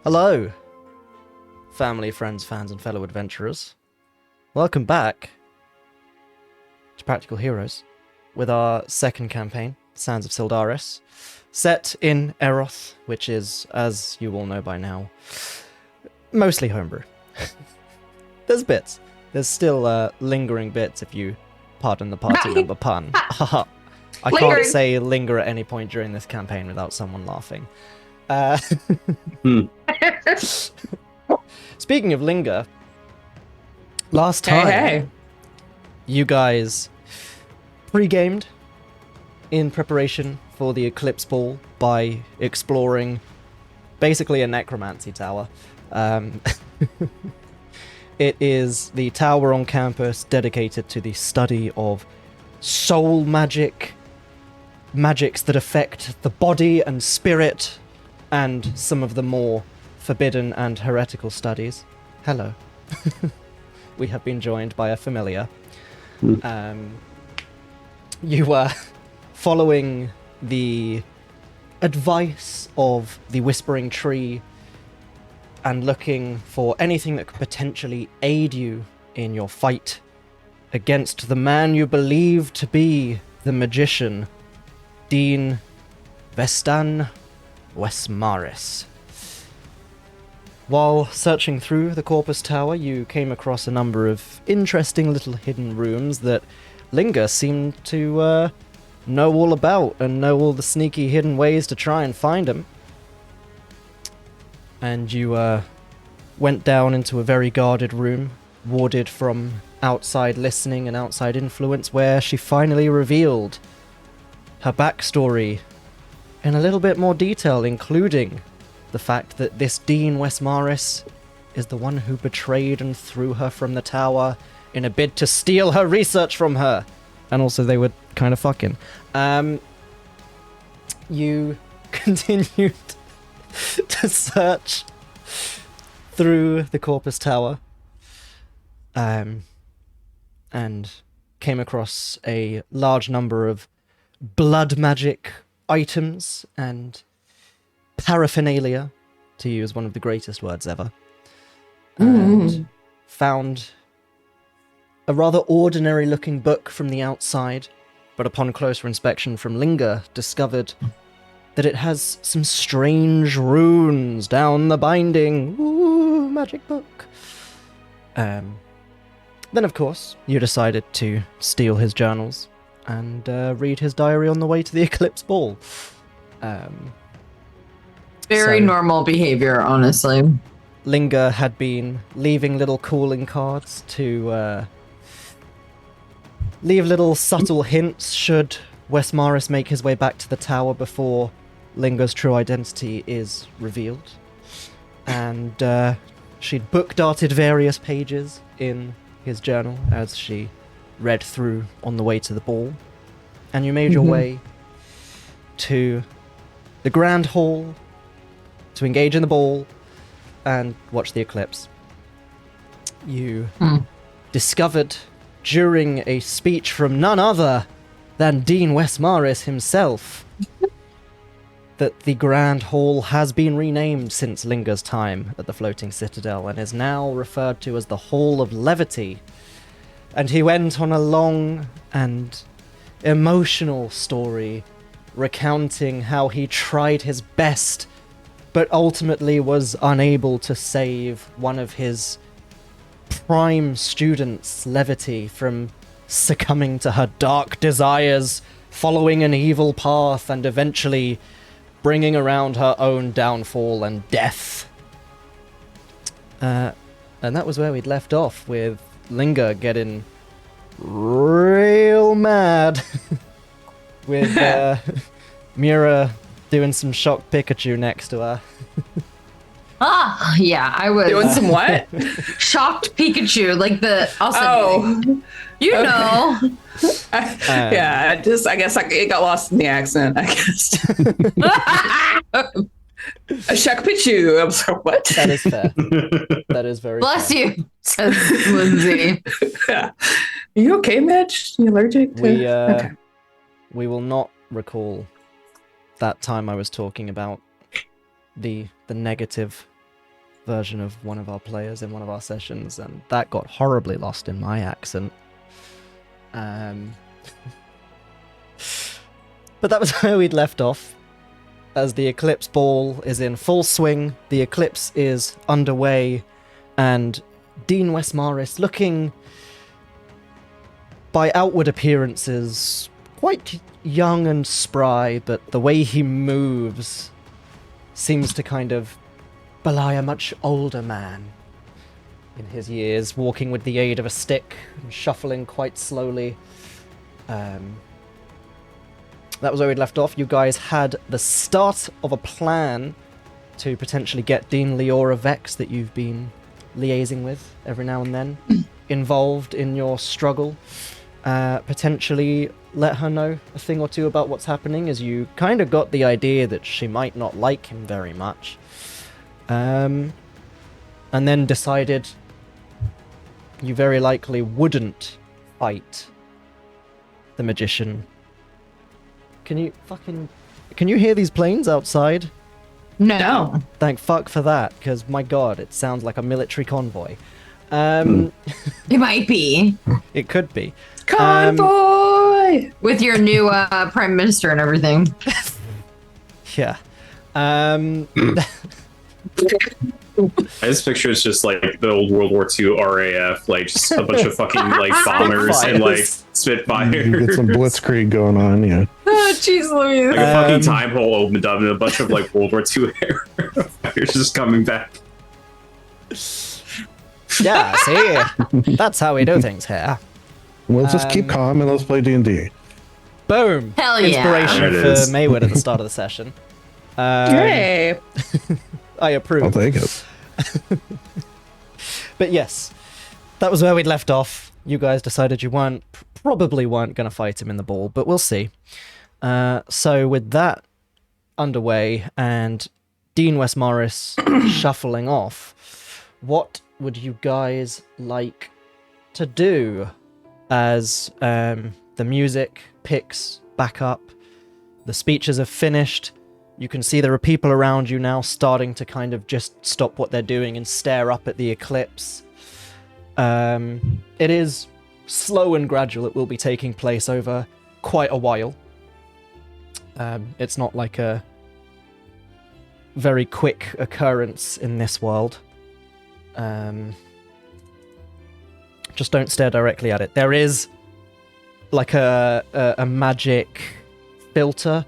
Hello, family, friends, fans, and fellow adventurers. Welcome back to Practical Heroes with our second campaign, Sands of Syldaris, set in Eroth, which is, as you all know by now, mostly homebrew. There's bits. There's still lingering bits, if you pardon the party member pun. I can't say linger at any point during this campaign without someone laughing. Speaking of Linger, last time you guys pre-gamed in preparation for the Eclipse Ball by exploring basically a necromancy tower. It is the tower on campus dedicated to the study of soul magics that affect the body and spirit, and some of the more forbidden and heretical studies. Hello. We have been joined by a familiar. You were following the advice of the Whispering Tree and looking for anything that could potentially aid you in your fight against the man you believe to be the magician, Dean Waesmaris. While searching through the Corpus Tower, you came across a number of interesting little hidden rooms that Linger seemed to know all about and know all the sneaky hidden ways to try and find them. And you went down into a very guarded room, warded from outside listening and outside influence, where she finally revealed her backstory in a little bit more detail, including the fact that this Dean Waesmaris is the one who betrayed and threw her from the tower in a bid to steal her research from her. And also they were kind of fucking. You continued to search through the Corpus Tower and came across a large number of blood magic items and paraphernalia, to use one of the greatest words ever, and found a rather ordinary looking book from the outside, but upon closer inspection from Linger, discovered that it has some strange runes down the binding. Ooh, magic book. Then of course you decided to steal his journals and read his diary on the way to the Eclipse Ball. Very normal behavior, honestly. Linger had been leaving little calling cards to leave little subtle hints should Waesmaris make his way back to the tower before Linger's true identity is revealed. And she'd book-darted various pages in his journal as she read through on the way to the ball. And you made your way to the Grand Hall to engage in the ball and watch the eclipse. You discovered during a speech from none other than Dean Waesmaris himself that the Grand Hall has been renamed since Linger's time at the Floating Citadel and is now referred to as the Hall of Levity. And he went on a long and emotional story recounting how he tried his best but ultimately was unable to save one of his prime students, Levity, from succumbing to her dark desires, following an evil path, and eventually bringing around her own downfall and death. And that was where we'd left off, with Linger getting real mad with Mira doing some shocked Pikachu next to her. Yeah, I was doing some what? Shocked Pikachu, like the know. Yeah, I guess it got lost in the accent. I guess. A shock Pikachu. I'm sorry, what? That is fair. That is very Bless fair. you, says Lindsay. Yeah. Are you okay, Mitch? You allergic to? Okay. We will not recall that time I was talking about the negative version of one of our players in one of our sessions, and that got horribly lost in my accent. But that was where we'd left off. As the Eclipse Ball is in full swing, the eclipse is underway, and Dean Waesmaris, looking by outward appearances quite young and spry, but the way he moves seems to kind of belie a much older man in his years, walking with the aid of a stick and shuffling quite slowly. That was where we'd left off. You guys had the start of a plan to potentially get Dean Leora Vex, that you've been liaising with every now and then, involved in your struggle. Potentially let her know a thing or two about what's happening, as you kind of got the idea that she might not like him very much. And then decided you very likely wouldn't fight the magician. Can you hear these planes outside? No. Thank fuck for that, because my god, it sounds like a military convoy. It might be. It could be. Convoy! With your new prime minister and everything. Yeah. I just picture it's just like the old World War II RAF, like just a bunch of fucking like bombers and like Spitfires. You get some blitzkrieg going on, yeah. Oh, jeez Louise. Like a fucking time hole opened up and a bunch of like World War II fighters just coming back. Yeah, see? That's how we do things here. We'll just keep calm and let's play D&D. Boom! Hell yeah. Inspiration There it for is. Maywood at the start of the session. Hey. I approve. I'll take it. But yes, that was where we'd left off. You guys decided you probably weren't going to fight him in the ball, but we'll see. So with that underway and Dean Waesmaris shuffling off, what would you guys like to do as the music picks back up? The speeches have finished. You can see there are people around you now starting to kind of just stop what they're doing and stare up at the eclipse. It is slow and gradual. It will be taking place over quite a while. It's not like a very quick occurrence in this world. Just don't stare directly at it. There is like a magic filter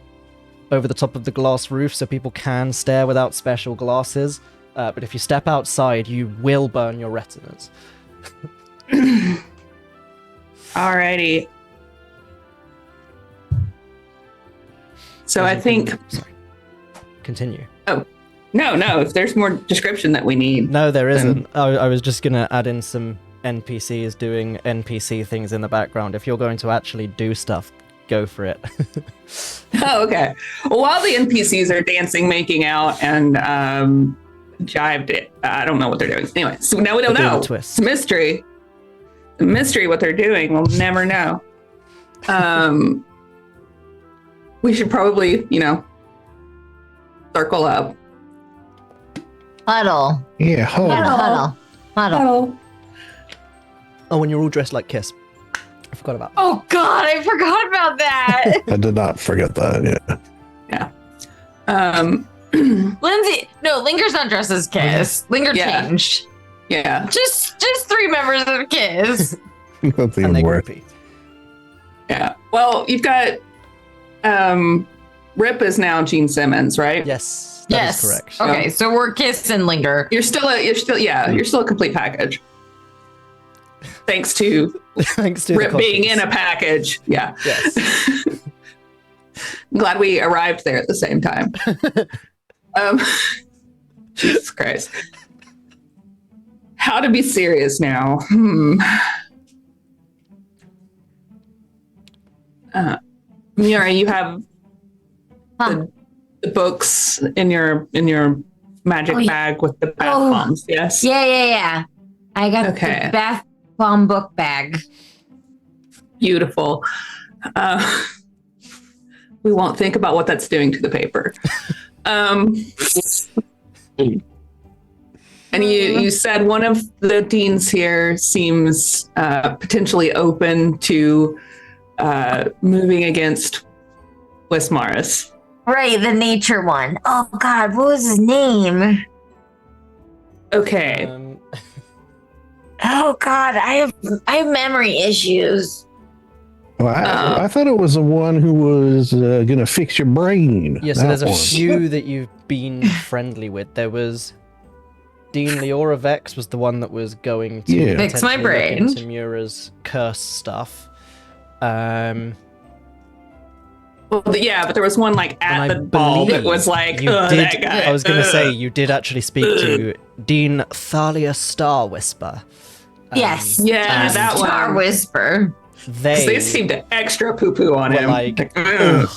over the top of the glass roof, so people can stare without special glasses. But if you step outside, you will burn your retinas. Alrighty. So I think... Sorry. Continue. No, if there's more description that we need. No, there isn't. I was just going to add in some NPCs doing NPC things in the background. If you're going to actually do stuff, go for it. Oh, okay. Well, while the NPCs are dancing, making out, and jived it, I don't know what they're doing. Anyway, so now we don't They're doing know. a twist. It's a mystery. The mystery, what they're doing, we'll never know. We should probably, circle up. Huddle. Yeah, hold on. Huddle. Huddle. Oh, and you're all dressed like Kiss. I forgot about that. Oh God, I forgot about that. I did not forget that, yeah. Lindsay, no, Linger's not dressed as Kiss. Linger Yeah. changed. Yeah. Just 3 members of Kiss. That's And even they worse. groupie. Yeah. Well, you've got Rip is now Gene Simmons, right? Yes, that is correct. Okay, so we're Kiss and Linger. You're still a complete package. Thanks to Thanks to Rip the being copies. in a package. Yeah. Yes. Glad we arrived there at the same time. Jesus Christ. How to be serious now? Mira, you have Huh. the books in your magic Oh, yeah. bag with the bath Oh. bombs. Yes. Yeah. I got Okay. the bath bomb book bag. Beautiful. We won't think about what that's doing to the paper. And And you said one of the deans here seems potentially open to moving against Waesmaris. Right, the nature one. Oh God, what was his name? Okay. Oh God, I have memory issues. Well, I thought it was the one who was going to fix your brain. Yeah, so That there's a one. few that you've been friendly with. There was Dean Leora Vex was the one that was going to Yeah. Fix my potentially look brain. into Mura's curse stuff. Well, yeah, but there was one like And at I the ball that believe was like, you "Ugh, did. that guy." I was going to say ugh. you did actually speak to Dean Thalia Star Whisper. Yes. Yeah, and that Star one. Whisper. 'Cause They they seemed extra poo poo on were him. like, "Ugh, ugh,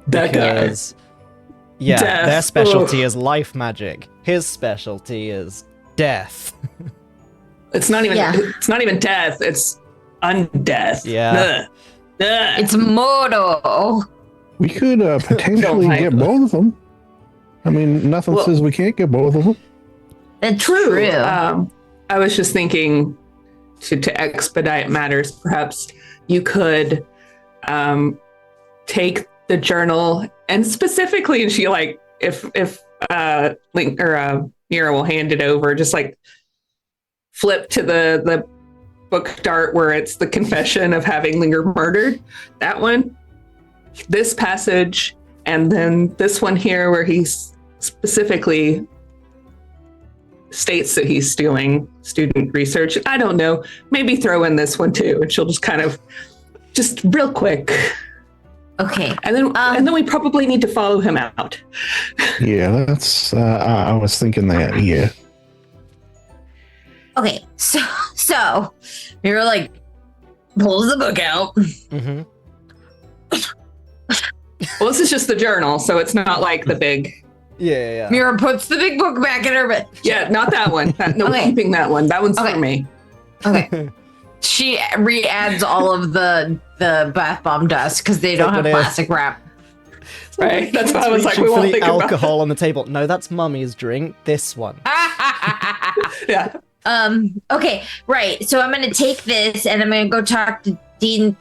that guy. because yeah, Death. their specialty Ugh. is life magic. His specialty is death. It's not even. Yeah. It's not even death. It's undeath. Yeah. Ugh. Ugh. It's mortal. We could potentially Don't get hype. both of them. I mean, nothing Well- says we can't get both of them. That's true. I was just thinking to expedite matters, perhaps you could take the journal and specifically, and she like if Link or Mira will hand it over, just like flip to the book dart where it's the confession of having Linger murdered. That one, this passage, and then this one here where he's specifically states that he's doing student research. I don't know. Maybe throw in this one too, and she'll just kind of just real quick. Okay. And then we probably need to follow him out. Yeah, that's. I was thinking that. Yeah. Okay. So you're like pulls the book out. Mm-hmm. Well, this is just the journal, so it's not like the big. Yeah. Mira puts the big book back in her bed. Yeah, not that one. No, Okay. keeping that one. That one's Okay. for me. Okay. She re-adds all of the bath bomb dust because they don't have What if- plastic wrap. Right. That's why I was like, Reaching we for won't the think about alcohol on the table. No, that's mummy's drink. This one. Yeah. Okay, right. So I'm gonna take this and I'm gonna go talk to Dean.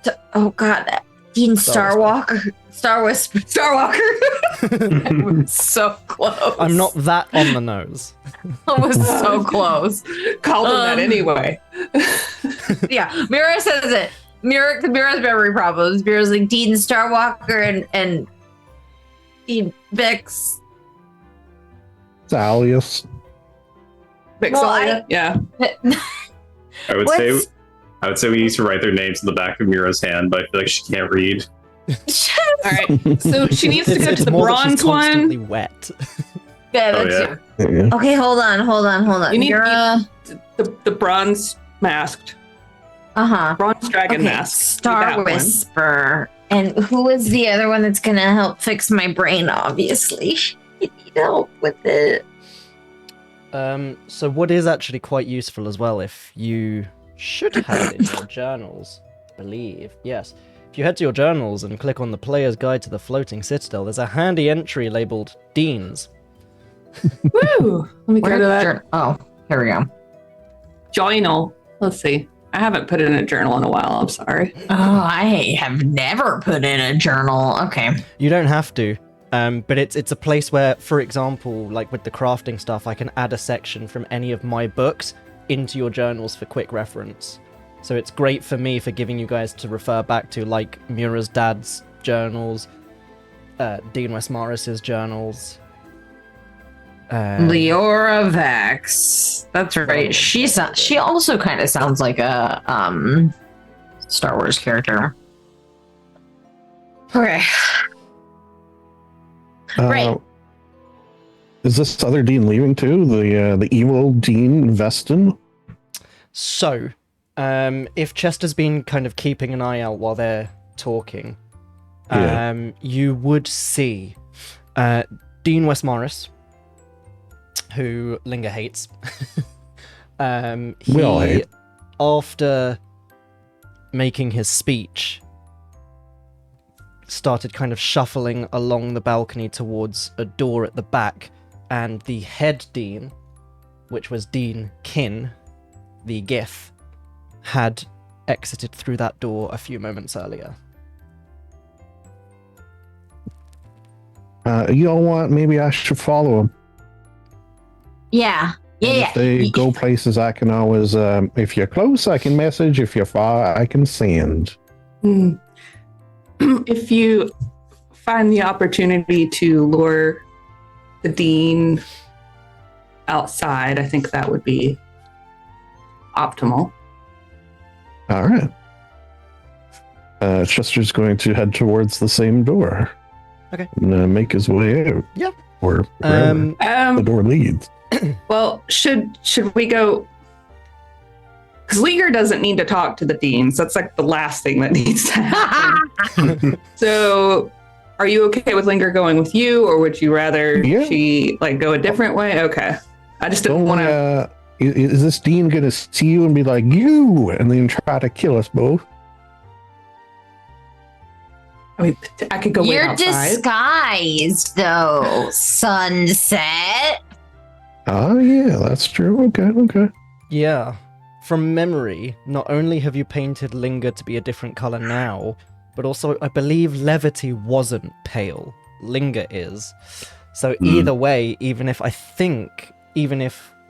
Dean Starwalker. Star Whisper. Starwalker. I was so close. I'm not that on the nose. I was so close. Called him that anyway. Yeah, Mira says it. Mira's memory problems. Mira's like Dean Starwalker and Dean Bix. Alias. Vixalia. Yeah. I would say we need to write their names in the back of Mira's hand, but I feel like she can't read. All right. So she needs to It's, go it's to the more that she's bronze constantly one. wet. Yeah, Oh, that's yeah. it. Yeah. Okay, hold on. You need- Mira. The bronze masked. Uh-huh. Bronze dragon Okay, mask. Star That one. Whisper. And who is the other one that's gonna help fix my brain, obviously? You need help with it. So what is actually quite useful as well, if you should have it in your journals, I believe. Yes. If you head to your journals and click on the Player's Guide to the Floating Citadel, there's a handy entry labeled Deans. Woo! Let me go to that. Oh, here we go. Journal. Let's see. I haven't put it in a journal in a while. I'm sorry. Oh, I have never put in a journal. Okay. You don't have to, but it's a place where, for example, like with the crafting stuff, I can add a section from any of my books into your journals for quick reference. So it's great for me for giving you guys to refer back to, like Mura's dad's journals, Dean Waesmaris' journals. Leora Vex. That's right. She also kind of sounds like a Star Wars character. Okay. Right. Is this other Dean leaving too? The evil Dean Veston? So, if Chester's been kind of keeping an eye out while they're talking, Yeah. you would see Dean Waesmaris, who Linger hates. We all hate. After making his speech, started kind of shuffling along the balcony towards a door at the back, and the head dean, which was Dean Kyn, the Gith, had exited through that door a few moments earlier. You know what? Maybe I should follow him. Yeah. And if they go places, I can always, if you're close, I can message. If you're far, I can send. If you find the opportunity to lure the dean outside, I think that would be optimal. All right. Chester's going to head towards the same door. Okay. And make his way out. Yep. Or wherever the door leads. Well, should we go? Because Linger doesn't need to talk to the dean, so that's like the last thing that needs to happen. So, are you okay with Linger going with you, or would you rather she like go a different way? Okay, I just didn't want to. Is this dean going to see you and be like you, and then try to kill us both? I mean, I could go wait You're outside. disguised, though, Sunset. Oh yeah, that's true. Okay. Yeah. From memory, not only have you painted Linger to be a different color now, but also I believe Levity wasn't pale. Linger is. So either way, even if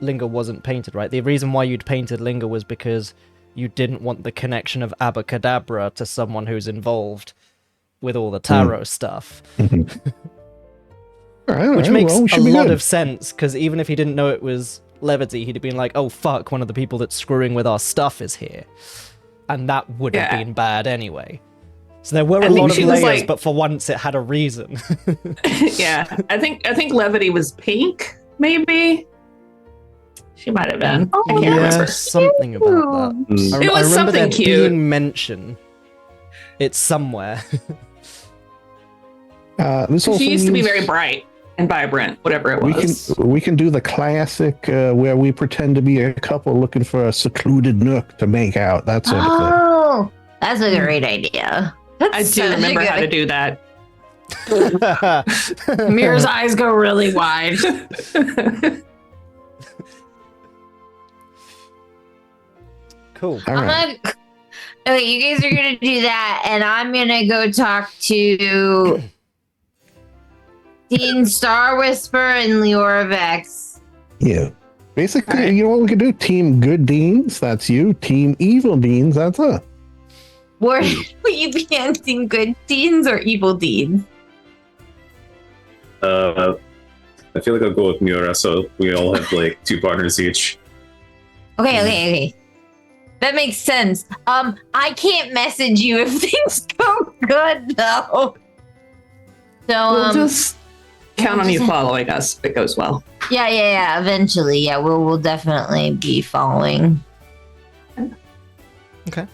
Linger wasn't painted, right? The reason why you'd painted Linger was because you didn't want the connection of ABBACADABRA to someone who's involved with all the tarot stuff. Which makes a lot of sense, because even if he didn't know it was Levity, he'd have been like, oh fuck, one of the people that's screwing with our stuff is here. And that would have been bad anyway. So there were a lot of layers, but for once it had a reason. Yeah, I think Levity was pink, maybe. She might have been. I can't remember. Something about that. It was I remember something there cute. being mention. It's somewhere. This also She used to be means very bright and vibrant, whatever it was. we can do the classic where we pretend to be a couple looking for a secluded nook to make out. That sort of thing. Oh, that's a great idea. I do remember how to do that. Mirror's eyes go really wide. Cool. All right. Okay, you guys are gonna do that, and I'm gonna go talk to Dean Star Whisper and Leora Vex. Yeah. Basically, you know what we can do? Team good deans, that's you. Team evil deans, that's us. Were you dancing good deans or evil deans? I feel like I'll go with Miura, so we all have like 2 partners each. Okay. That makes sense. I can't message you if things go good though. So We'll just count on you following us if it goes well. Yeah. Eventually, yeah, we'll definitely be following. Okay.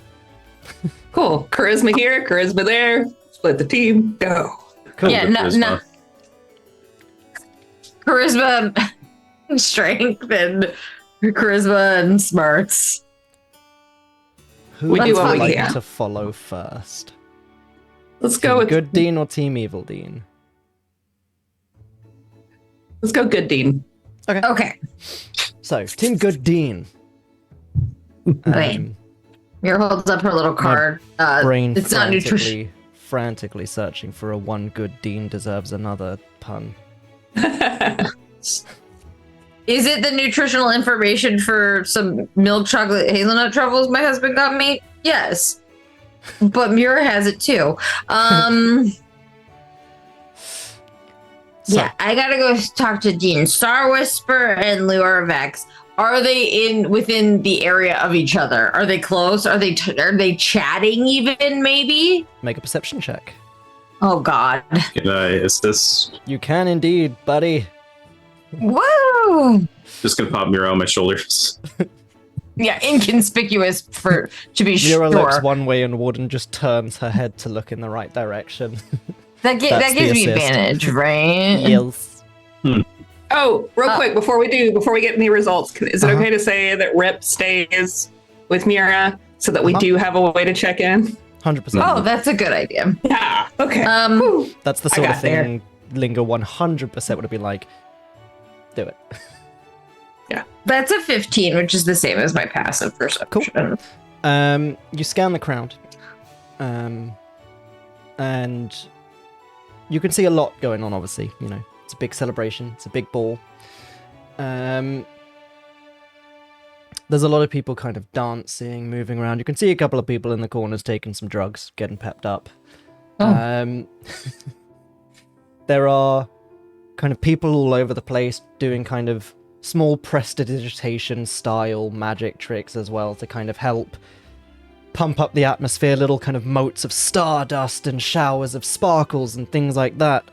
Cool. Charisma here, charisma there. Split the team. Go. Cool. Yeah, no. Charisma, strength, and charisma and smarts. Who We would do you what we like can. to follow first? Let's go Team with Good Dean or Team Evil Dean? Let's go good Dean. Okay. So, Team Good Dean. Okay. Mir holds up her little card. Brain It's not nutrition. frantically searching for a one good Dean deserves another pun. Is it the nutritional information for some milk chocolate hazelnut truffles my husband got me? Yes. But Mira has it too. Yeah, I gotta go talk to Dean Star Whisper and Leora Vex. Are they within the area of each other? Are they close? Are they chatting even? Maybe. Make a perception check. Oh God. Can I assist? You can indeed, buddy. Woo! Just gonna pop Mira on my shoulders. Yeah, inconspicuous to be Mira sure. looks one way and Warden just turns her head to look in the right direction. That That's gives the me assist. advantage, right? Yes. Oh, real quick, before we get any results, is it Uh-huh. okay to say that Rip stays with Mira so that we Uh-huh. do have a way to check in? 100%. Oh, that's a good idea. Yeah. Okay. Um, That's the sort of got there. thing Linger 100% would have been like, do it. That's a 15, which is the same as my passive perception. Cool. You scan the crowd, and you can see a lot going on. Obviously, you know, it's a big celebration. It's a big ball. There's a lot of people kind of dancing, moving around. You can see a couple of people in the corners taking some drugs, getting pepped up. Oh. There are kind of people all over the place doing kind of small prestidigitation style magic tricks as well to kind of help pump up the atmosphere, little kind of motes of stardust and showers of sparkles and things like that.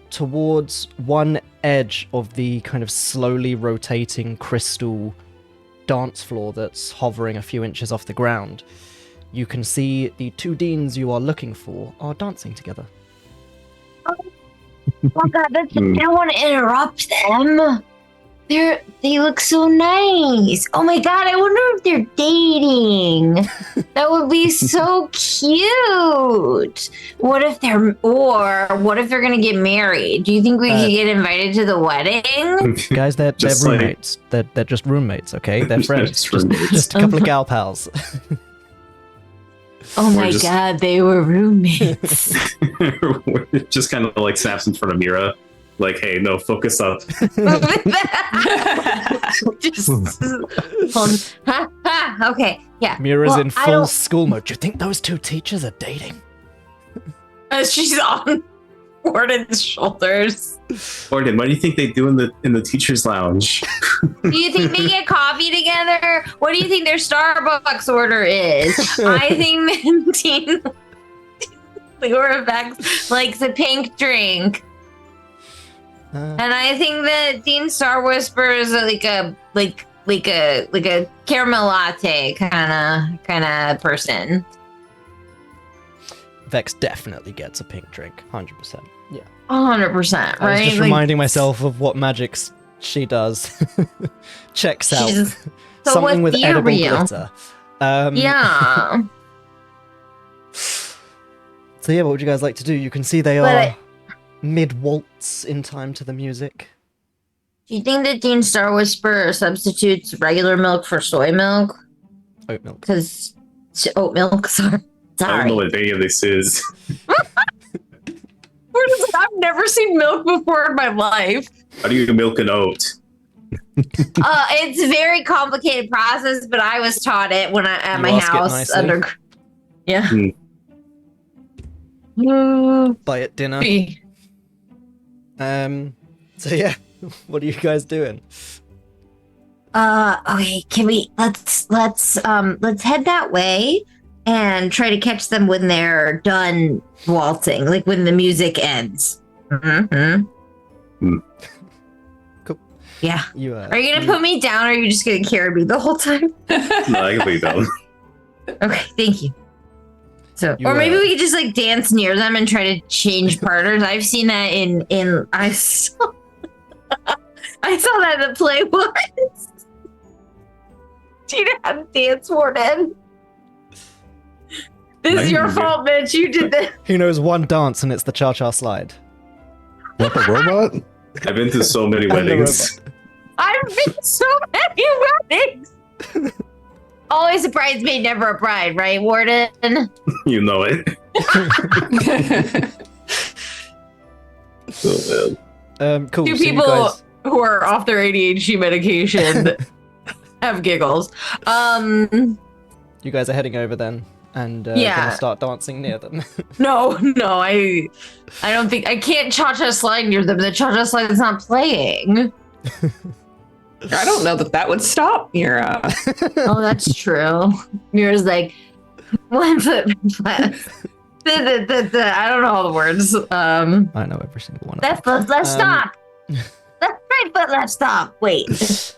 Towards one edge of the kind of slowly rotating crystal dance floor that's hovering a few inches off the ground, you can see the two deans you are looking for are dancing together. Oh God, I don't want to interrupt them. They look so nice. Oh my God, I wonder if they're dating. That would be so cute. What if they're gonna get married? Do you think we could get invited to the wedding? Guys, they're roommates. They're just roommates, okay? They're friends. Just a couple of gal pals. Oh my God, they were roommates. Just kind of like snaps in front of Mira. Like, hey, no, focus up. Just okay, yeah. Mira's in full school mode. Do you think those two teachers are dating? She's on Warden's shoulders. Warden, what do you think they do in the teacher's lounge? Do you think they get coffee together? What do you think their Starbucks order is? I think Dean Linger likes a pink drink. And I think that Dean Star Whisper is like a caramel latte kind of person. Vex definitely gets a pink drink, 100%. Yeah, 100%. Right? I was just reminding myself of what magics she does. Checks out. So Something with edible theory? glitter. Yeah. So yeah, what would you guys like to do? You can see they are mid-waltz in time to the music. Do you think that Dean Star Whisper substitutes regular milk for soy milk? Oat milk. Because oat milk, sorry. I don't know what any of this is. I've never seen milk before in my life. How do you milk an oat? It's a very complicated process, but I was taught it when at my house under. Yeah. Buy at dinner. So yeah, what are you guys doing? Okay, can we let's head that way and try to catch them when they're done waltzing, like when the music ends. Cool. Yeah. Are you gonna put me down, or are you just gonna carry me the whole time? No, I can put you down. Okay, thank you. So, or maybe we could just like dance near them and try to change partners. I've seen that in I saw that in the play once. Gina had a dance warden. This is your fault, bitch. You did this. He knows one dance, and it's the cha-cha slide. Like a robot? I've been to so many weddings. I've been to so many weddings. Always a bridesmaid, never a bride, right, Warden? You know it. So, Cool. Two so people you guys... who are off their ADHD medication have giggles. You guys are heading over then, and gonna start dancing near them. No, I don't think I can't cha-cha slide near them. The cha-cha slide is not playing. I don't know that would stop Mira. Oh, that's true. Mira's like 1 foot flat. I don't know all the words. I know every single one. Left foot, left stop. Right foot, left stop. Wait.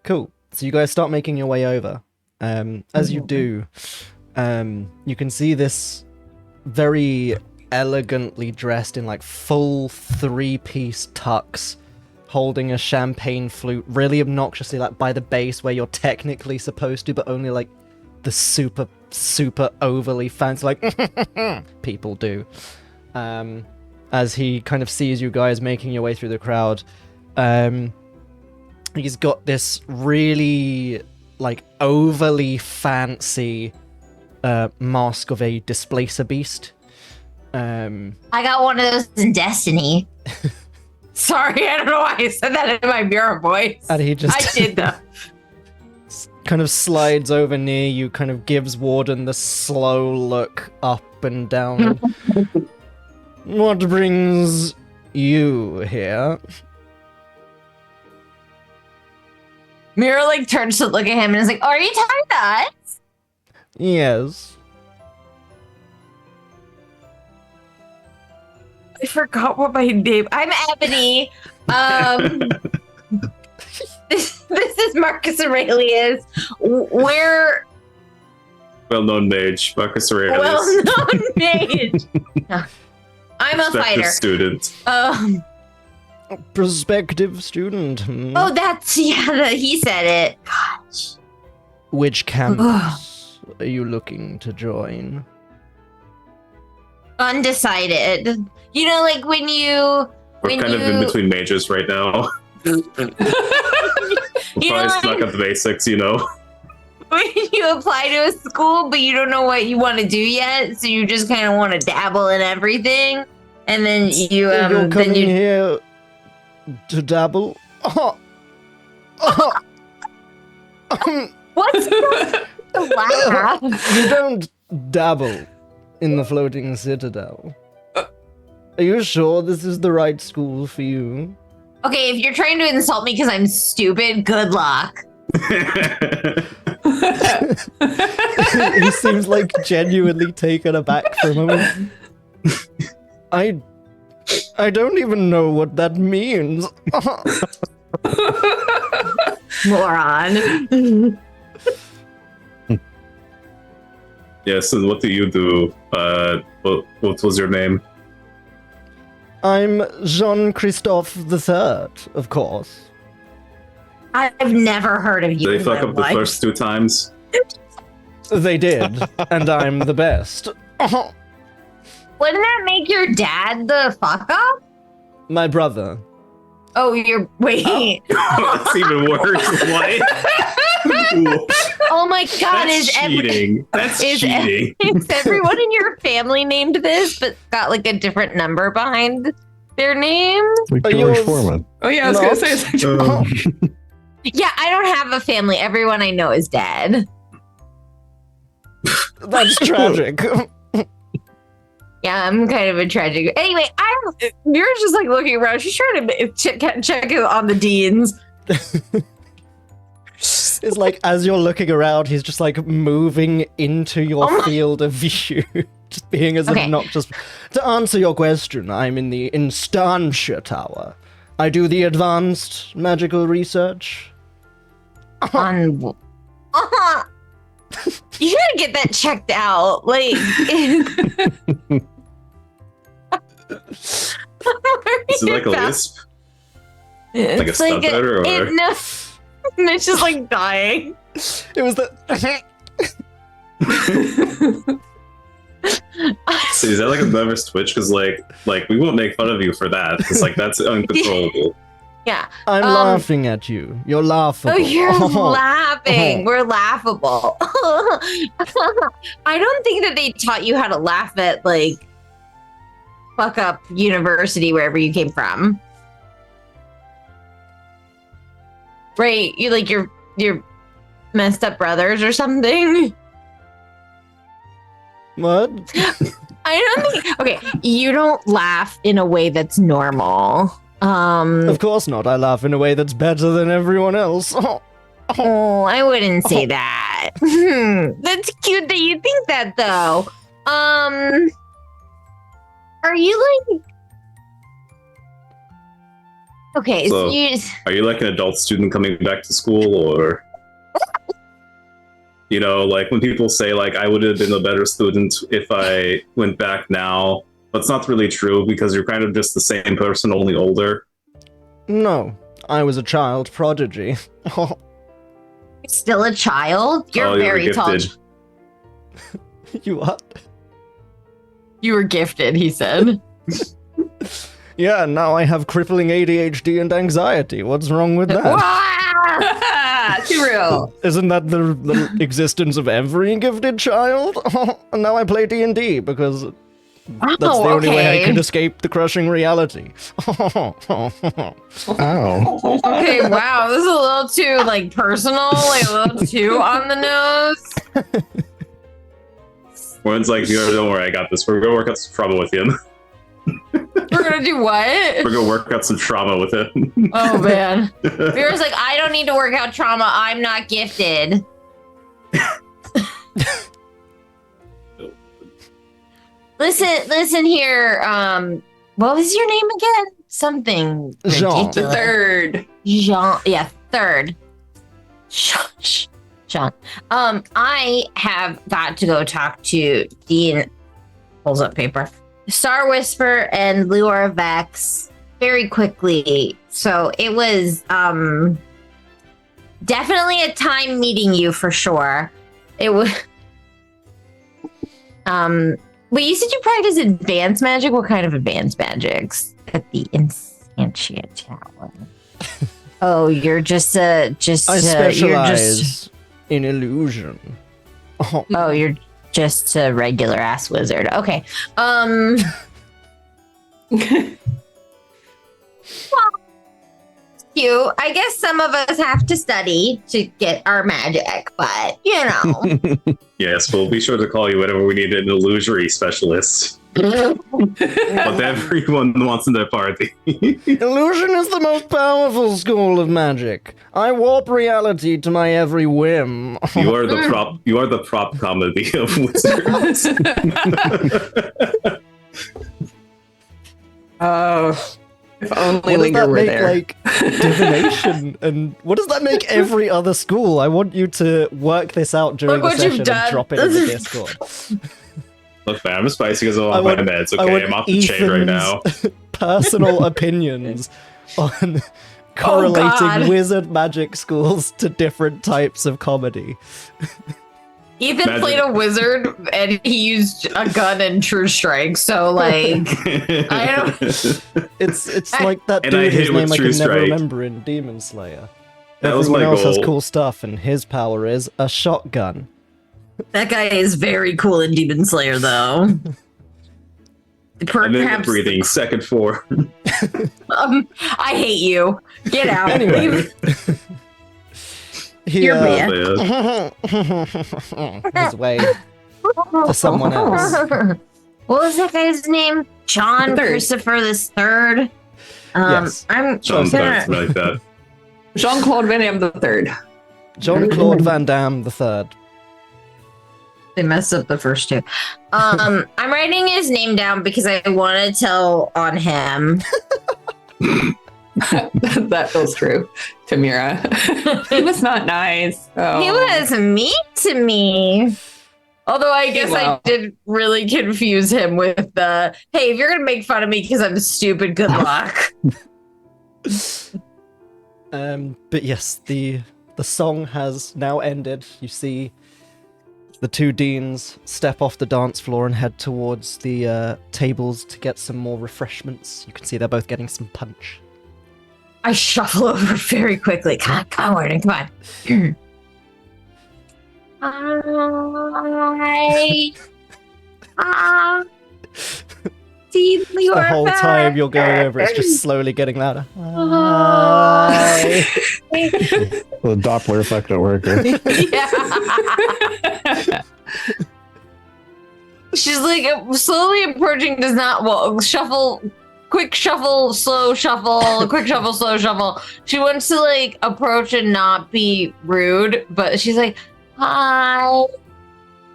Cool. So you guys start making your way over. As you do, you can see this very elegantly dressed in like full 3-piece tux, holding a champagne flute, really obnoxiously like by the base where you're technically supposed to, but only like the super overly fancy like people do. As he kind of sees you guys making your way through the crowd, He's got this really, like, overly fancy mask of a displacer beast. I got one of those in Destiny. Sorry, I don't know why I said that in my mirror voice. And he just I did though. kind of slides over near you, kind of gives Warden the slow look up and down. What brings you here? Mira like turns to look at him and is like, "Oh, are you talking to us?" Yes. I forgot what my name. I'm Ebony. This is Marcus Aurelius. Where? Well-known mage, Marcus Aurelius. Well-known mage. I'm a Prospective fighter. student. Prospective student. Oh, that's he said it. Gosh. Which campus are you looking to join? Undecided. You know, like when you. We're kind of in between majors right now. We'll probably stuck at the basics, you know. When you apply to a school, but you don't know what you want to do yet, so you just kind of want to dabble in everything, and then you You're coming here to dabble. What's the laugh? You don't dabble in the floating citadel. Are you sure this is the right school for you? Okay, if you're trying to insult me because I'm stupid, good luck. He seems like genuinely taken aback for a moment. I don't even know what that means. Moron. Yes, and what do you do? What was your name? I'm Jean-Christophe III, of course. I've never heard of you. Did they in fuck my up the life. first 2 times? They did, and I'm the best. Wouldn't that make your dad the fuck up? My brother. Oh, you're wait. That's even worse. What? Oh my god, That's is cheating. That's cheating. Is everyone in your family named this, but got like a different number behind their name? Like Are George yours- Foreman. Oh yeah, I was gonna say. It's like, Yeah, I don't have a family. Everyone I know is dead. That's tragic. Yeah, I'm kind of a tragic. Anyway, you're just like looking around. She's trying to check on the deans. It's like as you're looking around, he's just like moving into your field of view, just being as Okay. obnoxious. To answer your question, I'm in the Instancia Tower. I do the advanced magical research. On. You gotta get that checked out. Like. Is it like a lisp? Like a It's like stutter, or- no, it's just like dying. It was the. So is that like a nervous twitch? Because like we won't make fun of you for that. Because like that's uncontrollable. Yeah. I'm laughing at you. You're laughable. Oh, you're laughing. We're laughable. I don't think that they taught you how to laugh at like fuck up university wherever you came from. Right? You like your messed up brothers or something. What? I don't think. Okay, you don't laugh in a way that's normal. Of course not. I laugh in a way that's better than everyone else. Oh, I wouldn't say that. That's cute that you think that, though. Are you like? Okay, so So- you. Are you like an adult student coming back to school, or you know, like when people say like I would have been a better student if I went back now? That's not really true because you're kind of just the same person, only older. No, I was a child prodigy. Still a child? You're Oh, you were very tall. gifted. You what? You were gifted, he said. Yeah, now I have crippling ADHD and anxiety. What's wrong with that? Too real. Isn't that the existence of every gifted child? And now I play D&D because that's the only way I can escape the crushing reality. Oh. Okay, wow, this is a little too like personal, like a little too on the nose. One's like, don't worry, I got this. We're gonna work out some trauma with him. We're gonna do what? We're gonna work out some trauma with him. Oh man. Vera's like, I don't need to work out trauma. I'm not gifted. Listen here. What was your name again? Something Jean. ridiculous. The third. Jean. Yeah, third. Jean. I have got to go talk to Dean. Pulls up paper. Star Whisper and Lure Vex very quickly. So it was definitely a time meeting you for sure. It was but you said you practice advanced magic? What kind of advanced magics? At the Enchantia Tower. Oh, you're just I specialize in illusion. Oh, you're just a regular ass wizard. Okay. You, I guess some of us have to study to get our magic, but you know. Yes, we'll be sure to call you whenever we need an illusory specialist. What everyone wants in their party. Illusion is the most powerful school of magic. I warp reality to my every whim. You are the prop comedy of wizards. Oh, if only What does Linger that were make, there. like, divination? And what does that make every other school? I want you to work this out during Look the what you've session done. and drop it in the Discord. Look, man, I'm spicy because I'm on my meds. Okay, I'm off the chain right now. Personal opinions on correlating wizard magic schools to different types of comedy. Ethan played a wizard and he used a gun and true strike, so like I don't It's like that And I dude hit whose with name I True can never Strike. remember in Demon Slayer. That was Everyone my else has goal. cool stuff, and his power is a shotgun. That guy is very cool in Demon Slayer though. I'm in breathing, second floor. I hate you. Get out. Anyway. You're bad. His way to someone else. What was that guy's name? John Third. Christopher the Third. Yes. I'm John gonna- something like that. Jean-Claude Van Damme the third. Jean-Claude Van Damme III. They messed up the first two. I'm writing his name down because I want to tell on him. That feels true. Tamira. He was not nice. Oh. He was mean to me. Although I guess I did really confuse him with the, hey, if you're gonna make fun of me because I'm stupid, good luck. But yes, the song has now ended. You see the two deans step off the dance floor and head towards the tables to get some more refreshments. You can see they're both getting some punch. I shuffle over very quickly. Come on, Warden, come on. Hi. See you The whole time you're going over, it's just slowly getting louder. Hi. The Doppler effect at work. Yeah. She's like slowly approaching, does not shuffle, quick shuffle, slow shuffle, quick shuffle, slow shuffle. She wants to like approach and not be rude, but she's like, hi,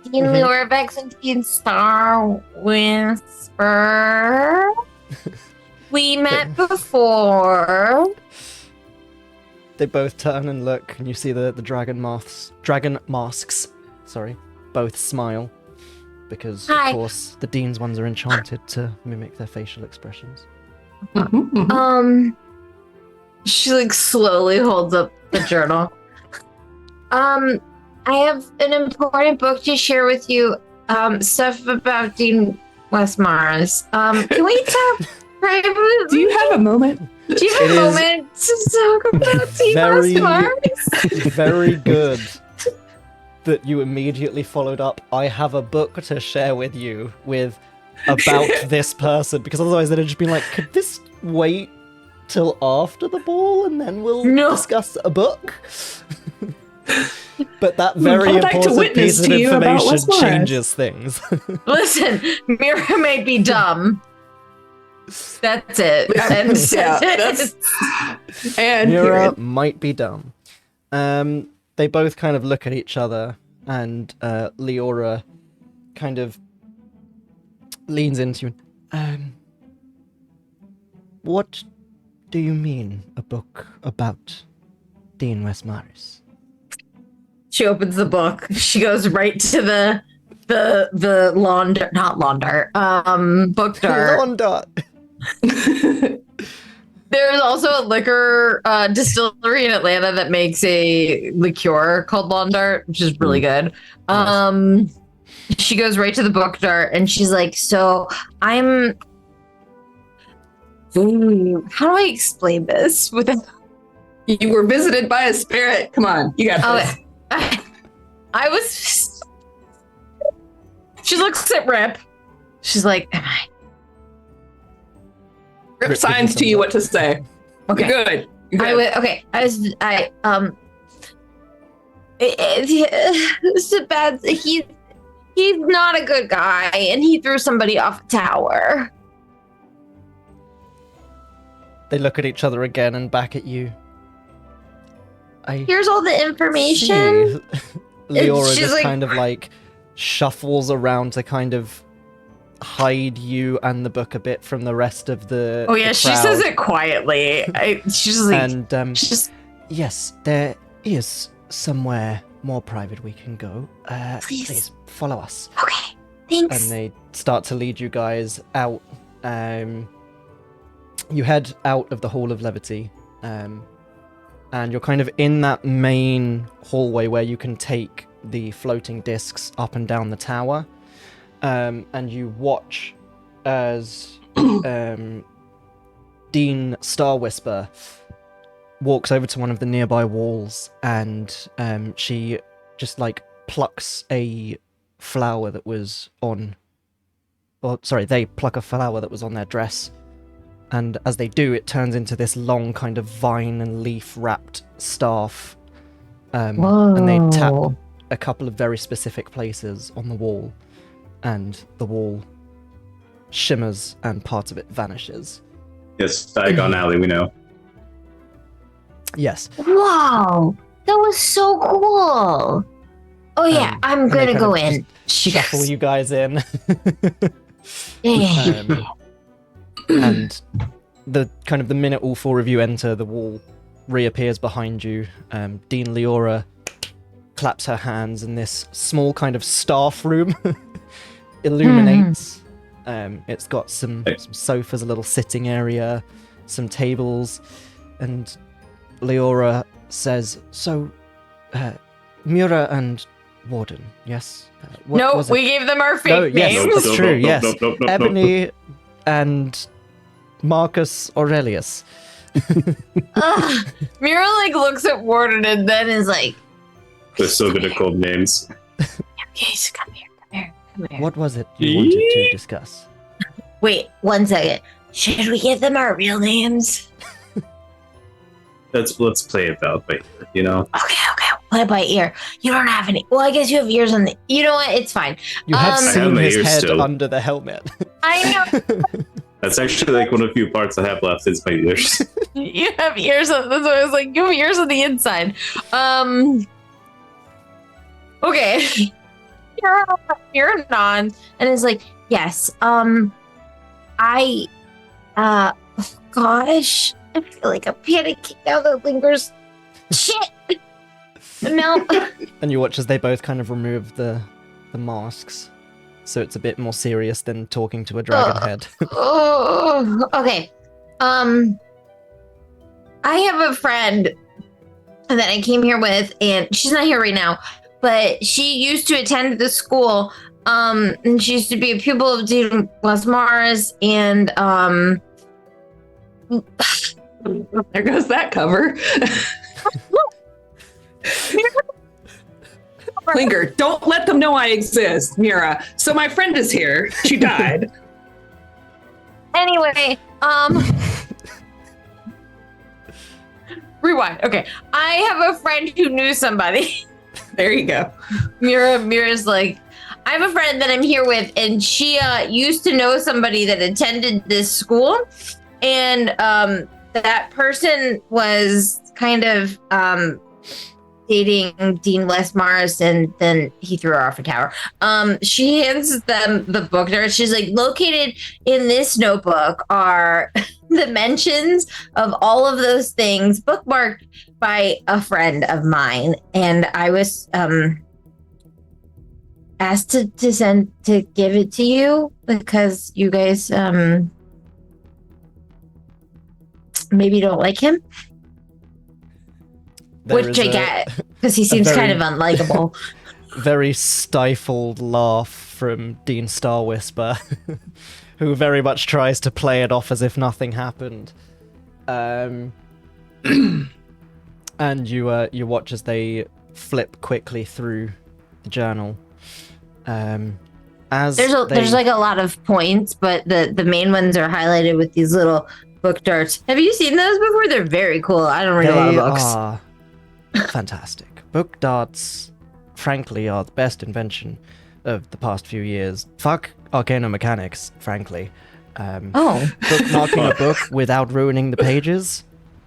Dean Waesmaris and Kyn Star Whisper. We met before. They both turn and look, and you see the dragon masks, both smile. Because, Hi. of course, the dean's ones are enchanted to mimic their facial expressions. She like slowly holds up the journal. I have an important book to share with you. Stuff about Dean Waesmaris. Can we talk privately? Do you have a moment? Do you have It a is moment to talk about Dean very- Waesmaris? Very good that you immediately followed up. I have a book to share with you with about this person, because otherwise they'd have just been like, could this wait till after the ball and then we'll No. discuss a book? But that very I'd like to important witness piece of to you about information Waesmaris. changes things. Listen, Mira may be dumb. That's it. And And Mira period. might be dumb. They both kind of look at each other, and Leora kind of leans into you. What do you mean, a book about Dean Waesmaris? she opens the book. She goes right to the book dart. Lawn dart. There's also a liquor distillery in Atlanta that makes a liqueur called Lawn Dart, which is really good. She goes right to the book dart and she's like, so I'm... How do I explain this without... You were visited by a spirit. Come on, you got this. I was... She looks at Rip. She's like, am I? Rip signs to you what to say. Okay. You're good. You're good. It's a bad. He's not a good guy, and he threw somebody off a tower. They look at each other again and back at you. Here's all the information. See. Leora She's just like- kind of like shuffles around to kind of hide you and the book a bit from the rest of the Oh yeah, the she crowd. says it quietly. She's like, And she's yes, there is somewhere more private we can go. Please. Please follow us. okay. Thanks. And they start to lead you guys out. You head out of the Hall of Levity, and you're kind of in that main hallway where you can take the floating discs up and down the tower. And you watch as Dean Star Whisper walks over to one of the nearby walls, and she just like plucks a flower that was on, or sorry, they pluck a flower that was on their dress, and as they do, it turns into this long kind of vine and leaf wrapped staff, and they tap a couple of very specific places on the wall, and the wall shimmers and part of it vanishes. Yes, Diagon Alley, we know. Yes. Wow, that was so cool. Oh yeah, I'm and they gonna kind go of in. Shuffle you guys in. Yeah. And the kind of the minute all four of you enter, the wall reappears behind you. Dean Leora claps her hands, and this small kind of staff room illuminates. It's got some sofas, a little sitting area, some tables, and Leora says, "So, Mura and Warden, yes? What No, was it?" we gave them our fake No, yes, names. that's true, yes. Nope. Ebony and Marcus Aurelius. Ugh. Mira like looks at Warden and then is like, They're so good at code names. "Yes, come here. What was it you wanted to discuss? Wait, 1 second. Should we give them our real names? Let's play it out by ear, you know? Okay. Play it by ear. You don't have any. Well, I guess you have ears on the. You know what? It's fine. You have I have seen my his ears head still. under the helmet. I know That's actually like one of the few parts I have left is my ears. you have ears on. That's why I was like, you have ears on the inside. Okay. You're non, and it's like, yes. Gosh, I feel like I'm panicking now that Linger's shit. No. And you watch as they both kind of remove the masks. So it's a bit more serious than talking to a dragon head. Oh, okay. I have a friend that I came here with, and she's not here right now, but she used to attend the school. And she used to be a pupil of Dean Waesmaris, and There goes that cover. Linger, don't let them know I exist, Mira. So my friend is here. She died. Anyway, rewind. Okay, I have a friend who knew somebody. There you go. Mira's like, I have a friend that I'm here with, and she used to know somebody that attended this school, and that person was kind of dating Dean Waesmaris, and then he threw her off a tower. She hands them the book there. She's like, located in this notebook are the mentions of all of those things bookmarked by a friend of mine. And I was asked to give it to you because you guys maybe don't like him. Which I get, because he seems kind of unlikable. Very stifled laugh from Dean Star Whisper, who very much tries to play it off as if nothing happened. And you watch as they flip quickly through the journal. There's like a lot of points, but the main ones are highlighted with these little book darts. Have you seen those before? They're very cool. I don't read a lot of books. Are fantastic. Book darts, frankly, are the best invention of the past few years. Fuck arcana mechanics, frankly. Bookmarking a book without ruining the pages.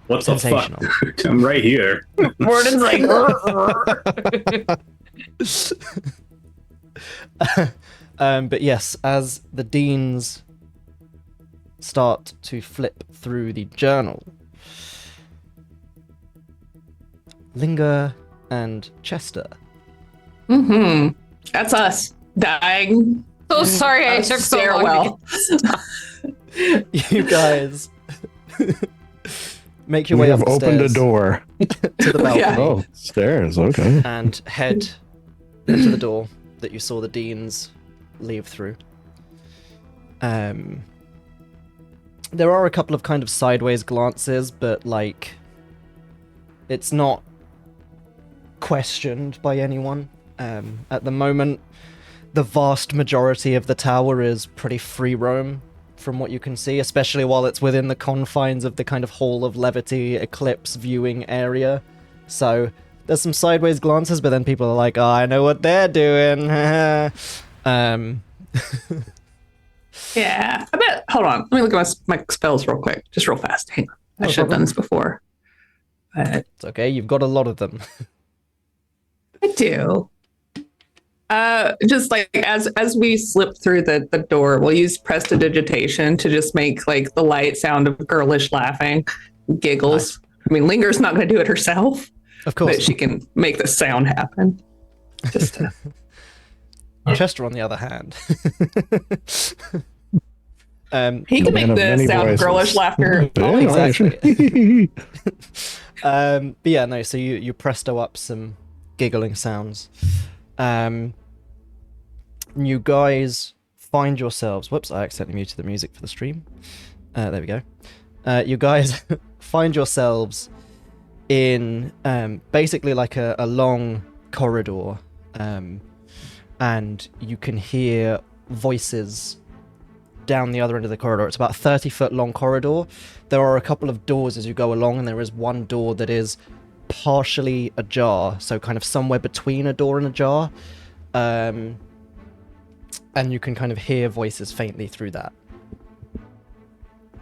What the sensational. fuck? I'm right here. Warden's like, but yes, as the deans start to flip through the journal, Linger and Chester. Mm-hmm. That's us dying. so sorry I took so long. You guys make your We way have up the opened a stairs door. to the balcony Yeah. Oh, stairs. Okay. and head into the door that you saw the deans leave through. There are a couple of kind of sideways glances, but like it's not questioned by anyone. At the moment, the vast majority of the tower is pretty free roam from what you can see, especially while it's within the confines of the kind of Hall of Levity Eclipse viewing area. So there's some sideways glances, but then people are like, oh, I know what they're doing. Yeah. I bet. Hold on. Let me look at my spells real quick. Just real fast. Hang on. I No should have problem. done this before. But It's okay, you've got a lot of them. I do. Just like as we slip through the door, we'll use prestidigitation to just make like the light sound of girlish laughing, giggles. Nice. I mean, Linger's not going to do it herself, Of course. but she can make the sound happen. Just to, Chester, on the other hand. he can Man make of the many sound of voices. girlish laughter. Yeah, exactly. But yeah, no, so you presto up some giggling sounds. You guys find yourselves... Whoops, I accidentally muted the music for the stream. There we go. You guys find yourselves in basically like a long corridor. And you can hear voices down the other end of the corridor. It's about a 30-foot long corridor. There are a couple of doors as you go along, and there is one door that is partially ajar, so kind of somewhere between a door and a jar. And you can kind of hear voices faintly through that.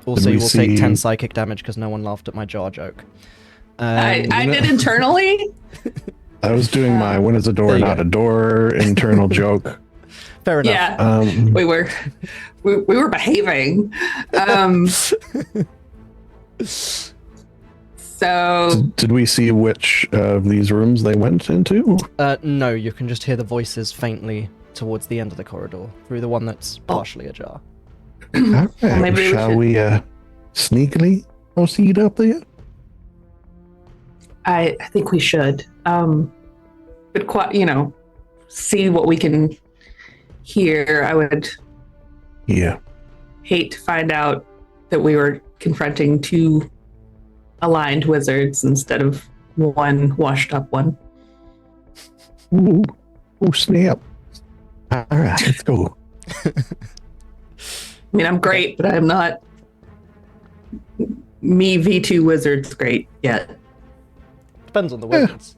Also, we you will take see- 10 psychic damage because no one laughed at my jar joke. I did internally. I was doing my when is a door There you not go. a door internal joke. Fair enough. Yeah, we were behaving. So Did we see which of these rooms they went into? No, you can just hear the voices faintly towards the end of the corridor through the one that's partially ajar. All right, maybe we shall should- we sneakily proceed up there? I think we should. But quite, see what we can hear. I would Yeah. hate to find out that we were confronting two aligned wizards instead of one washed up one. Ooh, oh snap! All right, let's go. I mean, I'm great, but I'm not me V2 wizards great yet. Depends on the wizards.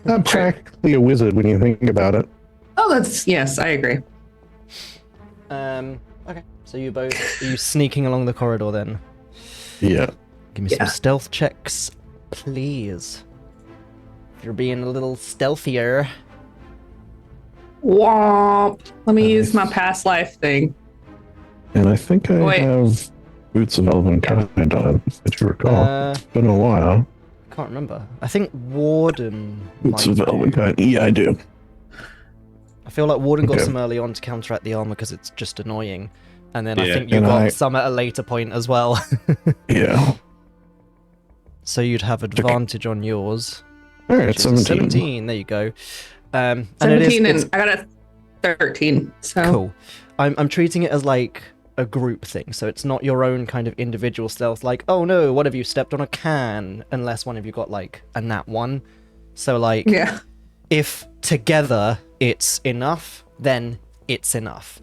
I'm practically a wizard when you think about it. Oh, yes, I agree. Okay. So you both are you sneaking along the corridor then? Yeah. Give me some stealth checks, please. If you're being a little stealthier. Womp. Let me use my past life thing. And I think I have Boots of Elven Kind on, if you recall. It's been a while. Can't remember. I think Warden. Boots of Elven Kind. Yeah, I do. I feel like Warden got some early on to counteract the armor because it's just annoying. And then I think you And got some at a later point as well. Yeah. So you'd have advantage on yours. All right, 17. 17, there you go. 17 and I got a 13. So cool. I'm treating it as like a group thing, so it's not your own kind of individual stealth, like, oh no, one of you stepped on a can, unless one of you got like a nat 1. So like, if together it's enough, then it's enough.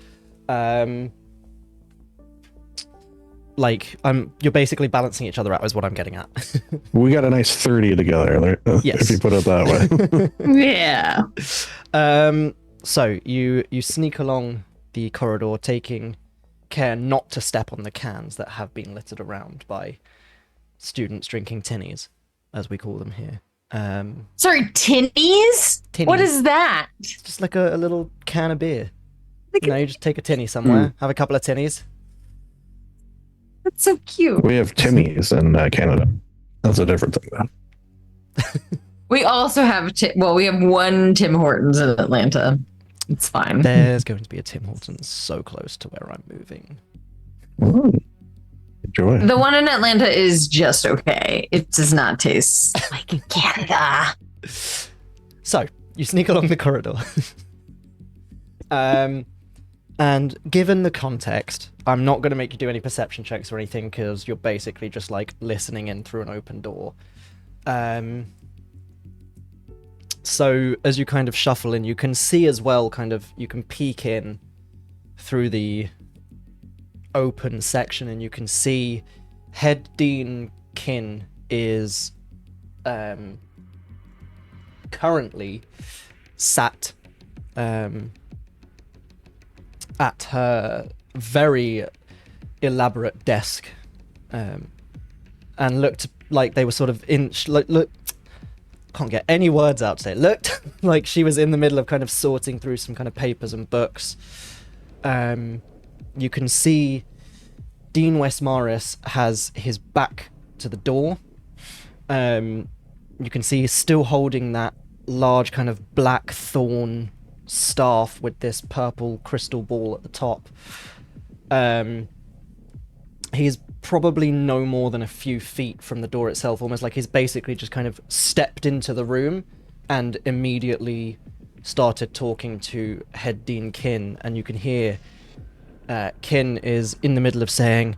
Like, you're basically balancing each other out is what I'm getting at. We got a nice 30 together, yes. If you put it that way. Yeah. So you sneak along the corridor, taking care not to step on the cans that have been littered around by students drinking tinnies, as we call them here. Sorry, tinnies? Tinnies. What is that? It's just like a little can of beer. You just take a tinny somewhere, have a couple of tinnies. That's so cute. We have Timmy's in Canada. That's a different thing, though. We also have, we have one Tim Hortons in Atlanta. It's fine. There's going to be a Tim Hortons so close to where I'm moving. Ooh. Enjoy. The one in Atlanta is just okay. It does not taste like in Canada. So, you sneak along the corridor. And given the context, I'm not going to make you do any perception checks or anything, because you're basically just like listening in through an open door. So as you kind of shuffle in, you can see as well, you can peek in through the open section, and you can see Head Dean Kyn is currently sat at her very elaborate desk, and looked like they were sort of look, can't get any words out today. Looked like she was in the middle of kind of sorting through some kind of papers and books. You can see Dean Waesmaris has his back to the door. You can see he's still holding that large kind of black thorn staff with this purple crystal ball at the top. He's probably no more than a few feet from the door itself, almost like he's basically just kind of stepped into the room and immediately started talking to Head Dean Kyn, and you can hear Kyn is in the middle of saying,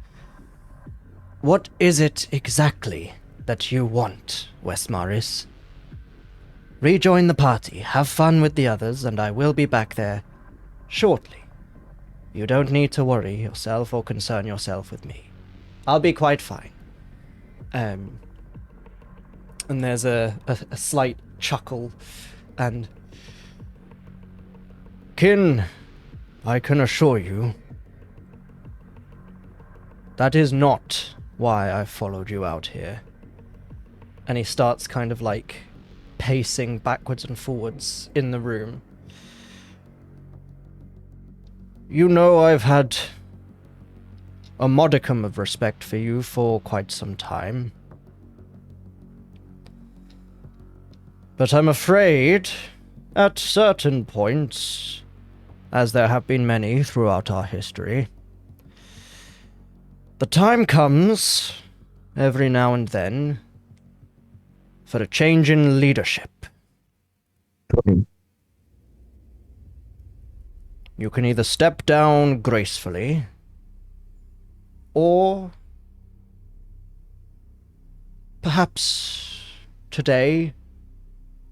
"What is it exactly that you want, Waesmaris? Rejoin the party, have fun with the others, and I will be back there shortly. You don't need to worry yourself or concern yourself with me. I'll be quite fine." And there's a slight chuckle, and Kyn, I can assure you, that is not why I followed you out here. And he starts kind of like pacing backwards and forwards in the room. You know, I've had a modicum of respect for you for quite some time. But I'm afraid, at certain points, as there have been many throughout our history, the time comes, every now and then, for a change in leadership. You can either step down gracefully, or Perhaps today,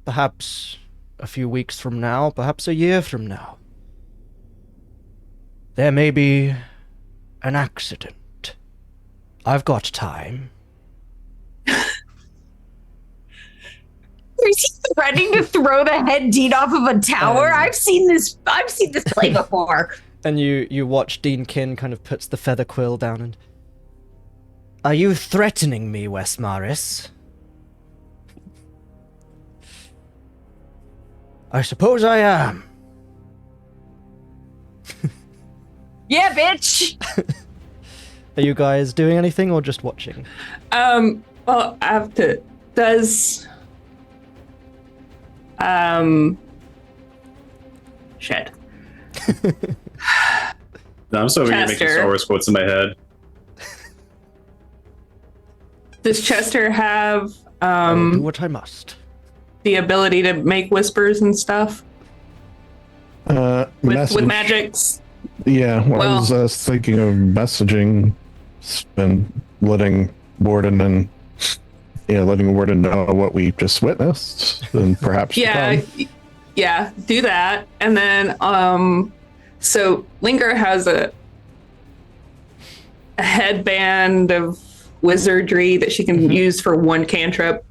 perhaps a few weeks from now, perhaps a year from now, there may be an accident. I've got time. Is he threatening to throw the head Dean off of a tower? I've seen this play before. And you watch Dean Kyn kind of puts the feather quill down and... Are you threatening me, Waesmaris? I suppose I am. Yeah, bitch. Are you guys doing anything or just watching? Well, I have to. Does shit. No, I'm still over here making Chester. Star Wars quotes in my head. Does Chester have I'll do what I must. the ability to make whispers and stuff with magics? Yeah, well, I Well- was thinking of messaging and letting Warden know what we just witnessed, and perhaps Yeah, yeah, do that. And then so Linger has a headband of wizardry that she can use for one cantrip.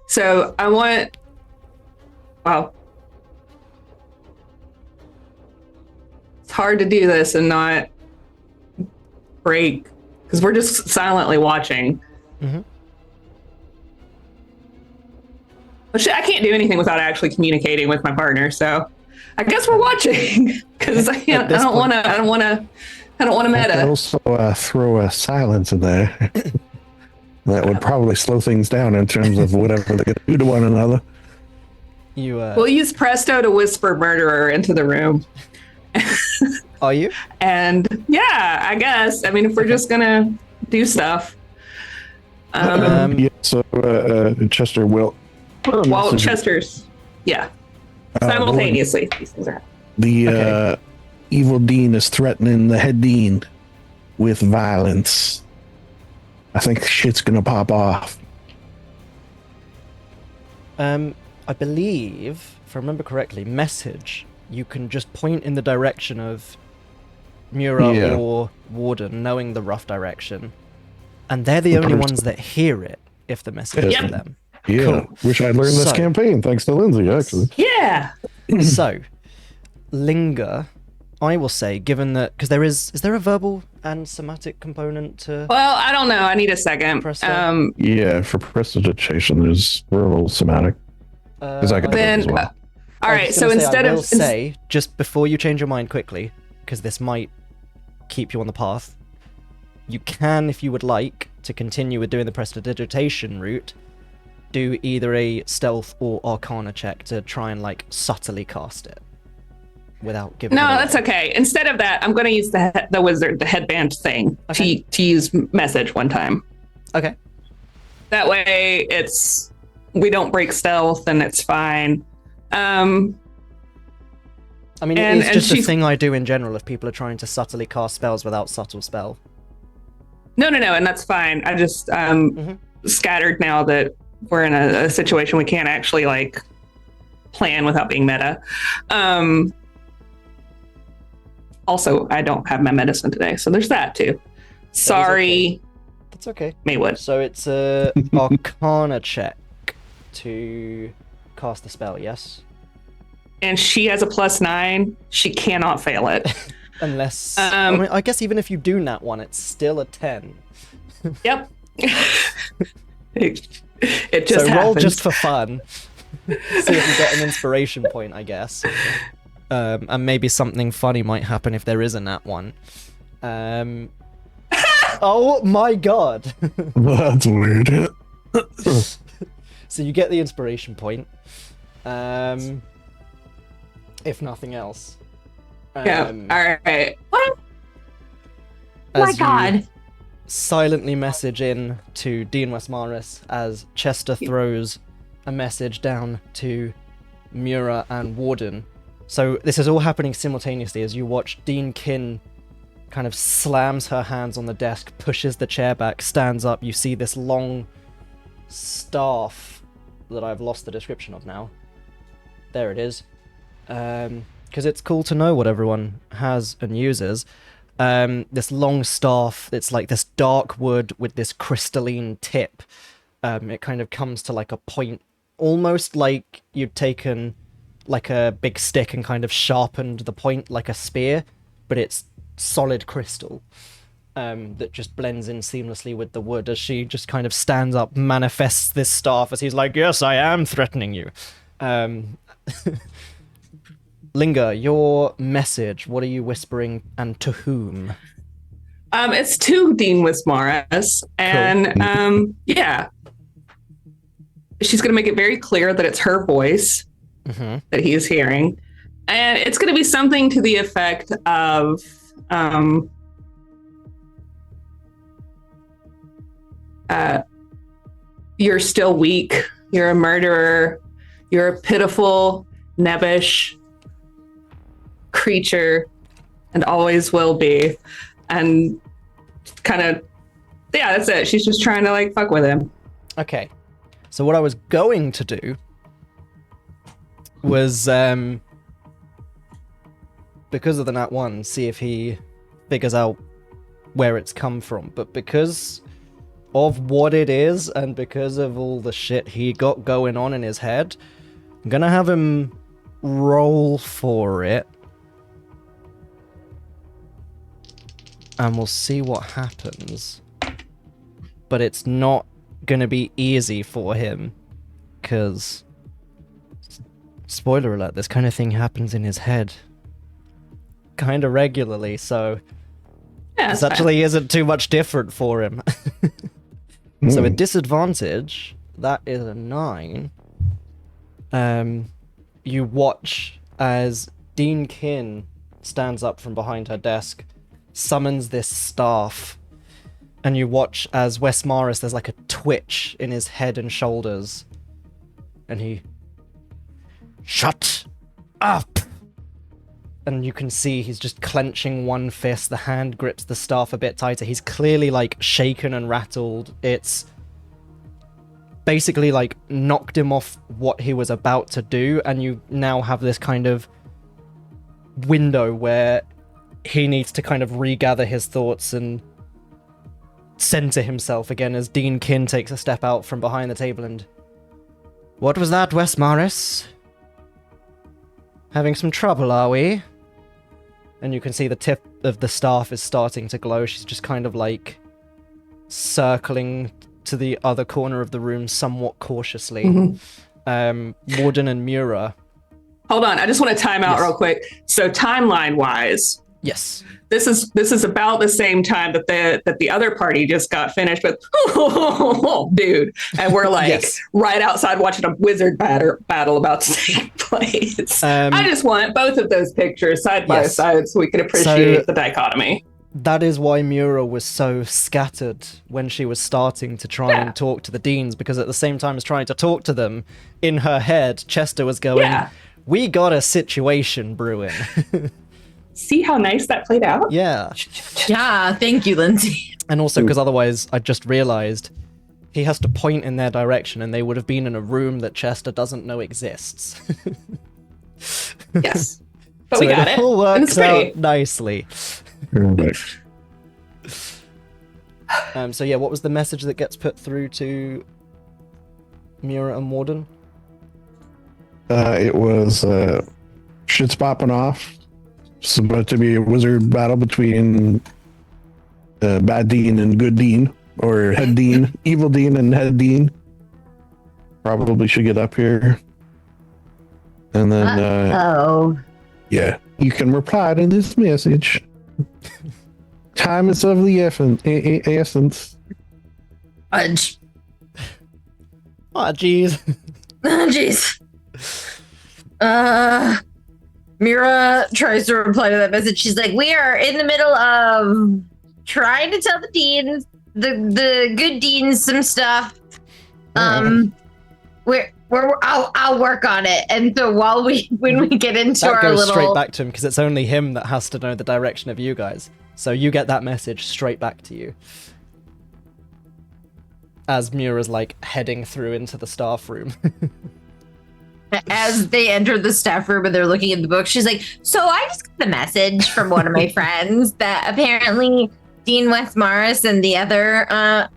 So I want, well, it's hard to do this and not break because we're just silently watching. But I can't do anything without actually communicating with my partner, so I guess we're watching because I don't want to I could meta. also throw a silence in there. That would probably slow things down in terms of whatever they do to one another. You We'll use Presto to whisper murderer into the room. are you? And yeah, I guess. I mean, if we're just gonna do stuff. Yeah, so Chester will. Well, message Chester's, yeah, simultaneously. These things are. The evil dean is threatening the head dean with violence. I think shit's gonna pop off. I believe, if I remember correctly, message, you can just point in the direction of Mura Yeah. or Warden, knowing the rough direction. And they're the only ones that hear it if the message is Yep. for them. Yeah, Cool. wish I'd learned this So- campaign thanks to Lindsay. Actually, Yeah. So, Linger, I will say, given that, because is there a verbal and somatic component to... Well, I don't know. I need a second. Presto? yeah, for prestidigitation, there's verbal somatic. Because I can do it Then, as well. all I was right. just So gonna say, instead I will of say, just before you change your mind quickly, because this might keep you on the path, you can, if you would like, to continue with doing the prestidigitation route, do either a stealth or arcana check to try and, like, subtly cast it. Without giving no, it away. that's okay. Instead of that, I'm going to use the wizard, the headband thing Okay. to use message one time. Okay. That way, we don't break stealth and it's fine. I mean, And- it's and just a she's- thing I do in general if people are trying to subtly cast spells without subtle spell. No, and that's fine. I just scattered now that we're in a situation we can't actually like plan without being meta. Also, I don't have my medicine today, so there's that too. Sorry, That's okay. Maywood. So it's a arcana check to cast the spell, yes? And she has a +9. She cannot fail it. Unless... I mean, I guess even if you do nat one, it's still a 10. Yep. it just so roll happens. just for fun. See if you get an inspiration point, I guess. And maybe something funny might happen if there is a nat one. Oh my god! That's weird. So you get the inspiration point. If nothing else. Yeah. All right. What? Oh my as you god. silently message in to Dean Waesmaris as Chester throws a message down to Mura and Warden. So this is all happening simultaneously as you watch Dean Kyn kind of slams her hands on the desk, pushes the chair back, stands up. You see this long staff that I've lost the description of now. There it is. Because it's cool to know what everyone has and uses. This long staff, it's like this dark wood with this crystalline tip. It kind of comes to like a point, almost like you'd taken like a big stick and kind of sharpened the point like a spear, but it's solid crystal that just blends in seamlessly with the wood as she just kind of stands up, manifests this staff as he's like, yes, I am threatening you. Linger, your message, what are you whispering and to whom? It's to Dean Waesmaris, and yeah, she's going to make it very clear that it's her voice that he is hearing, and it's going to be something to the effect of, you're still weak, you're a murderer, you're a pitiful, nebbish creature, and always will be. And kind of, yeah, that's it. She's just trying to like fuck with him. Okay, so what I was going to do was, because of the Nat 1, see if he figures out where it's come from. But because of what it is, and because of all the shit he got going on in his head, I'm gonna have him roll for it. And we'll see what happens. But it's not gonna be easy for him, because, spoiler alert, this kind of thing happens in his head kind of regularly, so Yeah, this actually isn't too much different for him. So at disadvantage, that is a 9. You watch as Dean Kyn stands up from behind her desk, summons this staff, and you watch as Waesmaris, there's like a twitch in his head and shoulders, and he, shut up! And you can see he's just clenching one fist, the hand grips the staff a bit tighter, he's clearly like shaken and rattled. It's basically like knocked him off what he was about to do, and you now have this kind of window where he needs to kind of regather his thoughts and center himself again as Dean Kyn takes a step out from behind the table and... What was that, Waesmaris? Having some trouble, are we? And you can see the tip of the staff is starting to glow. She's just kind of like circling to the other corner of the room somewhat cautiously. Warden and Mura. Hold on, I just want to time out real quick. So timeline-wise, yes, this is about the same time that the other party just got finished with, dude, and we're like right outside watching a wizard battle about to take place. I just want both of those pictures side by side so we can appreciate the dichotomy. That is why Mura was so scattered when she was starting to try and talk to the deans, because at the same time as trying to talk to them, in her head, Chester was going, we got a situation brewing. See how nice that played out? Yeah. Yeah, thank you, Lindsay. And also, because otherwise, I just realized he has to point in their direction, and they would have been in a room that Chester doesn't know exists. Yes. But So we got it it. all And works it's pretty. out nicely. So yeah, what was the message that gets put through to Mura and Warden? It was shit's popping off. It's about to be a wizard battle between bad Dean and good Dean, or head Dean, evil Dean and head Dean. Probably should get up here. And then, yeah, you can reply to this message. Time is of the essence. Fudge. Oh, jeez. Jeez. Mira tries to reply to that message. She's like, we are in the middle of trying to tell the deans, the good deans, some stuff. I'll work on it. And so when we get into That our goes little... straight back to him, because it's only him that has to know the direction of you guys. So you get that message straight back to you. As Mura's like heading through into the staff room. As they enter the staff room and they're looking at the book, she's like, so I just got the message from one of my friends that apparently Dean Waesmaris and the other,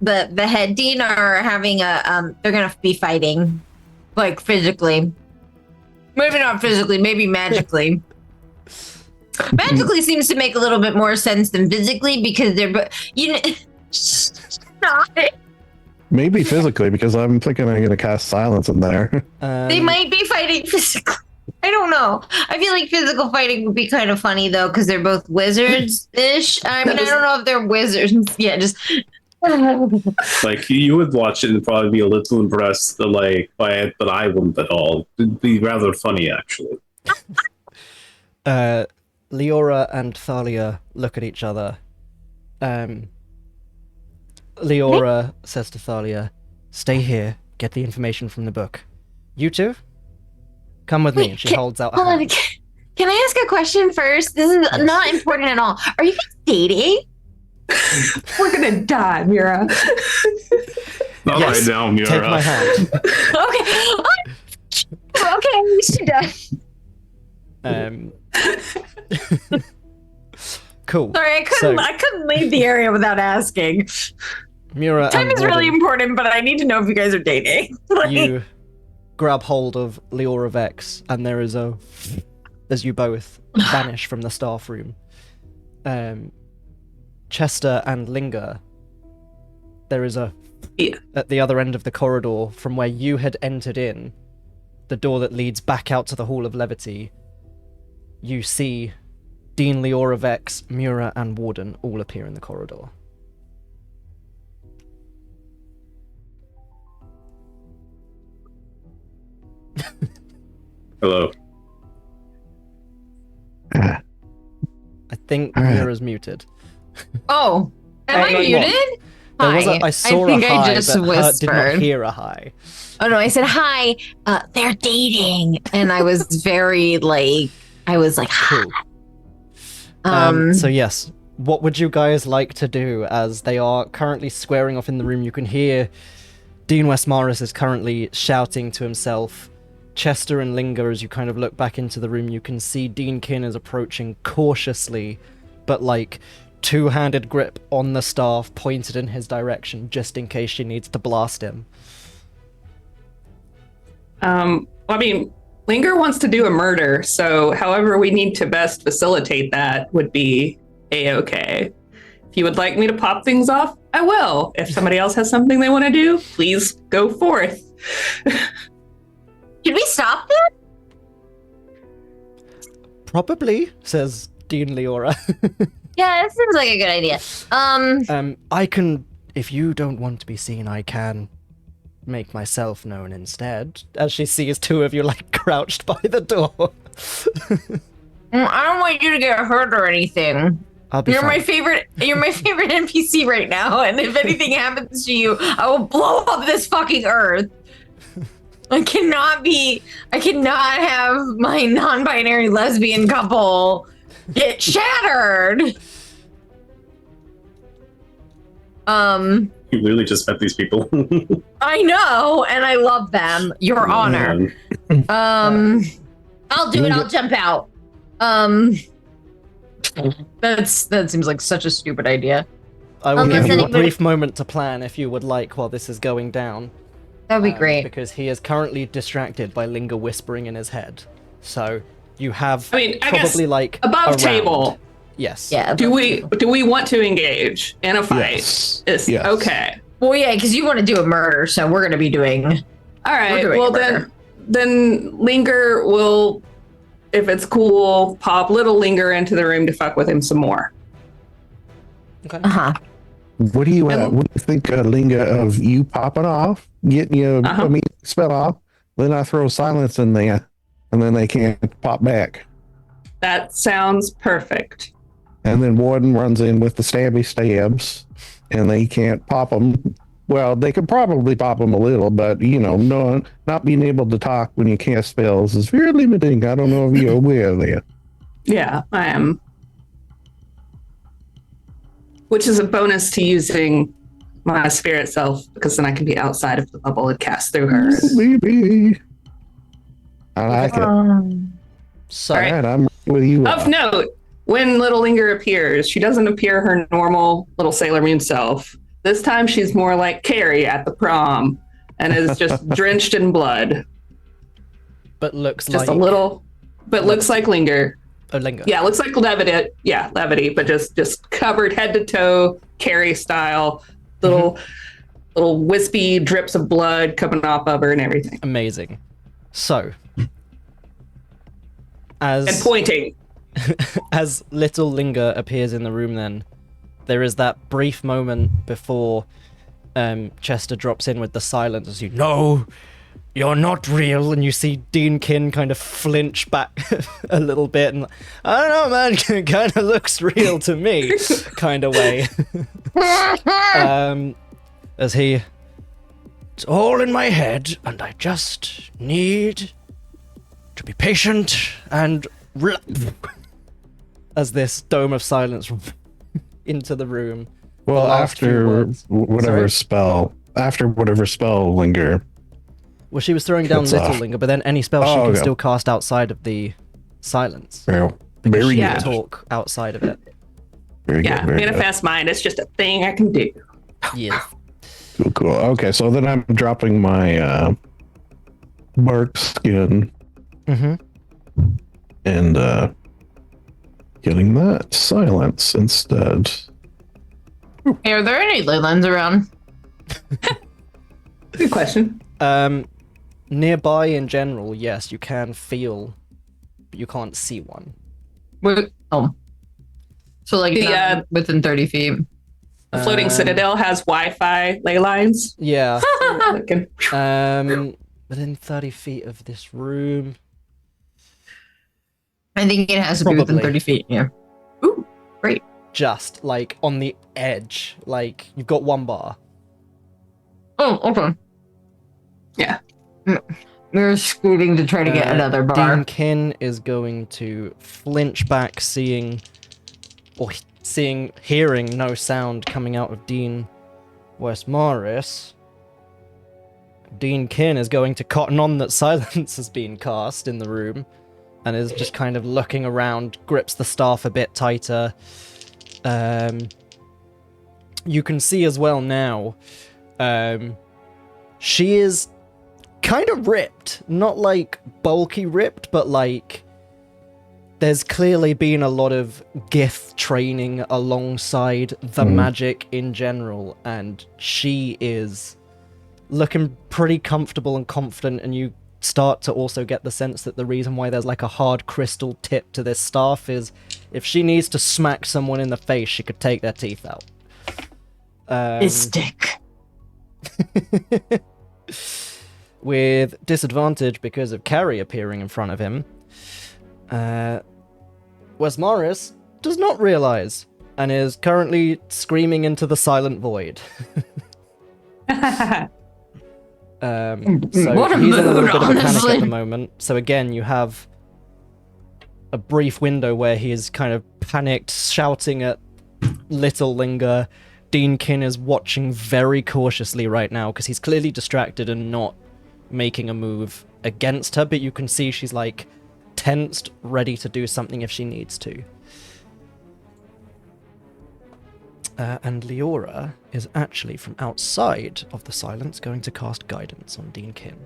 the head dean are having they're gonna be fighting, like physically. Maybe not physically, maybe magically. Magically seems to make a little bit more sense than physically because they're, not. Maybe physically, because I'm thinking I'm going to cast silence in there. They might be fighting physically. I don't know. I feel like physical fighting would be kind of funny though, because they're both wizards-ish. I mean, I don't know if they're wizards. Yeah, just Like you would watch it and probably be a little impressed, like by it, but I wouldn't at all. It'd be rather funny, actually. Leora and Thalia look at each other. Leora says to Thalia, "Stay here. Get the information from the book. You two, come with me." And she holds out a hold on. hand. Can I ask a question first? This is not important at all. Are you guys dating? We're gonna die, Mira. Not Yes. right now, Mira. Take my hand. Okay, we should die. Cool. Sorry, I couldn't leave the area without asking. Mura Time and is really Warden, important, but I need to know if you guys are dating. Like, you grab hold of Leora Vex, and there is as you both vanish from the staff room. Chester and Linger, there is at the other end of the corridor from where you had entered in, the door that leads back out to the Hall of Levity. You see Dean, Leora Vex, Mura, and Warden all appear in the corridor. Hello. I think Mura's muted. oh, am I muted? There was Hi. I saw think a high, I just but did not whispered. hear a high. Oh no, I said hi. They're dating, and I was very like, hi. Cool. So yes, what would you guys like to do as they are currently squaring off in the room? You can hear Dean Waesmaris is currently shouting to himself. Chester and Linger, as you kind of look back into the room, you can see Dean Kyn is approaching cautiously, but like two-handed grip on the staff pointed in his direction, just in case she needs to blast him. I mean, Linger wants to do a murder, so however we need to best facilitate that would be A-okay. If you would like me to pop things off, I will. If somebody else has something they want to do, please go forth. Should we stop that? Probably, says Dean Leora. Yeah, that seems like a good idea. I can, if you don't want to be seen, I can make myself known instead, as she sees two of you like crouched by the door. I don't want you to get hurt or anything. I'll be You're fine. my favorite NPC right now, and if anything happens to you, I will blow up this fucking earth. I cannot have my non-binary lesbian couple get shattered. You literally just met these people. I know, and I love them. Your honor. I'll do it. I'll jump out. That seems like such a stupid idea. I will give Unless you a anybody- brief moment to plan if you would like while this is going down. That'd be great. Because he is currently distracted by Linger whispering in his head. So you have I guess probably like a above round. table. Yes. Yeah. Do we want to engage in a fight? Yes. Yes. Okay. Well, yeah, because you want to do a murder, so we're gonna be doing. All right. doing Well, a murder. then Linger will, if it's cool, pop little Linger into the room to fuck with him some more. Okay. Uh-huh. What do you think, Linga, of you popping off, getting your spell off, then I throw silence in there, and then they can't pop back. That sounds perfect. And then Warden runs in with the stabby stabs, and they can't pop them. Well, they could probably pop them a little, but, not being able to talk when you cast spells is very limiting. I don't know if you're aware of that. Yeah, I am. which is a bonus to using my spirit self, because then I can be outside of the bubble and cast through her. Baby. I like it. So, All right. Alright, I'm with you. Of note, when little Linger appears, she doesn't appear her normal little Sailor Moon self. This time she's more like Carrie at the prom and is just drenched in blood. but looks Just like a little, but looks like Linger. a Linger. Yeah, looks like Levity. Yeah, Levity, but just covered head to toe, Carrie style. Little wispy drips of blood coming off of her and everything. Amazing. So, And as pointing. as little Linger appears in the room, then there is that brief moment before Chester drops in with the silence as you no, you're not real, and you see Dean Kyn kind of flinch back a little bit, and I don't know, man, kind of looks real to me, kind of way. As he, it's all in my head, and I just need to be patient and as this dome of silence into the room. Well, the last few after words. whatever Sorry? spell Linger. Well, she was throwing down Cuts Little off. Linger, but then any spell she Oh, can okay. still cast outside of the silence. Very She Yeah. can talk outside of it. Very Yeah, good. Very good. manifest mind. It's just a thing I can do. Yeah. Cool, cool. Okay, so then I'm dropping my bark skin Mm-hmm. and getting that silence instead. Hey, are there any ley lines around? Good question. Nearby in general, yes, you can feel, but you can't see one. Wait, oh. So, like, The, not within 30 feet. The floating Um, citadel has Wi-Fi ley lines. Yeah. Looking- Within 30 feet of this room. I think it has to be within Probably. 30 feet, yeah. Ooh, great. Just like on the edge, like you've got one bar. Oh, okay. Yeah. We're scooting to try to get another bar. Dean Kyn is going to flinch back, hearing no sound coming out of Dean Waesmaris. Dean Kyn is going to cotton on that silence has been cast in the room, and is just kind of looking around, grips the staff a bit tighter. You can see as well now, she is kind of ripped. Not like bulky ripped, but like there's clearly been a lot of Gith training alongside the magic in general, and she is looking pretty comfortable and confident, and you start to also get the sense that the reason why there's like a hard crystal tip to this staff is if she needs to smack someone in the face, she could take their teeth out. His stick. With disadvantage because of Carrie appearing in front of him, Waesmaris does not realize and is currently screaming into the silent void. So What a he's in a little mood, bit of a panic honestly. at the moment. So again, you have a brief window where he is kind of panicked, shouting at little Linger. Dean Kyn is watching very cautiously right now because he's clearly distracted and not making a move against her, but you can see she's like tensed, ready to do something if she needs to. And Leora is actually from outside of the silence going to cast guidance on Dean Kyn.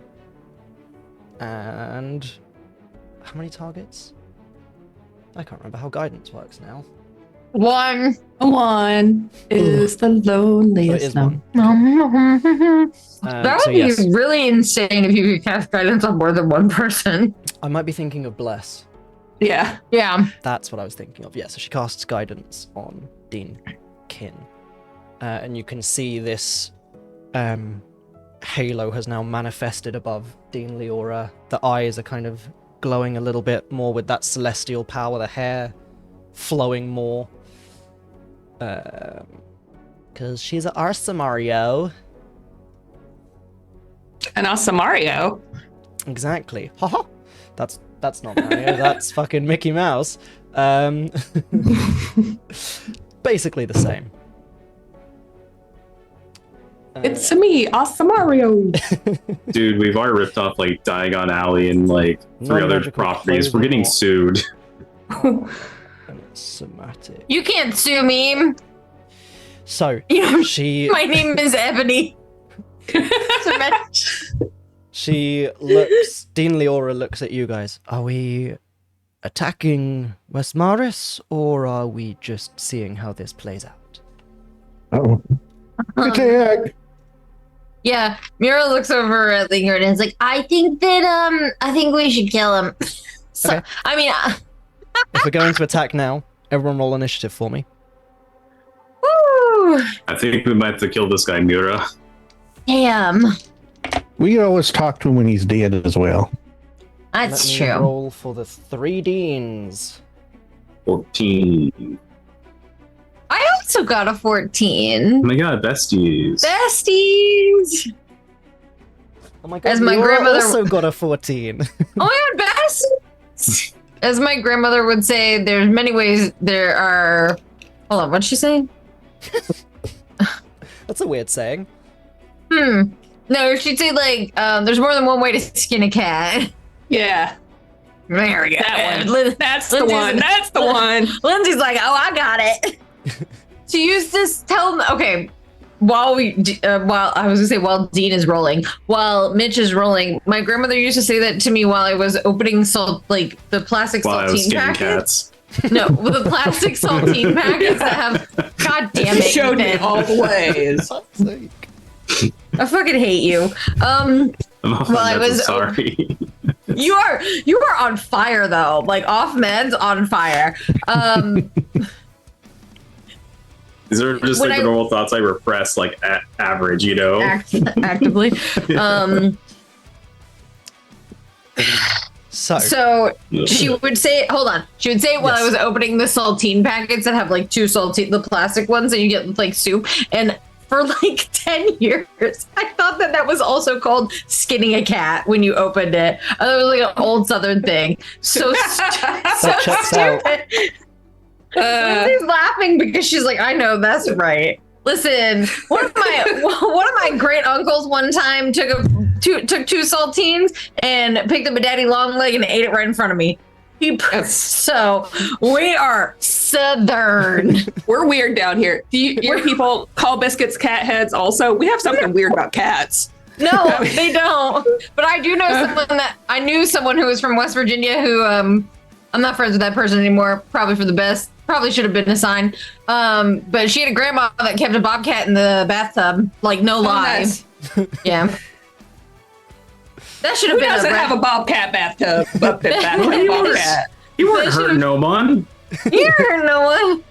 And how many targets? I can't remember how guidance works now. One. One is the Oh, it loneliest is number. one. That So would be yes, really insane if you could cast guidance on more than one person. I might be thinking of Bless. Yeah. Yeah. That's what I was thinking of. Yeah, so she casts guidance on Dean Kyn. And you can see this halo has now manifested above Dean Leora. The eyes are kind of glowing a little bit more with that celestial power, the hair flowing more. Because she's an Arsa Mario. And also Mario. Exactly. Haha. That's not Mario, that's fucking Mickey Mouse. Basically the same. It's me, Awesome Mario. Dude, we've already ripped off like Diagon Alley and like 3 other Non-magical properties. We're clothing getting or- sued. Somatic. You can't sue me. So You know, she my name is Ebony. she looks. Dean Leora looks at you guys. Are we attacking Waesmaris, or are we just seeing how this plays out? Oh, attack! Yeah, Mira looks over at Linger and is like, I think we should kill him. So, Okay. I mean, If we're going to attack now, everyone roll initiative for me. woo, I think we might have to kill this guy, Mura. damn, We can always talk to him when he's dead as well. that's Let me true. roll for the 3 Deans. 14. I also got a Oh 14. my god, besties. Besties. Oh my god, As my Leora grandmother- also got a 14. Oh my god, besties. As my grandmother would say, there's many ways there are. Hold on, what'd she say? That's a weird saying. No, she'd say like, there's more than one way to skin a cat. Yeah, There we go. that one. Lin- That's the Lindsay's- one. That's the one. Lindsay's like, oh, I got it. She used this. Okay, while Dean is rolling, while Mitch is rolling, my grandmother used to say that to me while I was opening the plastic While I was saltine skinning packets. cats. No, with the plastic saltine packets that have. God damn it! Showed me Ethan. all the ways. Fuck's sake. I fucking hate you. I'm Well, I was- sorry. You are on fire though. Like off meds, on fire. These are just When like I- the normal thoughts I repress, like average, you know? Actively. So she would say, hold on. She would say it while I Yes. was opening the saltine packets that have like 2 saltine, the plastic ones that you get with like soup. And for like 10 years, I thought that was also called skinning a cat when you opened it. I thought it was like an old Southern thing. So, so checks out. stupid. Lindsay's laughing because she's like, I know that's right. Listen, one of my great uncles one time took 2 saltines and picked up a daddy long leg and ate it right in front of me. So we are Southern. We're weird down here. Do you hear people call biscuits cat heads also? We have something weird about cats. No, they don't. But I do know I knew someone who was from West Virginia who I'm not friends with that person anymore. Probably for the best. Probably should have been assigned. But she had a grandma that kept a bobcat in the bathtub. Like no lie. Nice. Yeah. That should have Who been doesn't a have a bobcat bathtub? You Bobcat. You weren't They should've- hurting no one. You're no one.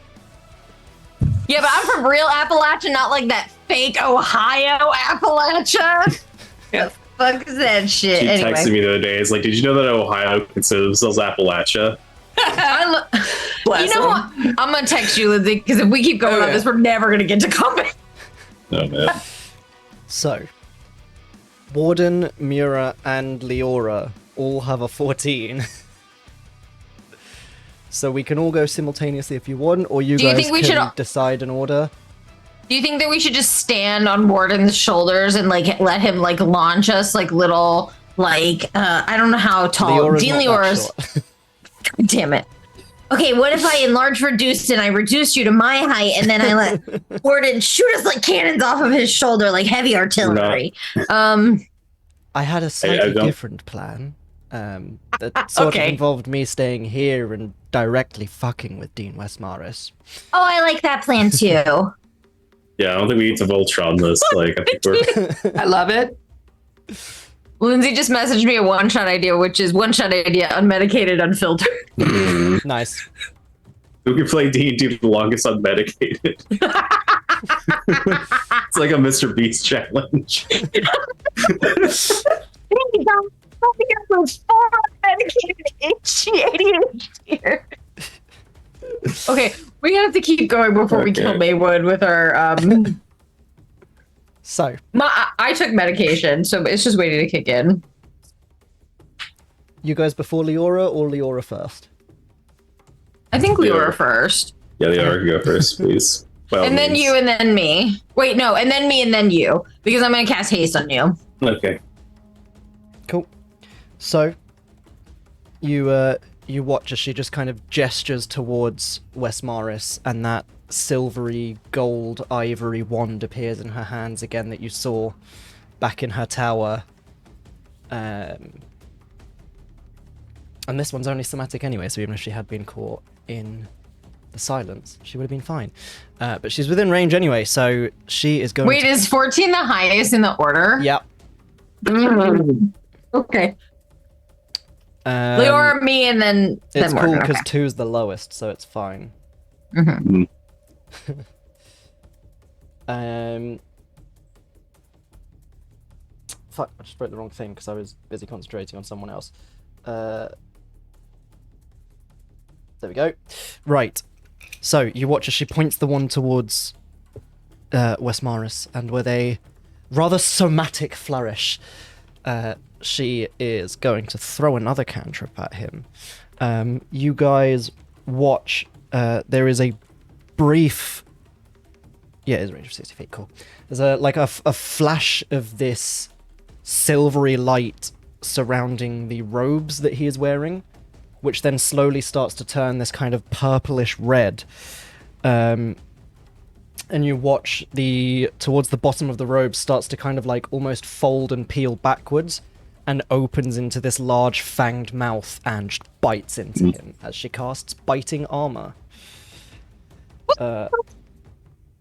Yeah, but I'm from real Appalachia, not like that fake Ohio Appalachia. Yeah. Fuck is that shit? She Anyway, texted me the other day. It's like, did you know that Ohio considers themselves Appalachia? Bless you know them. what? I'm gonna text you, Lindsay, because if we keep going Oh, on yeah. this, we're never gonna get to combat. Oh man. So, Warden, Mura, and Leora all have a 14. So we can all go simultaneously if you want, or you Do you guys think we can should- decide an order. Do you think that we should just stand on Warden's shoulders and like let him like launch us like little like I don't know how tall Leora's Dean not that Leora's. short. Damn it. Okay, what if I enlarge reduced and I reduced you to my height and then I let Warden shoot us like cannons off of his shoulder like heavy artillery? I had a slightly don't- different plan. That sort of Okay. involved me staying here and directly fucking with Dean Waesmaris. Oh, I like that plan too. Yeah, I don't think we need to Voltron this. Like, I think we're. I love it. Lindsay just messaged me a one-shot idea, which is one-shot idea, unmedicated, unfiltered. Nice. Who can play D&D the longest unmedicated? It's like a Mr. Beast challenge. Okay, we have to keep going before we kill Okay. Maywood with our So, I took medication, so it's just waiting to kick in. you guys before Leora or Leora first? I think Leora. Leora first. Yeah, they are. Go first, please. Well, and then you, and then me. Wait, no, and then me, and then you, because I'm gonna cast haste on you. Okay. Cool. So, you watch as she just kind of gestures towards Waesmaris, and that silvery gold ivory wand appears in her hands again that you saw back in her tower. And this one's only somatic anyway, so even if she had been caught in the silence, she would have been fine. But she's within range anyway, so she is going Wait, is 14 the highest in the order? Yep. Okay. Leora, me, and then It's cool Morgan. because Okay. 2's the lowest, so it's fine. Mhm. Fuck, I just wrote the wrong thing because I was busy concentrating on someone else. There we go. Right. So, you watch as she points the wand towards Waesmaris, and with a rather somatic flourish, she is going to throw another cantrip at him. You guys watch. There is a brief... Yeah, it is a range of 60 feet. Cool. There's a flash of this silvery light surrounding the robes that he is wearing, which then slowly starts to turn this kind of purplish red. And you watch towards the bottom of the robe starts to kind of like almost fold and peel backwards and opens into this large fanged mouth and bites into him as she casts biting armor.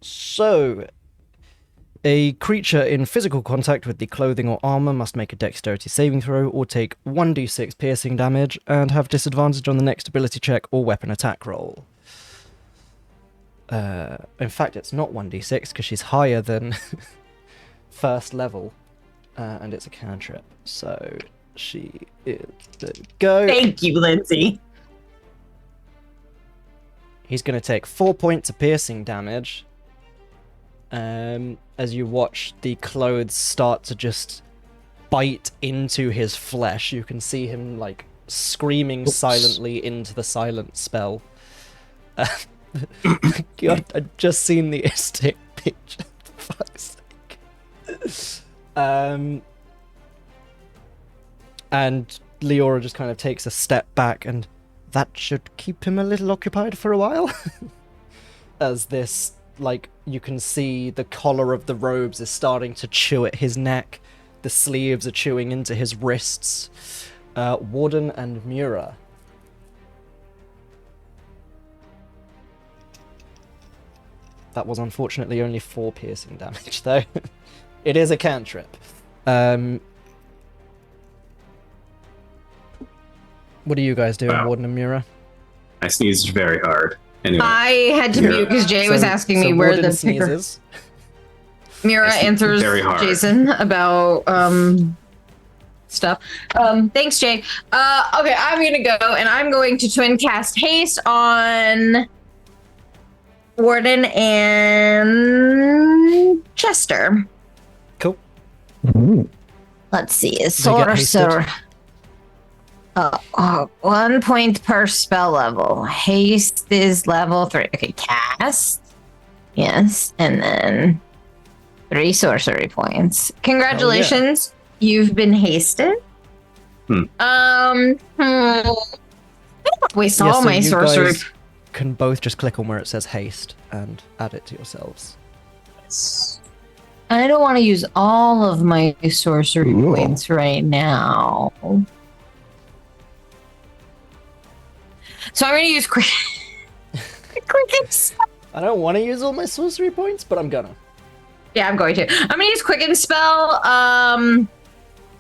So, a creature in physical contact with the clothing or armor must make a dexterity saving throw or take 1d6 piercing damage and have disadvantage on the next ability check or weapon attack roll. In fact, it's not 1d6 because she's higher than first level, and it's a cantrip. So she is... There we go. Thank you, Lindsay. He's going to take 4 points of piercing damage. As you watch the clothes start to just bite into his flesh, you can see him like screaming silently into the silent spell. God, I'd just seen the stick picture. For fuck's sake. And Leora just kind of takes a step back, and that should keep him a little occupied for a while. As this, like, you can see the collar of the robes is starting to chew at his neck. The sleeves are chewing into his wrists. Warden and Mura. That was unfortunately only 4 piercing damage, though. It is a cantrip. What are you guys doing, Warden and Mura? I sneezed very hard. Anyway. I had to mute because Jay was asking me where Warden the sneezes. Mira answers Jason about stuff. Thanks, Jay. Okay, I'm gonna go and I'm going to twin cast haste on Warden and Chester. Cool. Let's see, is Do you get sorcerer. 1 point per spell level. Haste is level 3. Okay, cast. Yes, and then 3 sorcery points. Congratulations, you've been hasted. Waste all my sorcery. Can both just click on where it says haste and add it to yourselves. I don't want to use all of my sorcery points right now. So I'm going to use quick spell. I don't want to use all my sorcery points, but I'm gonna. Yeah, I'm going to. I'm going to use quicken spell.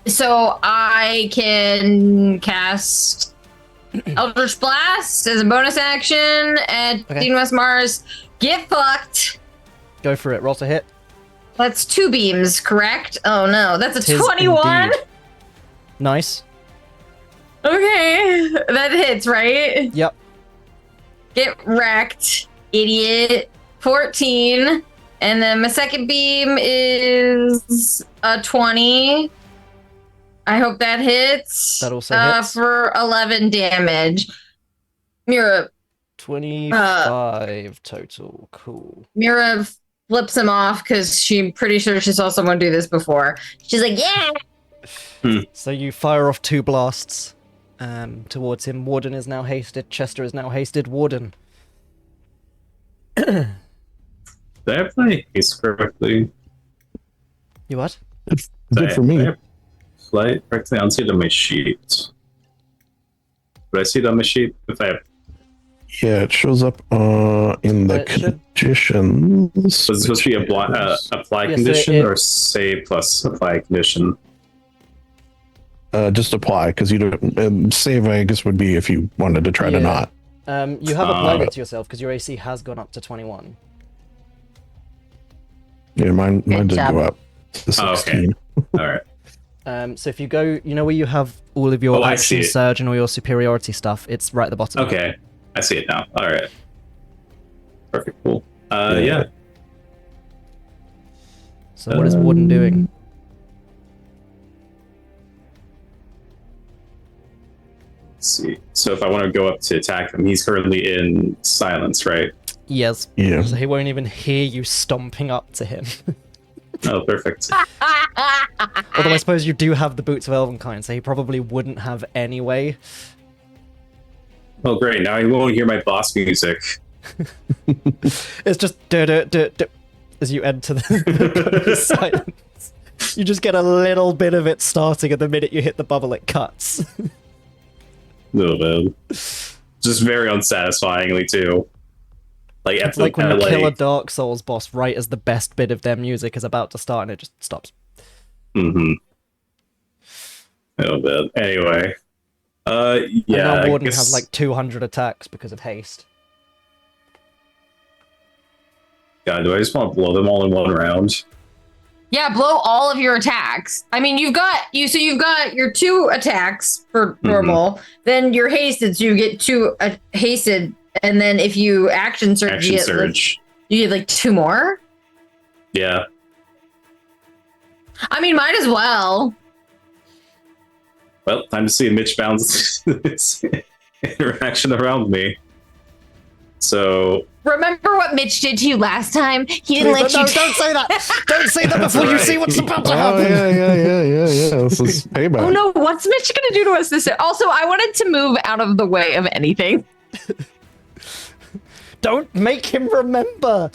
So I can cast Eldritch Blast as a bonus action at Dean Waesmaris. Get fucked. Go for it. Roll to hit. That's 2 beams, correct? Oh no, that's a 21. Indeed. Nice. Okay, that hits, right? Yep. Get wrecked, idiot. 14. And then my second beam is a 20. I hope that hits. That also hits. For 11 damage. Mira, 25 total. Cool. Mira flips him off because she's pretty sure she saw someone do this before. She's like, yeah. So you fire off 2 blasts towards him. Warden is now hasted. Chester is now hasted. Warden. Did I have my haste correctly? You what? Good for me. Flight correctly? I don't see it on my sheet. Would I see it on my sheet? If I have... Yeah, it shows up in the It should- conditions. Was it supposed to be apply Yes, condition it- or save plus apply condition? Just apply, because you don't save. I guess would be if you wanted to try to Yeah. not. You have applied it to yourself because your AC has gone up to 21. Yeah, mine did job. go up to 16. All right. So if you go, you know where you have all of your Oh, I see action it. surge and all your superiority stuff, it's right at the bottom. Okay. I see it now. All right. Perfect. Cool. Yeah. So what is Warden doing? Let's see. So if I want to go up to attack him, he's currently in silence, right? Yes. Yeah. So he won't even hear you stomping up to him. Oh, perfect. Although I suppose you do have the Boots of Elvenkind, so he probably wouldn't have anyway. Oh, great. Now he won't hear my boss music. It's just duh, as you enter the silence. You just get a little bit of it starting, and the minute you hit the bubble, it cuts. No, man. Just very unsatisfyingly, too. Like, It's like when you kill a Dark Souls boss right as the best bit of their music is about to start, and it just stops. Mm-hmm. Oh, man. Anyway. And Yeah, now I Warden guess... has like 200 attacks because of haste. God, do I just want to blow them all in one round? Yeah, blow all of your attacks. I mean, you've got your 2 attacks for normal, then you're hasted, so you get 2 hasted, and then if you action surge, Action surge. you get like 2 more. Yeah. I mean, might as well. Well, time to see Mitch bounce his interaction around me. So... Remember what Mitch did to you last time? He didn't let you. Don't say that! Don't say that before you right. see what's about to Oh happen! yeah. This is payback. Oh no! What's Mitch gonna do to us this? Also, I wanted to move out of the way of anything. Don't make him remember!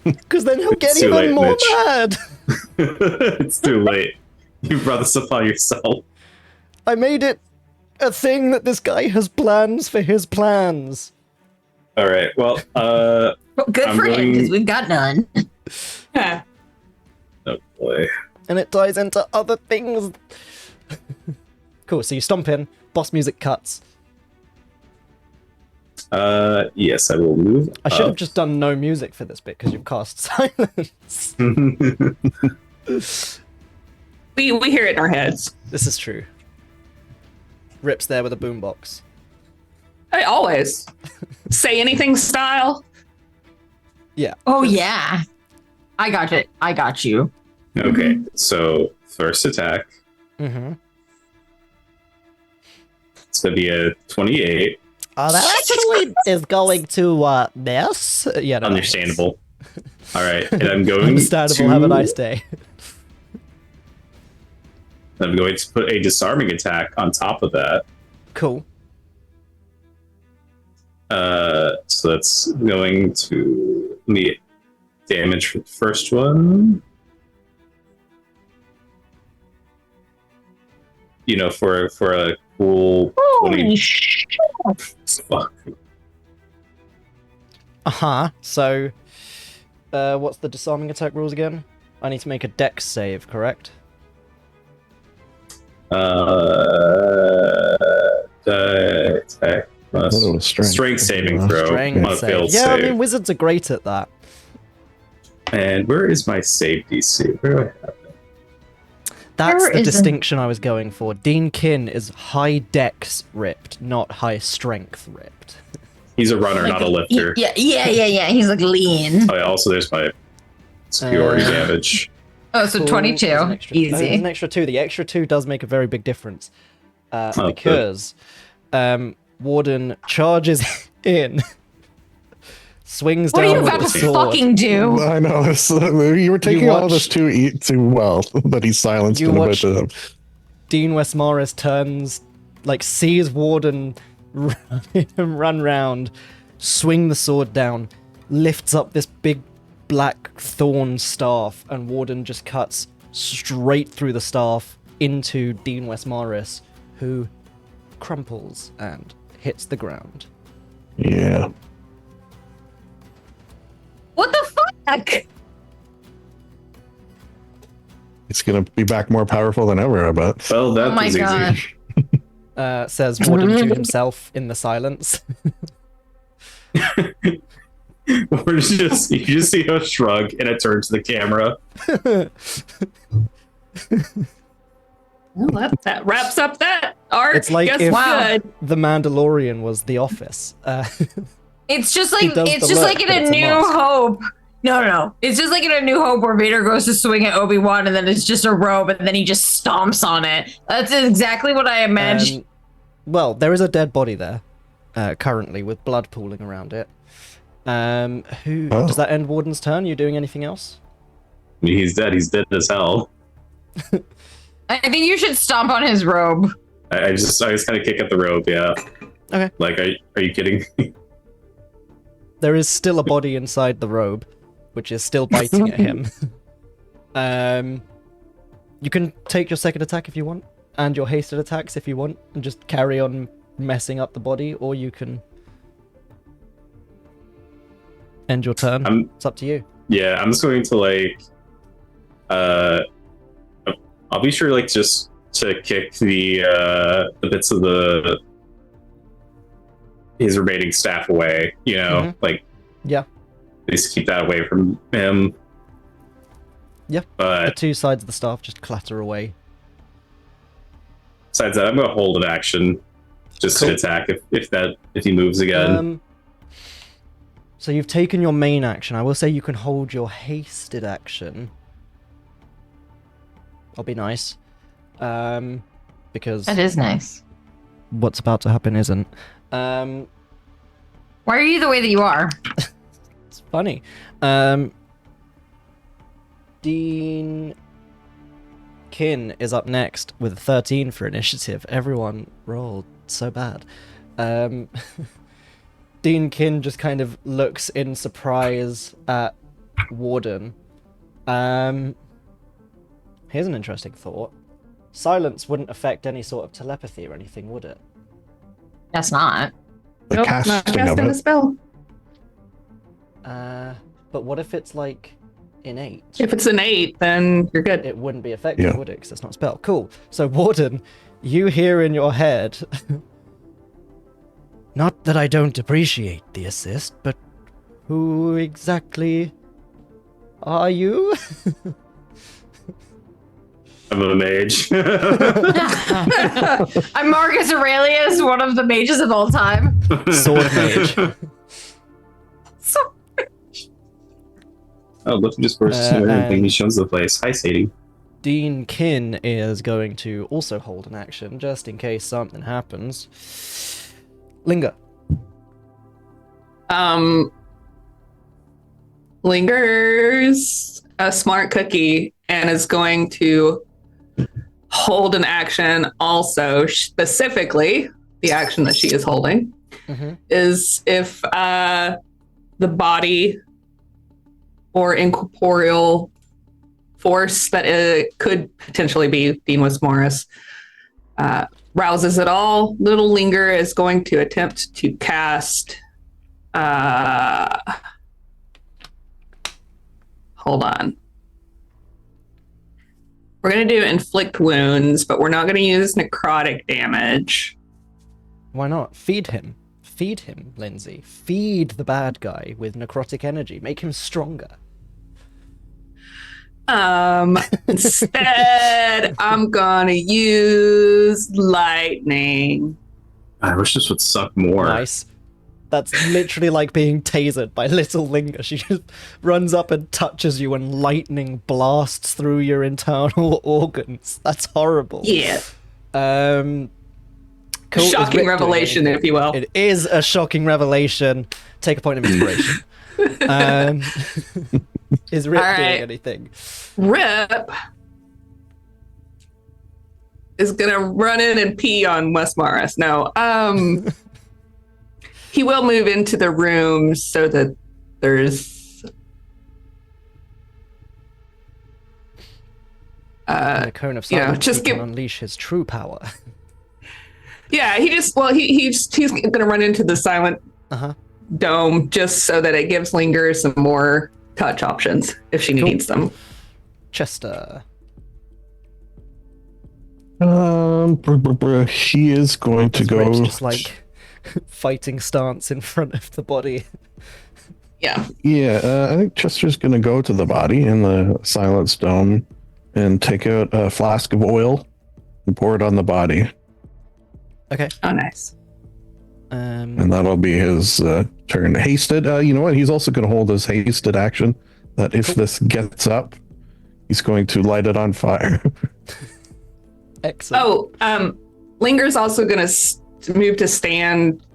Because then he'll get It's too even late, more Mitch. mad! It's too late. You brought this upon yourself. I made it a thing that this guy has plans for his plans. All right. Well, Well, good I'm for him going- because we've got none. Yeah. oh boy. And it ties into other things. Cool, so you stomp in, boss music cuts. Yes, I will move. I should have up. just done no music for this bit because you've cast silence. We hear it in our heads. This is true. Rip's there with a boombox. I always say anything style. Yeah. Oh yeah, I got it. I got you. Okay, so first attack. Mm-hmm. It's gonna be a 28. That actually is going to miss. Yeah, no, Understandable. All right, and I'm going Understandable. to. Have a nice day. I'm going to put a disarming attack on top of that. Cool. So that's going to be damage for the first one. You know, for a cool 20. Fuck. Uh-huh. So, what's the disarming attack rules again? I need to make a dex save, correct? Attack plus I thought it was strength. saving throw. Strength On a save. failed Yeah, I save. mean, wizards are great at that. And where is my save DC? Where do I have it? That's Where the is the- distinction I was going for. Dean Kyn is high dex ripped, not high strength ripped. He's a runner, not a lifter. Yeah. He's like lean. Oh, yeah, also there's my superiority damage. Oh, so Cool. 22. There's an extra- Easy. there's an extra 2. The extra 2 does make a very big difference. good. Because Warden charges in, swings What are down you with about the to sword. fucking do? I know. You were taking all watch- this too well, but he's silenced You in a watch- bit of them. Dean Waesmaris turns, like, sees Warden run round, swing the sword down, lifts up this big black thorn staff, and Warden just cuts straight through the staff into Dean Waesmaris, who crumples and hits the ground. Yeah. What the fuck? It's going to be back more powerful than ever, I bet. Well, that Oh my was god. easy. Says Warden to himself in the silence. Or just you just see a shrug and it turns to the camera. Well, that wraps up that arc. It's like Guess if- what? The Mandalorian was The Office. It's just He like does it's the just look, like in but A it's a New mask. Hope. No. It's just like in A New Hope where Vader goes to swing at Obi-Wan and then it's just a robe and then he just stomps on it. That's exactly what I imagined. Well, there is a dead body there, currently, with blood pooling around it. Does that end Warden's turn? You doing anything else? I mean, he's dead. He's dead as hell. I think you should stomp on his robe. I just kind of kick at the rope. Yeah. Okay. Like, are you kidding me? There is still a body inside the robe, which is still biting at him. You can take your second attack if you want, and your hasted attacks if you want, and just carry on messing up the body, or you can end your turn. It's up to you. Yeah, I'm just going to like, I'll be sure like just to kick the bits of his remaining staff away. You know, like Yeah. at least keep that away from him. Yeah. The But two sides of the staff just clatter away. besides that, I'm going to hold an action just Cool. to attack if he moves again. So you've taken your main action. I will say you can hold your hasted action. I'll be nice. Because That is nice. what's about to happen isn't. Why are you the way that you are? It's funny. Dean Kyn is up next with a 13 for initiative. Everyone rolled so bad. Dean Kyn just kind of looks in surprise at Warden. Here's an interesting thought. Silence wouldn't affect any sort of telepathy or anything, would it? That's not. The Nope, not casting of casting the it. spell. But what if it's like innate? If it's an 8, then you're good. It wouldn't be effective, Yeah. would it? Because it's not a spell. Cool. So, Warden, you hear in your head... Not that I don't appreciate the assist, but who exactly are you? I'm a mage. I'm Marcus Aurelius, one of the mages of all time. Sword mage. Oh, look, he just bursts into everything. and- He shows the place. Hi, Sadie. Dean Kyn is going to also hold an action, just in case something happens. Linger. Linger's a smart cookie and is going to hold an action also. Specifically, the action that she is holding Mm-hmm. is if the body or incorporeal force that it could potentially be Dean Waesmaris rouses at all, little Linger is going to attempt to cast hold on. We're going to do inflict wounds, but we're not going to use necrotic damage. Why not? Feed him. Feed him, Lindsay. Feed the bad guy with necrotic energy. Make him stronger. Instead, I'm going to use lightning. I wish this would suck more. Nice. That's literally like being tasered by little Linger. She just runs up and touches you and lightning blasts through your internal organs. That's horrible. Yeah. Cool. Is Shocking Rip doing revelation, anything? if you will. It is a shocking revelation. Take a point of inspiration. Is Rip All doing right. anything? Rip is gonna run in and pee on Waesmaris. No, he will move into the room so that there's And the cone of silence, just he can give. unleash his true power. Yeah, he's gonna run into the silent Uh-huh. dome just so that it gives Linger some more touch options if she Cool. needs them. Chester. He is going to go. Rip's just like fighting stance in front of the body. Yeah. Yeah, I think Chester's going to go to the body in the silence dome and take out a flask of oil and pour it on the body. Okay. Oh, nice. And that'll be his turn. Hasted. You know what? He's also going to hold his hasted action that if this gets up, he's going to light it on fire. Excellent. Oh, Linger's also going to move to stand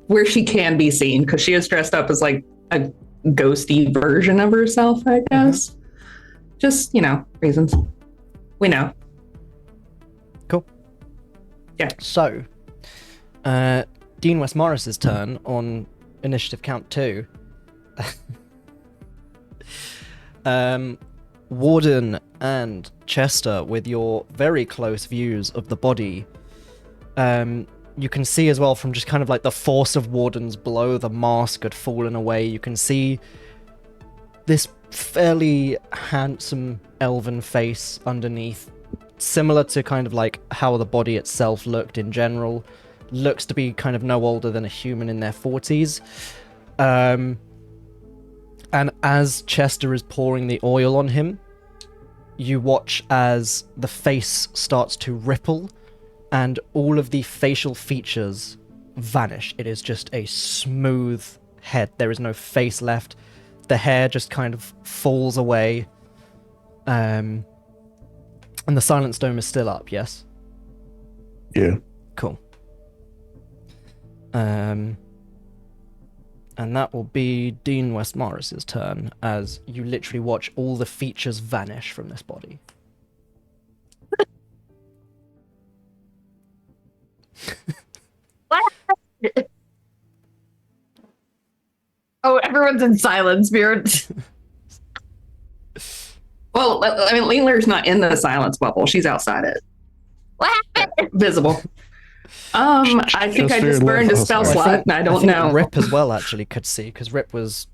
where she can be seen because she is dressed up as like a ghosty version of herself, I guess. Just, reasons. We know. Cool. Yeah. So, Dean Waesmaris' turn on initiative count 2. Warden and Chester, with your very close views of the body, you can see as well from just kind of like the force of Warden's blow, the mask had fallen away. You can see this fairly handsome elven face underneath, similar to kind of like how the body itself looked in general. Looks to be kind of no older than a human in their 40s. And as Chester is pouring the oil on him, you watch as the face starts to ripple and all of the facial features vanish. It is just a smooth head. There is no face left. The hair just kind of falls away. And the silence dome is still up, yes? Yeah. Cool. And that will be Dean Waesmaris' turn, as you literally watch all the features vanish from this body. What happened? Oh, everyone's in silence, Spirit. Well, I mean, Linger's not in the silence bubble. She's outside it. What happened? Visible. I think I just burned a spell slot, and I don't know. Rip as well actually could see, because Rip was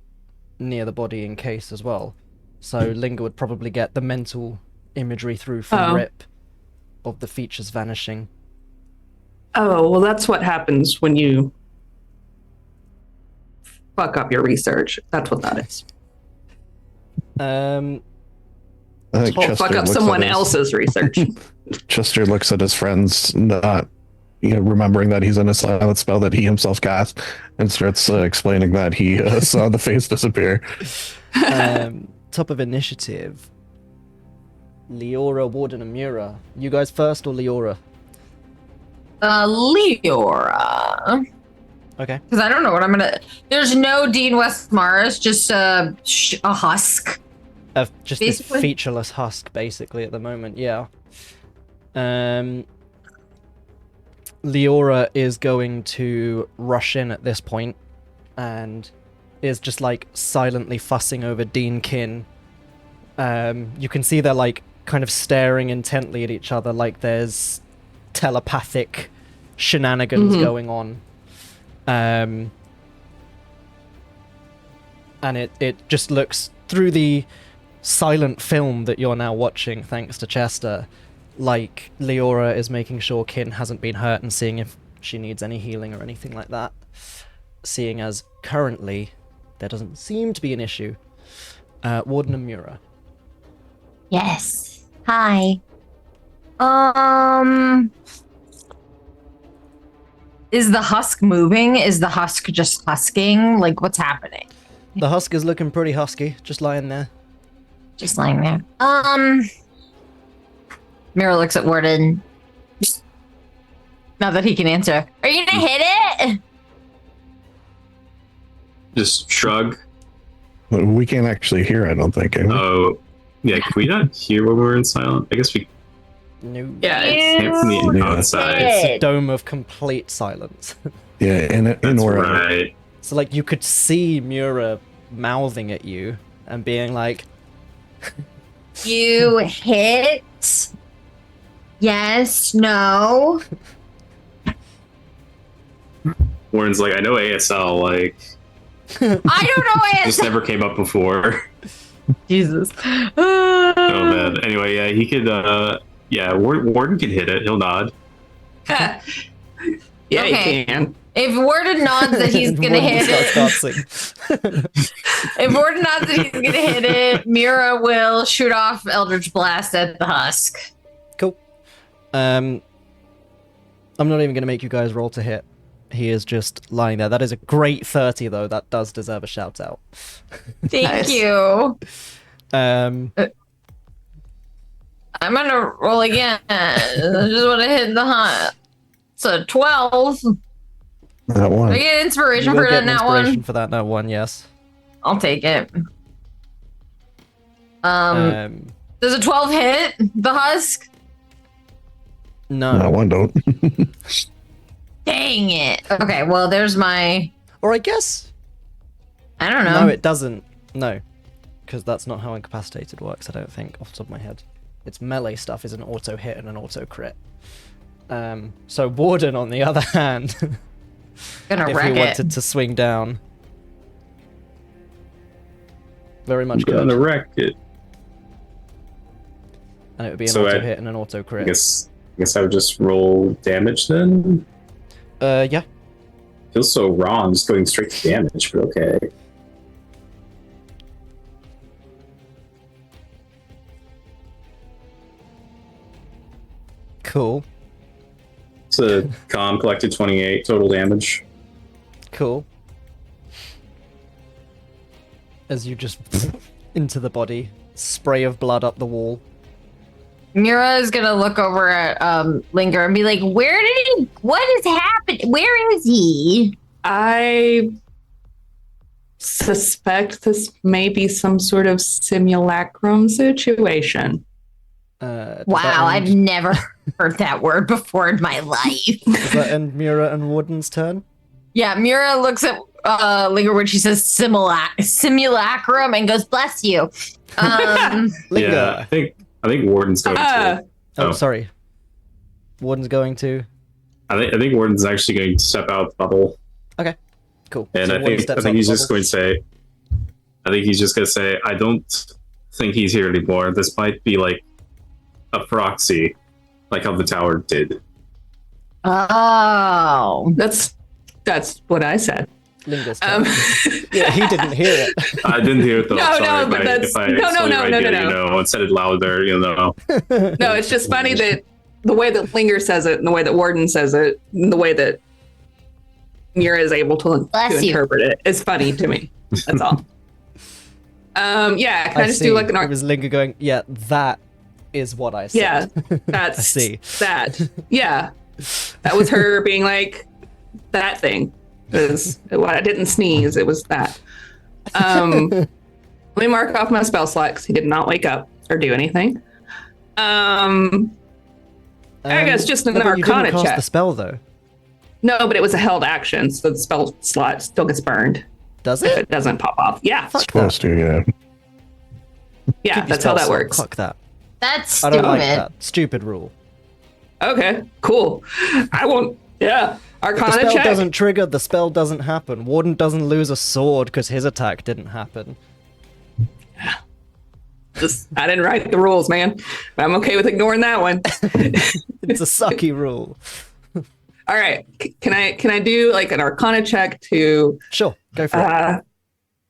near the body in case as well. So Linger would probably get the mental imagery through from Rip of the features vanishing. Oh, well, that's what happens when you fuck up your research. That's what that is. I think Fuck Chester up looks someone at his- else's research. Chester looks at his friends, not remembering that he's in a silent spell that he himself cast, and starts explaining that he saw the face disappear. Top of initiative. Leora, Warden, and Mura. You guys first or Leora? Leora. Okay. Because I don't know what I'm gonna. There's no Dean Waesmaris, just a husk. Just this Basically? featureless husk, basically, at the moment, yeah. Leora is going to rush in at this point and is just like silently fussing over Dean Kyn. You can see they're like kind of staring intently at each other, like there's telepathic shenanigans going on. And it just looks through the silent film that you're now watching, thanks to Chester, like Leora is making sure Kyn hasn't been hurt and seeing if she needs any healing or anything like that. Seeing as currently there doesn't seem to be an issue. Warden and Mura. Yes. Hi. Is the husk moving? Is the husk just husking? Like, what's happening? The husk is looking pretty husky, just lying there. Just lying there. Mira looks at Warden. Not that he can answer. Are you gonna hit it? Just shrug. We can't actually hear, I don't think. Can we? Oh, yeah. Can we not hear when we're in silent? I guess we No. Yeah, can't from the Yeah. outside. It's a dome of complete silence. Yeah, in That's where right. So, like, you could see Mura mouthing at you and being like, You hit? Yes, no. Warren's like, I know ASL, like, I don't know just it. never came up before. Jesus. Oh man. Anyway, yeah, he could. Yeah, Warden could hit it. He'll nod. yeah, Okay. you can. If Warden nods that he's and gonna Warden hit starts it, dancing. if Warden nods that he's gonna hit it, Mira will shoot off Eldritch Blast at the husk. Cool. I'm not even going to make you guys roll to hit. He is just lying there. That is a great 30, though. That does deserve a shout out. Thank Nice. you. Um, I'm gonna roll again. I just want to hit the hunt. So 12. that Do one. I get inspiration you will for get an that inspiration one? for that no one, yes. I'll take it. Um, Does a 12 hit the husk? no. That one don't. Dang it. Okay, well, there's my. Or I guess... I don't know. No, it doesn't. No. Because that's not how incapacitated works, I don't think, off the top of my head. Its melee stuff is an auto hit and an auto crit. So Warden, on the other hand, Gonna if wreck he it. wanted to swing down, very much Gonna good. wreck it. And it would be an So auto I- hit and an auto I crit. guess I would just roll damage then. Yeah. Feels so wrong, just going straight to damage, but okay. Cool. It's a con collected 28 total damage. Cool. As you just into the body, spray of blood up the wall. Mira is gonna look over at Linger and be like, "Where did he? What is happening? Where is he?" I suspect this may be some sort of simulacrum situation. Does Wow, that I've end, never heard that word before in my life. does that end Mira and Warden's turn? Yeah, Mira looks at Linger when she says simulacrum and goes, "Bless you." Linger. Yeah, I think Warden's going to. Oh, Oh. sorry. Warden's going to. I think Warden's actually going to step out of the bubble, Cool. and So I Warden think steps out he's the just bubble. going to say. I think he's just going to say, I don't think he's here anymore. This might be like a proxy, like how the tower did. Oh, That's what I said. Linger's turn. Um, Yeah, he didn't hear it. I didn't hear it though. No, Sorry no, if but I, that's- if I no, told you no, right no, here, no. you know, and said it louder, you know. no, it's just funny that the way that Linger says it and the way that Warden says it and the way that Mira is able to Bless you. interpret it is funny to me. That's all. Yeah, can I just see. do like an It was Linger going, yeah, that is what I Yeah, said. that's I see. that. Yeah, that was her being like that thing. Is what I didn't sneeze. It was that. Let me mark off my spell slot because he did not wake up or do anything. I guess just an no, but you Arcana didn't cast check. the spell, though. No, but it was a held action, so the spell slot still gets burned Does if it? it doesn't pop off. Yeah, Fuck that. Supposed to, yeah. yeah, Keep your that's how spell that slot. works. Fuck that. that's I stupid. don't like that. Stupid rule. Okay, cool. I won't. Yeah, The Arcana spell check. doesn't trigger, the spell doesn't happen. Warden doesn't lose a sword because his attack didn't happen. I didn't write the rules, man. But I'm okay with ignoring that one. It's a sucky rule. All right, can I do like an Arcana check to Sure, go for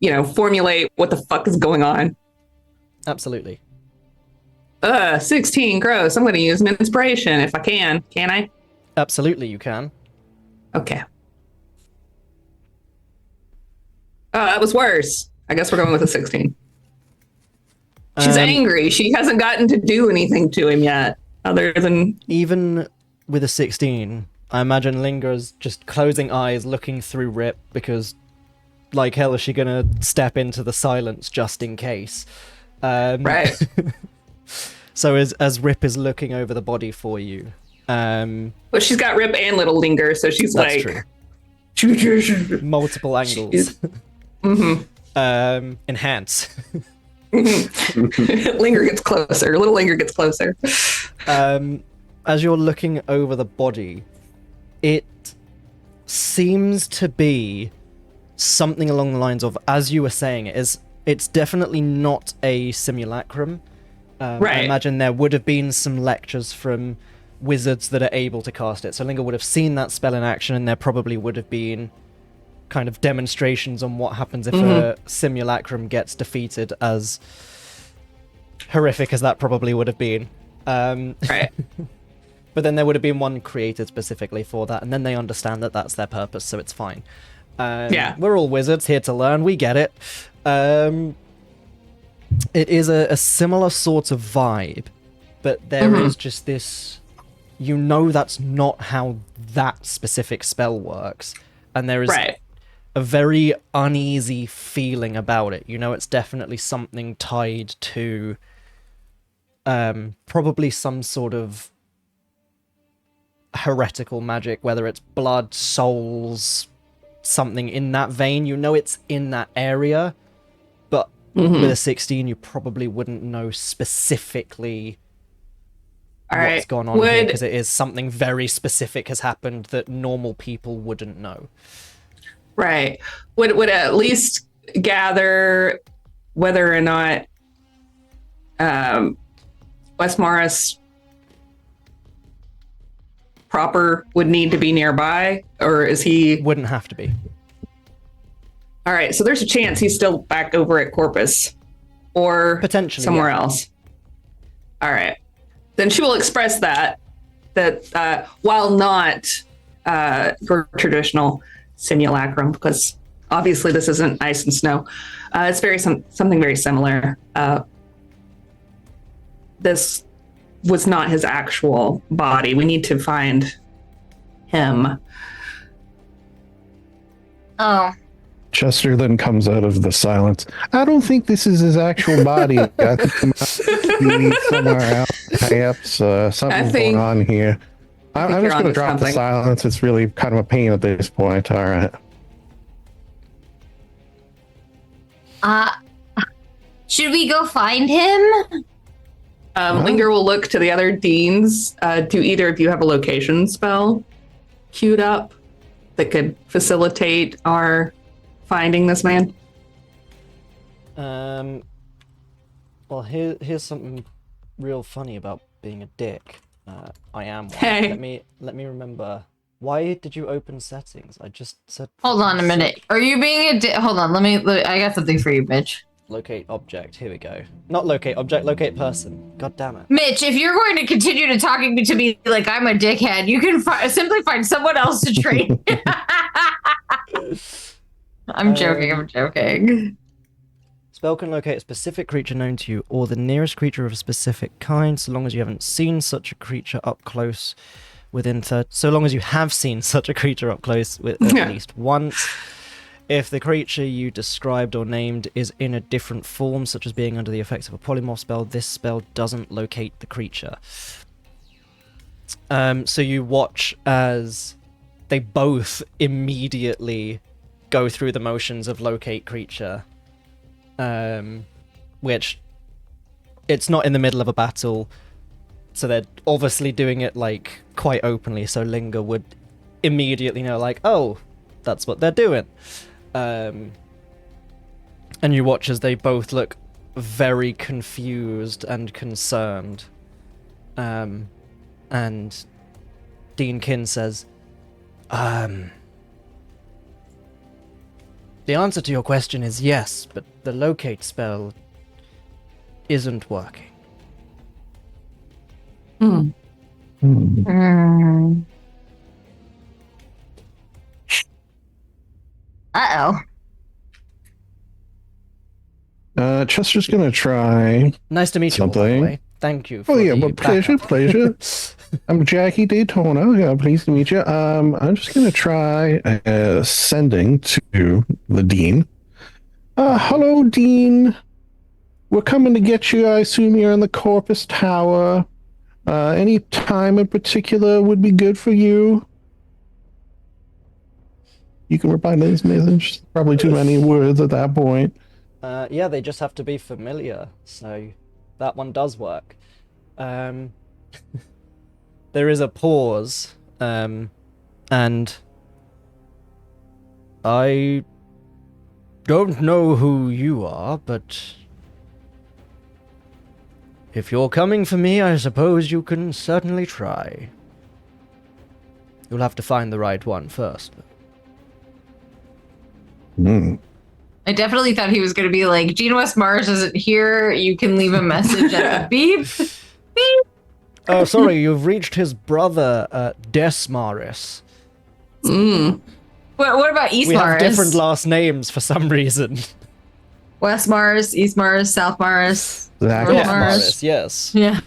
it. formulate what the fuck is going on? Absolutely. 16, gross. I'm going to use an inspiration if I can. Can I? Absolutely, you can. Okay. Oh, that was worse. I guess we're going with a 16. She's angry. She hasn't gotten to do anything to him yet, other than Even with a 16, I imagine Linger's just closing eyes, looking through Rip, because like hell is she gonna step into the silence just in case. Right. So as Rip is looking over the body for you, Well, she's got Rip and little Linger, so she's that's like true. Multiple angles. Enhance. Linger gets closer. Little Linger gets closer. As you're looking over the body, it seems to be something along the lines of, as you were saying, it's definitely not a simulacrum. Right. I imagine there would have been some lectures from wizards that are able to cast it. So Linger would have seen that spell in action, and there probably would have been kind of demonstrations on what happens if a simulacrum gets defeated, as horrific as that probably would have been. Right. But then there would have been one created specifically for that, and then they understand that that's their purpose, so it's fine. Yeah. We're all wizards here to learn, we get it. It is a similar sort of vibe, but there is just this... You know that's not how that specific spell works, and there is a very uneasy feeling about it. You know it's definitely something tied to probably some sort of heretical magic, whether it's blood, souls, something in that vein. You know it's in that area, but with a 16 you probably wouldn't know specifically what's gone on here, because it is something very specific has happened that normal people wouldn't know. Right. Would at least gather whether or not Waesmaris proper would need to be nearby, or is he... Wouldn't have to be. All right, so there's a chance he's still back over at Corpus, or potentially somewhere else. All right, then she will express that while not your traditional simulacrum, because obviously this isn't ice and snow. It's something very similar. This was not his actual body. We need to find him. Oh. Chester then comes out of the silence. I don't think this is his actual body. I think he might be somewhere else. Perhaps something's going on here. I'm just going to drop the silence. It's really kind of a pain at this point. All right. Should we go find him? Linger will look to the other deans. Do either of you have a location spell queued up that could facilitate our finding this man? Well, here's something real funny about being a dick. I am one. Hey. Let me remember. Why did you open settings? I just said... Hold on a minute. Are you being a dick? Hold on, let me I got something for you, Mitch. Locate object. Here we go. Not locate object, locate person. God damn it. Mitch, if you're going to continue to talking to me like I'm a dickhead, you can simply find someone else to train. I'm joking. Spell can locate a specific creature known to you, or the nearest creature of a specific kind, so long as you haven't seen such a creature up close so long as you have seen such a creature up close at least once. If the creature you described or named is in a different form, such as being under the effects of a polymorph spell, this spell doesn't locate the creature. So you watch as they both immediately go through the motions of locate creature, which it's not in the middle of a battle, so they're obviously doing it like quite openly, so Linger would immediately know, like, oh, that's what they're doing. And you watch as they both look very confused and concerned. And Dean Kyn says, the answer to your question is yes, but the locate spell isn't working. Uh-oh. Chester's gonna try. Nice to meet you, all, by the way. Thank you. Oh yeah, but pleasure. I'm Jackie Daytona. Yeah, pleased to meet you. I'm just gonna try sending to the dean. Hello, Dean. We're coming to get you. I assume you're in the Corpus Tower. Any time in particular would be good for you. You can reply to this message. Probably too many words at that point. Yeah, they just have to be familiar, so that one does work. There is a pause, and I don't know who you are, but if you're coming for me, I suppose you can certainly try. You'll have to find the right one first. I definitely thought he was going to be like, Dean Waesmaris isn't here. You can leave a message at the beep. Beep. Oh, sorry, you've reached his brother, Waesmaris. What about Eastmaris? We have different last names for some reason. Westmaris, Eastmaris, Southmaris, Waesmaris, yes. Yeah.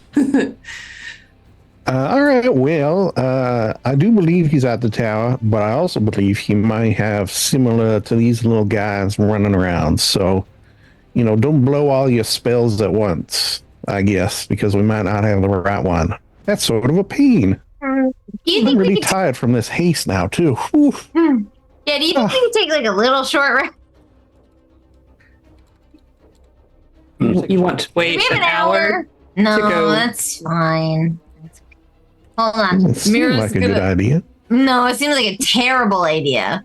All right. Well, I do believe he's at the tower, but I also believe he might have similar to these little guys running around. So, don't blow all your spells at once, I guess, because we might not have the right one. That's sort of a pain. Do you I'm think really tired from this haste now, too. Whew. Yeah, do you think we could take like a little short rest? You want to wait We have an hour? No, to go. that's fine. Hold on. Doesn't seem Mira's like a good idea. No, it seems like a terrible idea.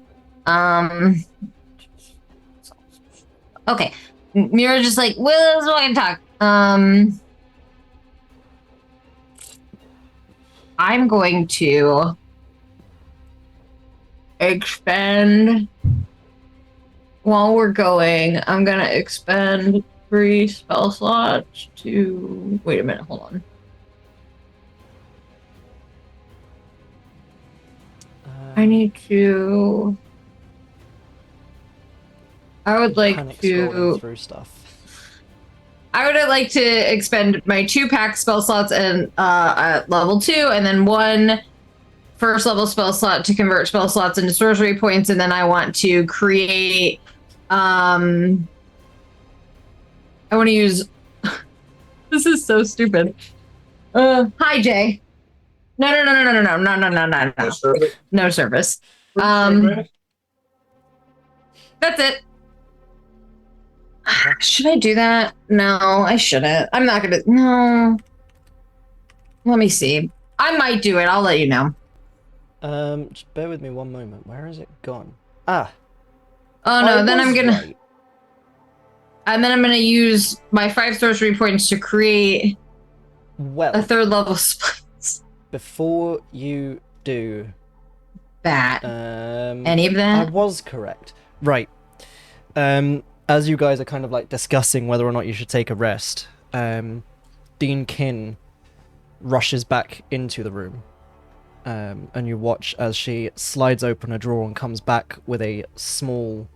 Okay. Mira's just like, well, let's go and talk. I'm going to expend while we're going. I'm gonna expend 3 spell slots to. Wait a minute, hold on. I need to. I would like Panic to. scrolling through stuff. I would like to expend my 2 pack spell slots and at level 2, and then 1 first level spell slot to convert spell slots into sorcery points, and then I want to create. I want to use. This is so stupid. Hi, Jay. No. No service. That's it. Should I do that? No, I shouldn't. I'm not gonna. No. Let me see. I might do it. I'll let you know. Just bear with me one moment. Where is it gone? Ah. Oh no. I Then I'm was gonna. right. And then I'm gonna use my 5 sorcery points to create Well, a 3rd level spell. before you do That. Any of I that? was correct. Right. As you guys are kind of like discussing whether or not you should take a rest, Dean Kyn rushes back into the room. And you watch as she slides open a drawer and comes back with a small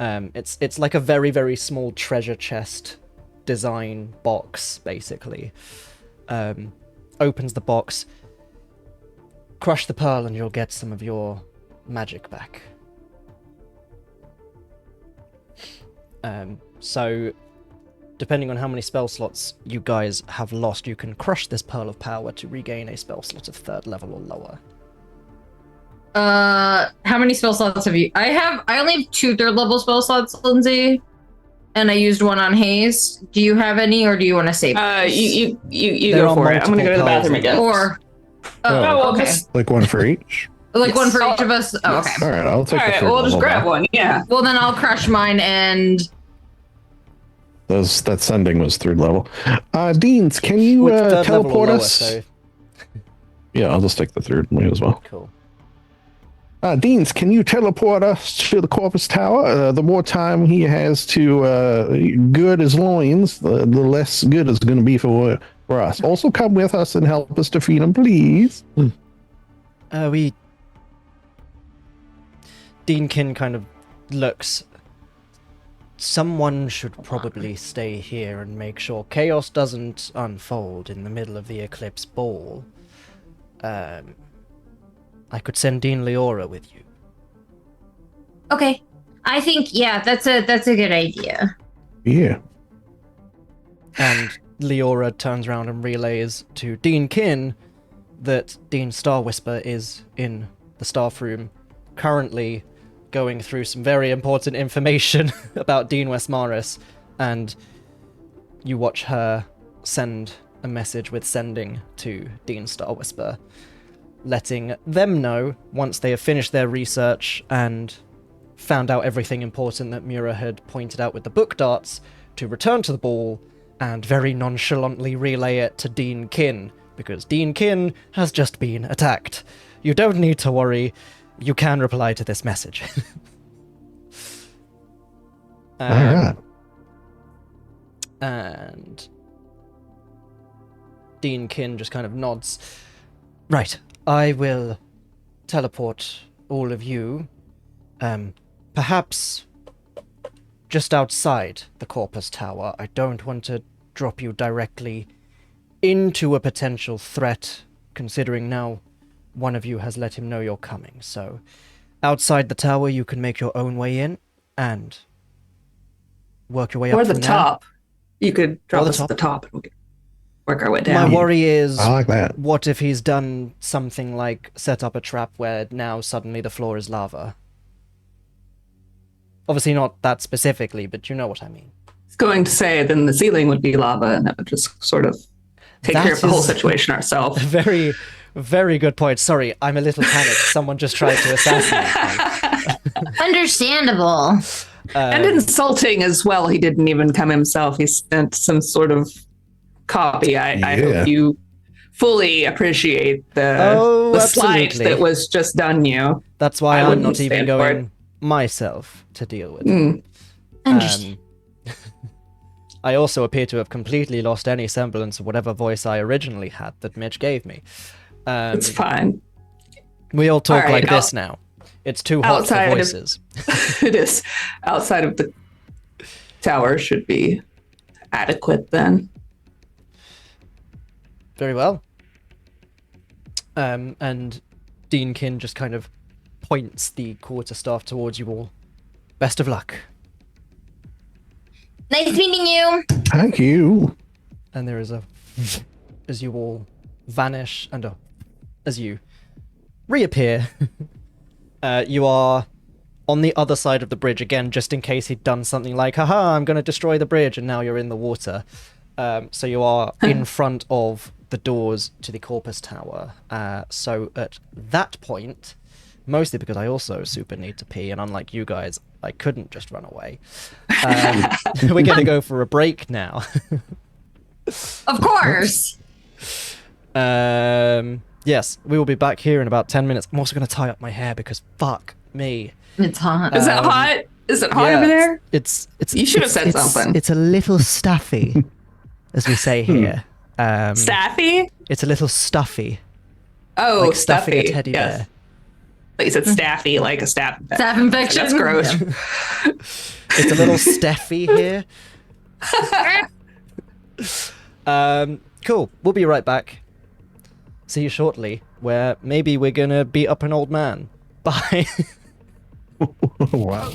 it's like a very, very small treasure chest design box, basically. Opens the box, crush the pearl, and you'll get some of your magic back. So, depending on how many spell slots you guys have lost, you can crush this pearl of power to regain a spell slot of 3rd level or lower. How many spell slots have you? I only have 2 3rd level spell slots, Lindsay. And I used 1 on Haze. Do you have any, or do you want to save? You There go are for it. I'm gonna go to the multiple bathroom pearls again. Or well, okay, just Like one for each? like Yes. 1 for each of us. Oh, okay. All right, I'll take all the right. third We'll just level grab back. one. Yeah. Well, then I'll crush mine and. That sending was 3rd level. Deans, can you With 3rd level or teleport lower, us? so Yeah, I'll just take the 3rd one as well. cool. Deans, can you teleport us to the Corpus Tower? The more time he has to good his loins, the less good it's going to be for us. Also, come with us and help us defeat him, please. Dean Kyn kind of looks. Someone should probably stay here and make sure chaos doesn't unfold in the middle of the Eclipse Ball. I could send Dean Leora with you. Okay. I think, yeah, that's a good idea. Yeah. And Leora turns around and relays to Dean Kyn that Dean Starwhisper is in the staff room, currently going through some very important information about Dean Waesmaris, and you watch her send a message with sending to Dean Starwhisper, letting them know, once they have finished their research and found out everything important that Mura had pointed out with the book darts, to return to the ball and very nonchalantly relay it to Dean Kyn, because Dean Kyn has just been attacked. You don't need to worry. You can reply to this message. All right. And Dean Kyn just kind of nods. Right, I will teleport all of you, perhaps just outside the Corpus Tower. I don't want to drop you directly into a potential threat, considering now one of you has let him know you're coming. So, outside the tower, you can make your own way in and work your way up Or from the there. top. You could drop the us top. at the top and we could work our way down. My worry is, I like that. what if he's done something like set up a trap where now suddenly the floor is lava? Obviously not that specifically, but you know what I mean. I was going to say then the ceiling would be lava and that would just sort of take That care of the whole is- situation ourselves. Very, very good point. Sorry, I'm a little panicked. Someone just tried to assassinate me. Understandable. And insulting as well. He didn't even come himself. He sent some sort of copy. I Yeah. hope you fully appreciate Oh, the slight absolutely. that was just done you. That's why I I'm wouldn't not even stand for it. going myself to deal with. Mm. Understand. I also appear to have completely lost any semblance of whatever voice I originally had that Mitch gave me. It's fine. We all talk All right, like this now. It's too hot for outside of- voices. It is. Outside of the tower should be adequate then. Very well. And Dean Kyn just kind of points the quarterstaff towards you all. Best of luck. Nice meeting you. Thank you. And there is a as you all vanish and as you reappear. You are on the other side of the bridge again, just in case he'd done something like, haha, I'm going to destroy the bridge, and now you're in the water. So you are in front of the doors to the Corpus Tower. So at that point, mostly because I also super need to pee, and unlike you guys, I couldn't just run away. We're going to go for a break now. Of course. Yes, we will be back here in about 10 minutes. I'm also going to tie up my hair because fuck me. It's hot. Is it hot? Is it hot Yeah, over there? It's You should have said something. It's a little stuffy, as we say here. Staffy? It's a little stuffy, Oh, like stuffing stuffy. a teddy Yes. bear. But you said staffy, like a staff. Staph infection. That's gross. Yeah. It's a little Steffi here. Cool. We'll be right back. See you shortly, where maybe we're gonna beat up an old man. Bye. Wow.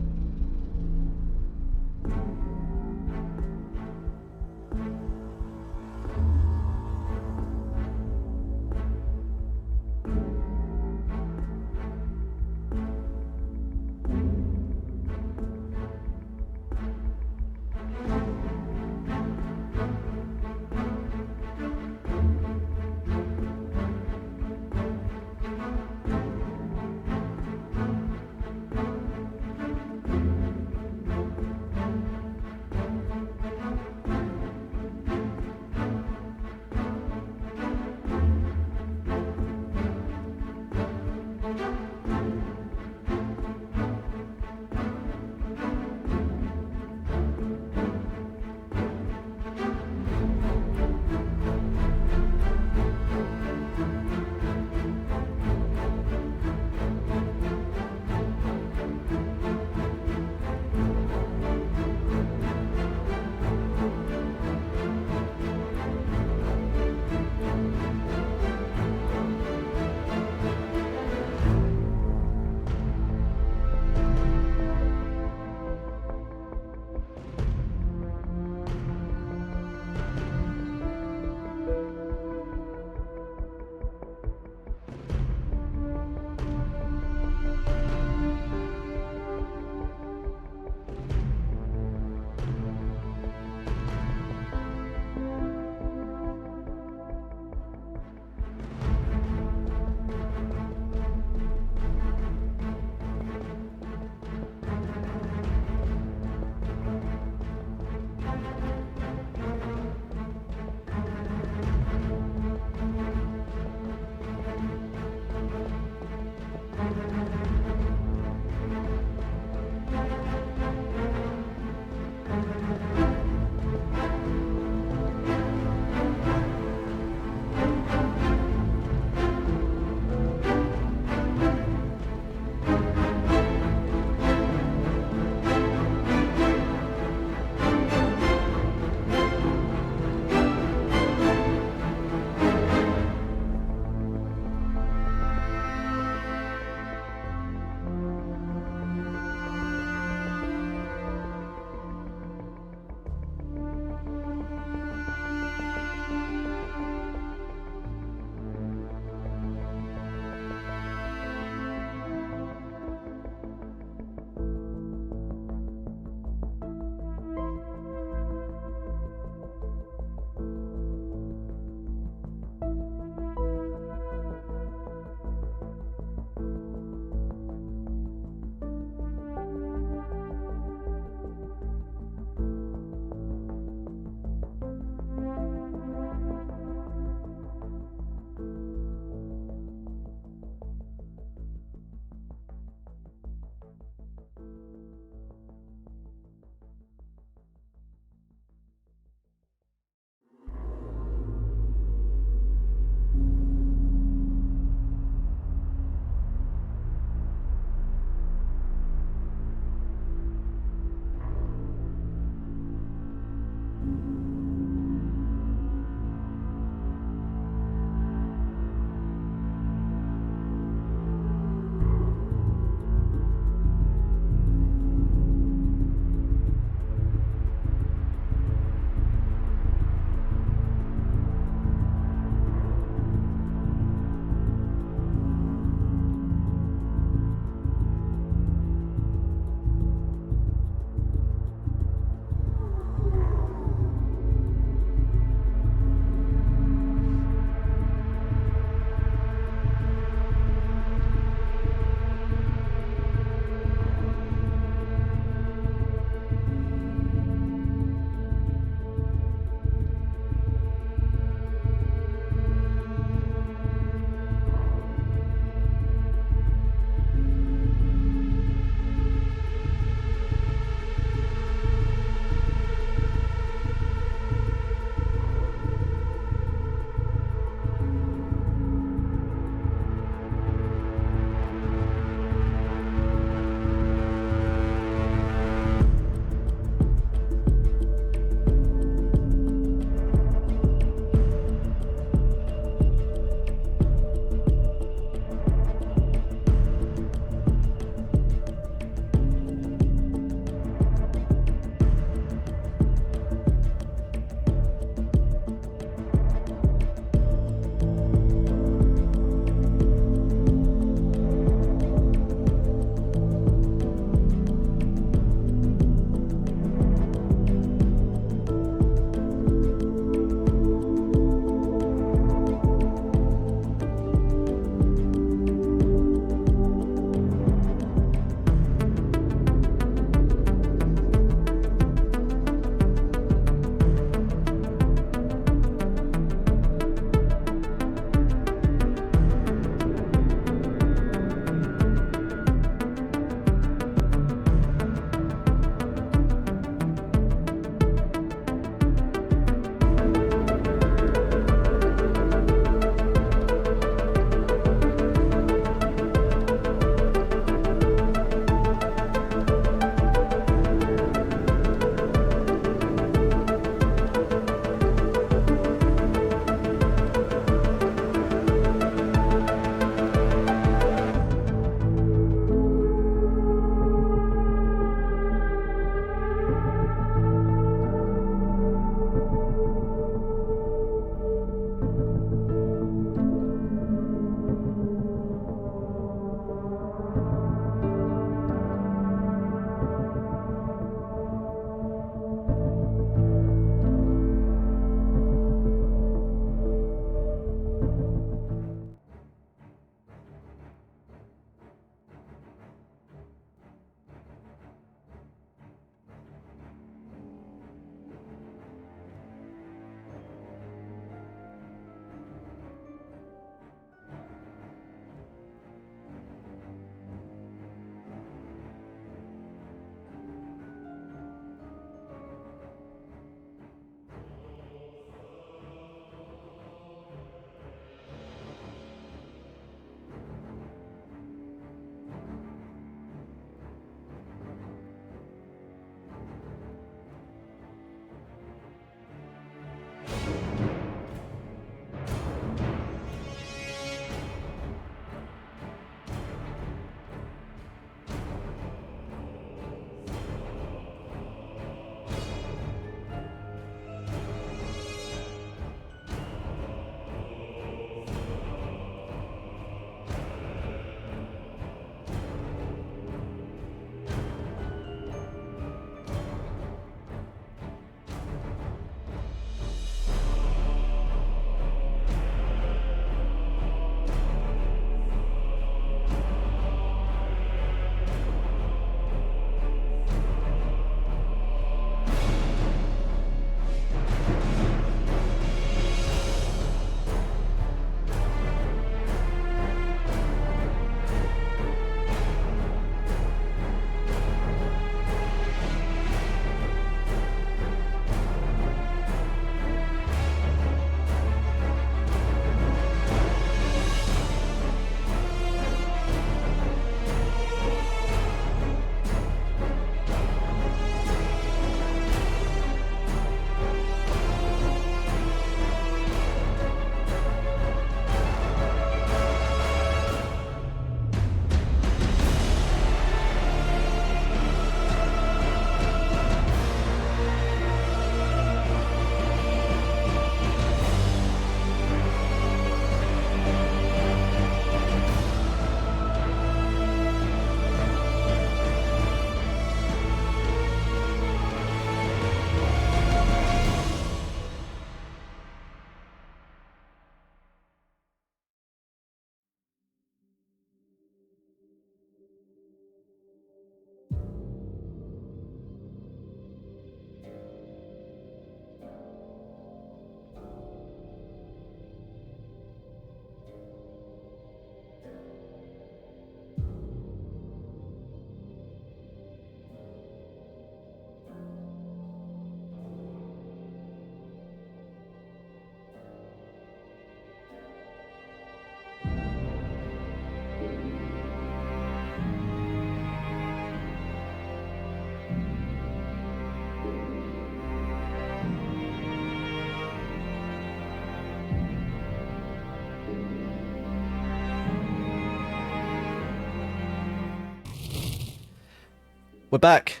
We're back.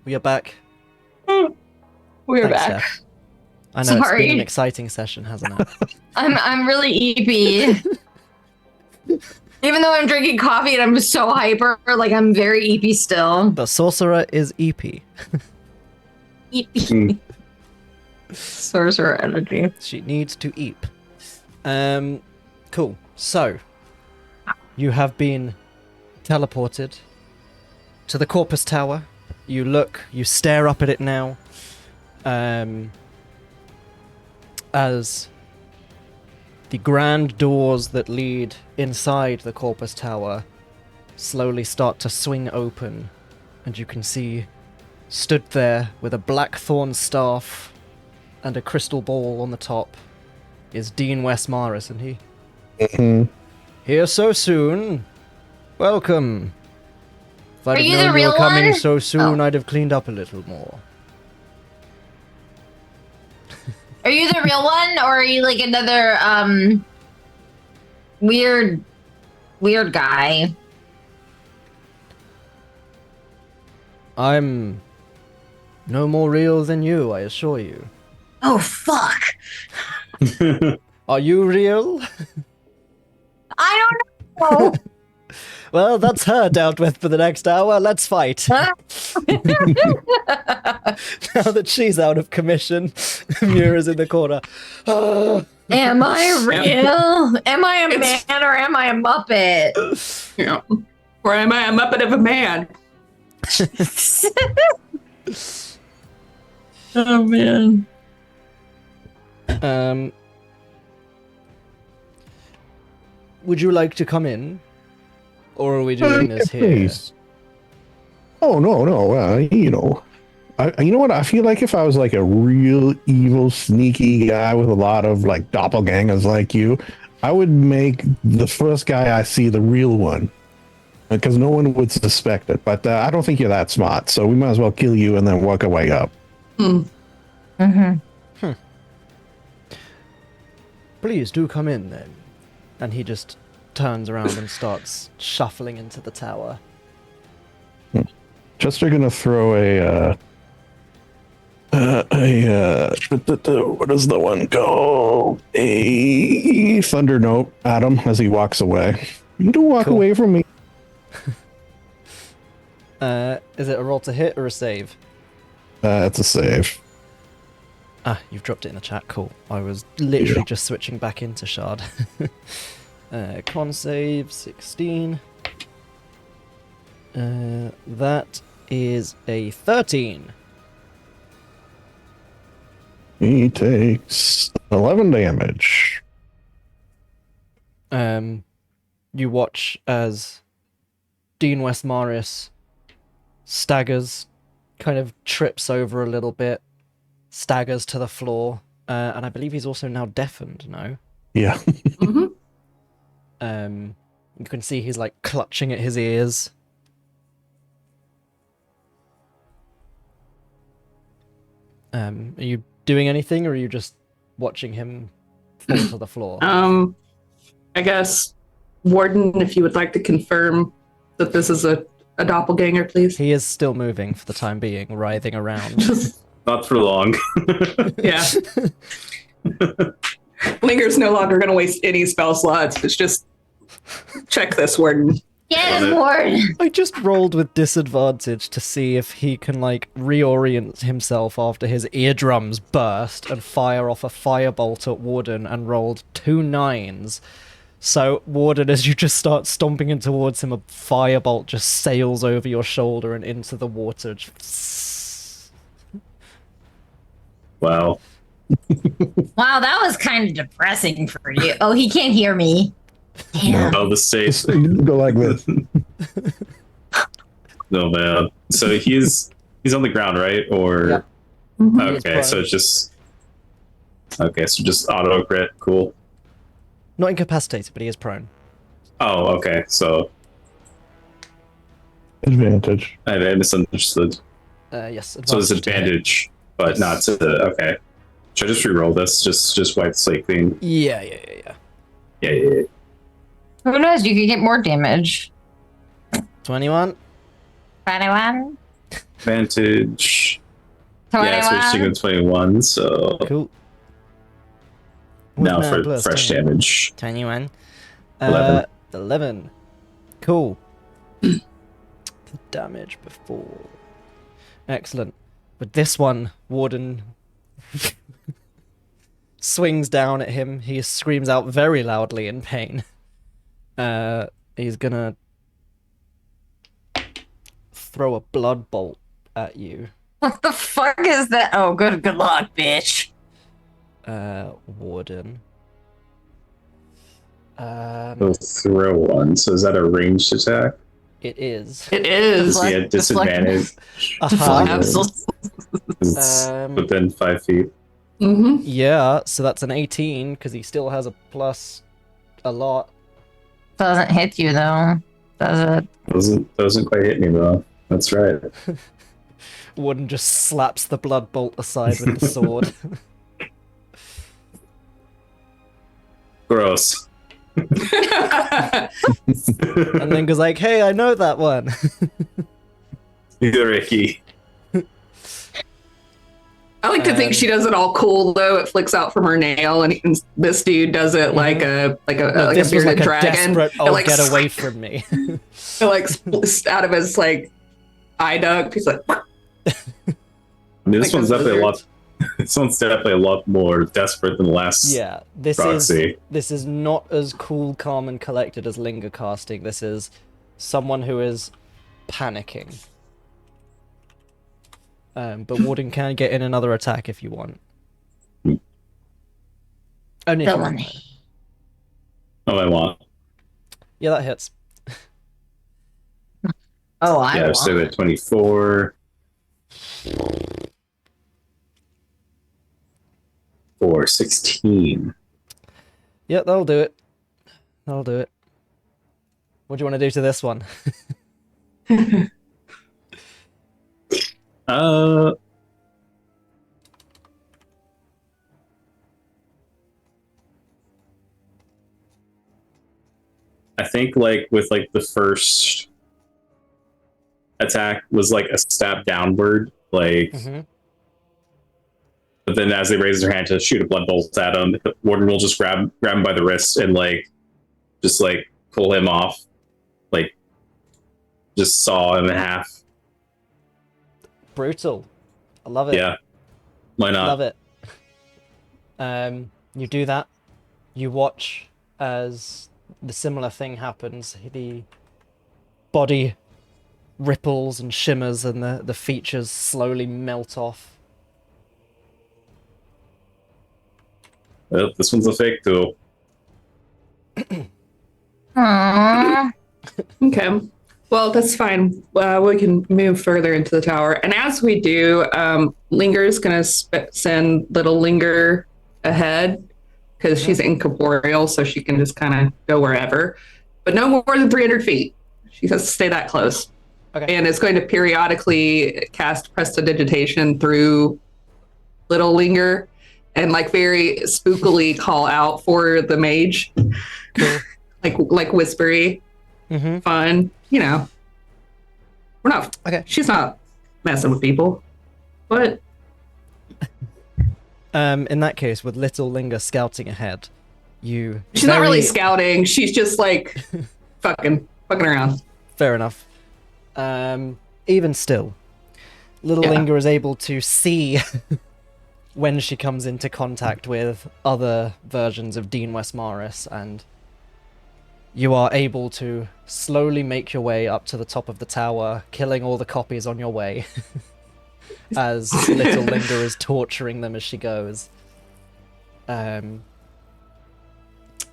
We are back. We're Thanks, back. Steph. I know it's Sorry. been an exciting session, hasn't it? I'm really eepy. Even though I'm drinking coffee and I'm so hyper, like I'm very eepy still. The sorcerer is EP. Eepy. Sorcerer energy. She needs to eep. Cool. So, you have been teleported to the Corpus Tower. You stare up at it now. As the grand doors that lead inside the Corpus Tower slowly start to swing open, and you can see, stood there with a blackthorn staff and a crystal ball on the top, is Dean Waesmaris, and he... Here so soon? Welcome. If I'd Are have you the known you real were coming one? so soon, Oh. I'd have cleaned up a little more. Are you the real one, or are you like another weird guy? I'm no more real than you, I assure you. Oh fuck! Are you real? I don't know. Well, that's her dealt with for the next hour. Let's fight. Huh? Now that she's out of commission, Mura's in the corner. Am I real? Am I a man or am I a muppet? Yeah. Or am I a muppet of a man? Oh man. Would you like to come in? Or are we doing this here? Please. Oh, no. You know what? I feel like if I was like a real evil, sneaky guy with a lot of like doppelgangers like you, I would make the first guy I see the real one. Because no one would suspect it. But I don't think you're that smart. So we might as well kill you and then work our way up. Mm-hmm. Please do come in then. And he just turns around and starts shuffling into the tower. Chester gonna throw what is the one called? A thunder note at him as he walks away. You don't walk Cool. away from me. Is it a roll to hit or a save? It's a save. Ah, you've dropped it in the chat. Cool. I was literally Yeah. just switching back into Shard. Con save 16. That is a 13. He takes 11 damage. You watch as Dean Waesmaris staggers, kind of trips over a little bit, staggers to the floor, and I believe he's also now deafened, no? Yeah. Mm-hmm. You can see he's like clutching at his ears. Are you doing anything, or are you just watching him fall to the floor? I guess, Warden, if you would like to confirm that this is a doppelganger, please. He is still moving for the time being, writhing around. Just, Not for long. yeah. Linger's no longer going to waste any spell slots. It's just check this, Warden. Yes, Love it. Ward. I just rolled with disadvantage to see if he can, like, reorient himself after his eardrums burst and fire off a firebolt at Warden, and rolled 2 9s. So, Warden, as you just start stomping in towards him, a firebolt just sails over your shoulder and into the water. Just... Wow. Wow, that was kind of depressing for you. Oh, he can't hear me. Damn. Oh, the state. Just go like this. No, man. So he's on the ground, right? Or Yep. Mhm. He is okay, prone. so it's just just auto crit. Cool. Not incapacitated, but he is prone. Oh, okay. So Advantage. I misunderstood. Yes, So there's advantage to hit. advantage, but not to the okay. Should I just re-roll this? Just wipe the slate clean. Yeah. Yeah. Who knows? You could get more damage. 21. 21? Advantage. 21? Yeah, switching to 21, so Cool. now What's nine for plus fresh 10? damage. 21. 11. 11. Cool. The damage before. Excellent. With this one, Warden swings down at him. He screams out very loudly in pain. He's gonna throw a blood bolt at you, What the fuck is that? Oh, good luck, bitch. Warden. He'll throw one. So is that a ranged attack? It is. It is. Does he have disadvantage? Absolutely. It's within 5 feet. Mm-hmm. Yeah, so that's an 18 because he still has a plus a lot. Doesn't hit you though, does it? Doesn't quite hit me though. That's right. Warden just slaps the blood bolt aside with the sword. Gross. And then goes like, hey, I know that one. Either Ricky. I like to think she does it all cool though. It flicks out from her nail, and this dude does it like a This was bearded like a dragon. desperate, It oh, like get away from me. It like splits out of his like eye duct. He's like, I mean, this Like one's a definitely a lot. lizard. This one's definitely a lot more desperate than the last. Yeah, this Proxy. is not as cool, calm, and collected as Linger casting. This is someone who is panicking. But Warden can get in another attack if you want. Only if you want. Villainy. Oh, I want. Yeah, that hits. Oh, I Yeah, want. so at 24. 16. Yeah, that'll do it. That'll do it. What do you want to do to this one? I think like with like the first attack was like a stab downward, like. Mhm. But then as they raise their hand to shoot a blood bolt at him, the Warden will just grab him by the wrist and like just like pull him off, like just saw him in half. Brutal. I love it. Yeah, why not? Love it. You do that. You watch as the similar thing happens. The body ripples and shimmers, and the features slowly melt off. Well, this one's a fake too. Aww. okay, well that's fine. We can move further into the tower, and as we do, Linger's gonna send little Linger ahead because she's incorporeal, so she can just kind of go wherever, but no more than 300 feet. She has to stay that close. Okay. And it's going to periodically cast prestidigitation through little Linger and like very spookily call out for the mage. Cool. like whispery, Mm-hmm. fun, you know. We're not Okay. She's not messing with people. But In that case, with little Linger scouting ahead, you she's not really scouting. She's just like fucking around. Fair enough. Even still, little Yeah. Linger is able to see when she comes into contact with other versions of Dean Waesmaris, and you are able to slowly make your way up to the top of the tower, killing all the copies on your way, as little Linger is torturing them as she goes.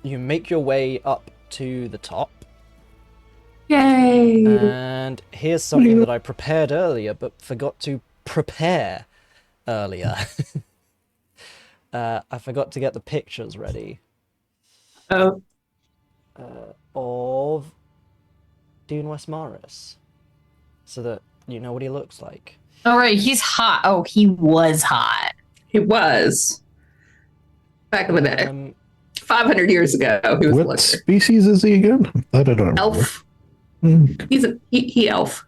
You make your way up to the top. Yay! And here's something that I prepared earlier, but forgot to prepare earlier. I forgot to get the pictures ready Oh, of Dean Waesmaris, so that you know what he looks like. All right, he's hot. Oh, he was hot. he was back in the day. 500 years ago. He was a What looker. species is he again? I don't know. Elf. Hmm. He elf.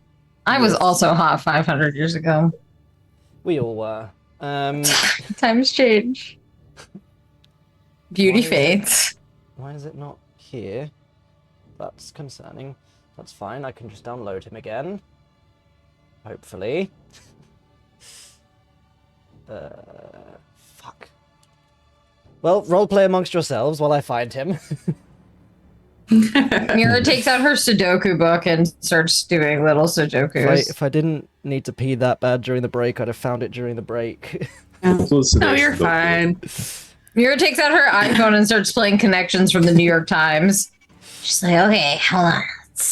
I was also hot 500 years ago. We all were. Times change. Beauty Why is it- fades. Why is it not here? That's concerning. That's fine, I can just download him again. Hopefully. Fuck. Well, roleplay amongst yourselves while I find him. Mira takes out her Sudoku book and starts doing little Sudokus. If I didn't need to pee that bad during the break, I'd have found it during the break. No, you're fine. Mira takes out her iPhone and starts playing Connections from the New York Times. She's like, okay, hold on.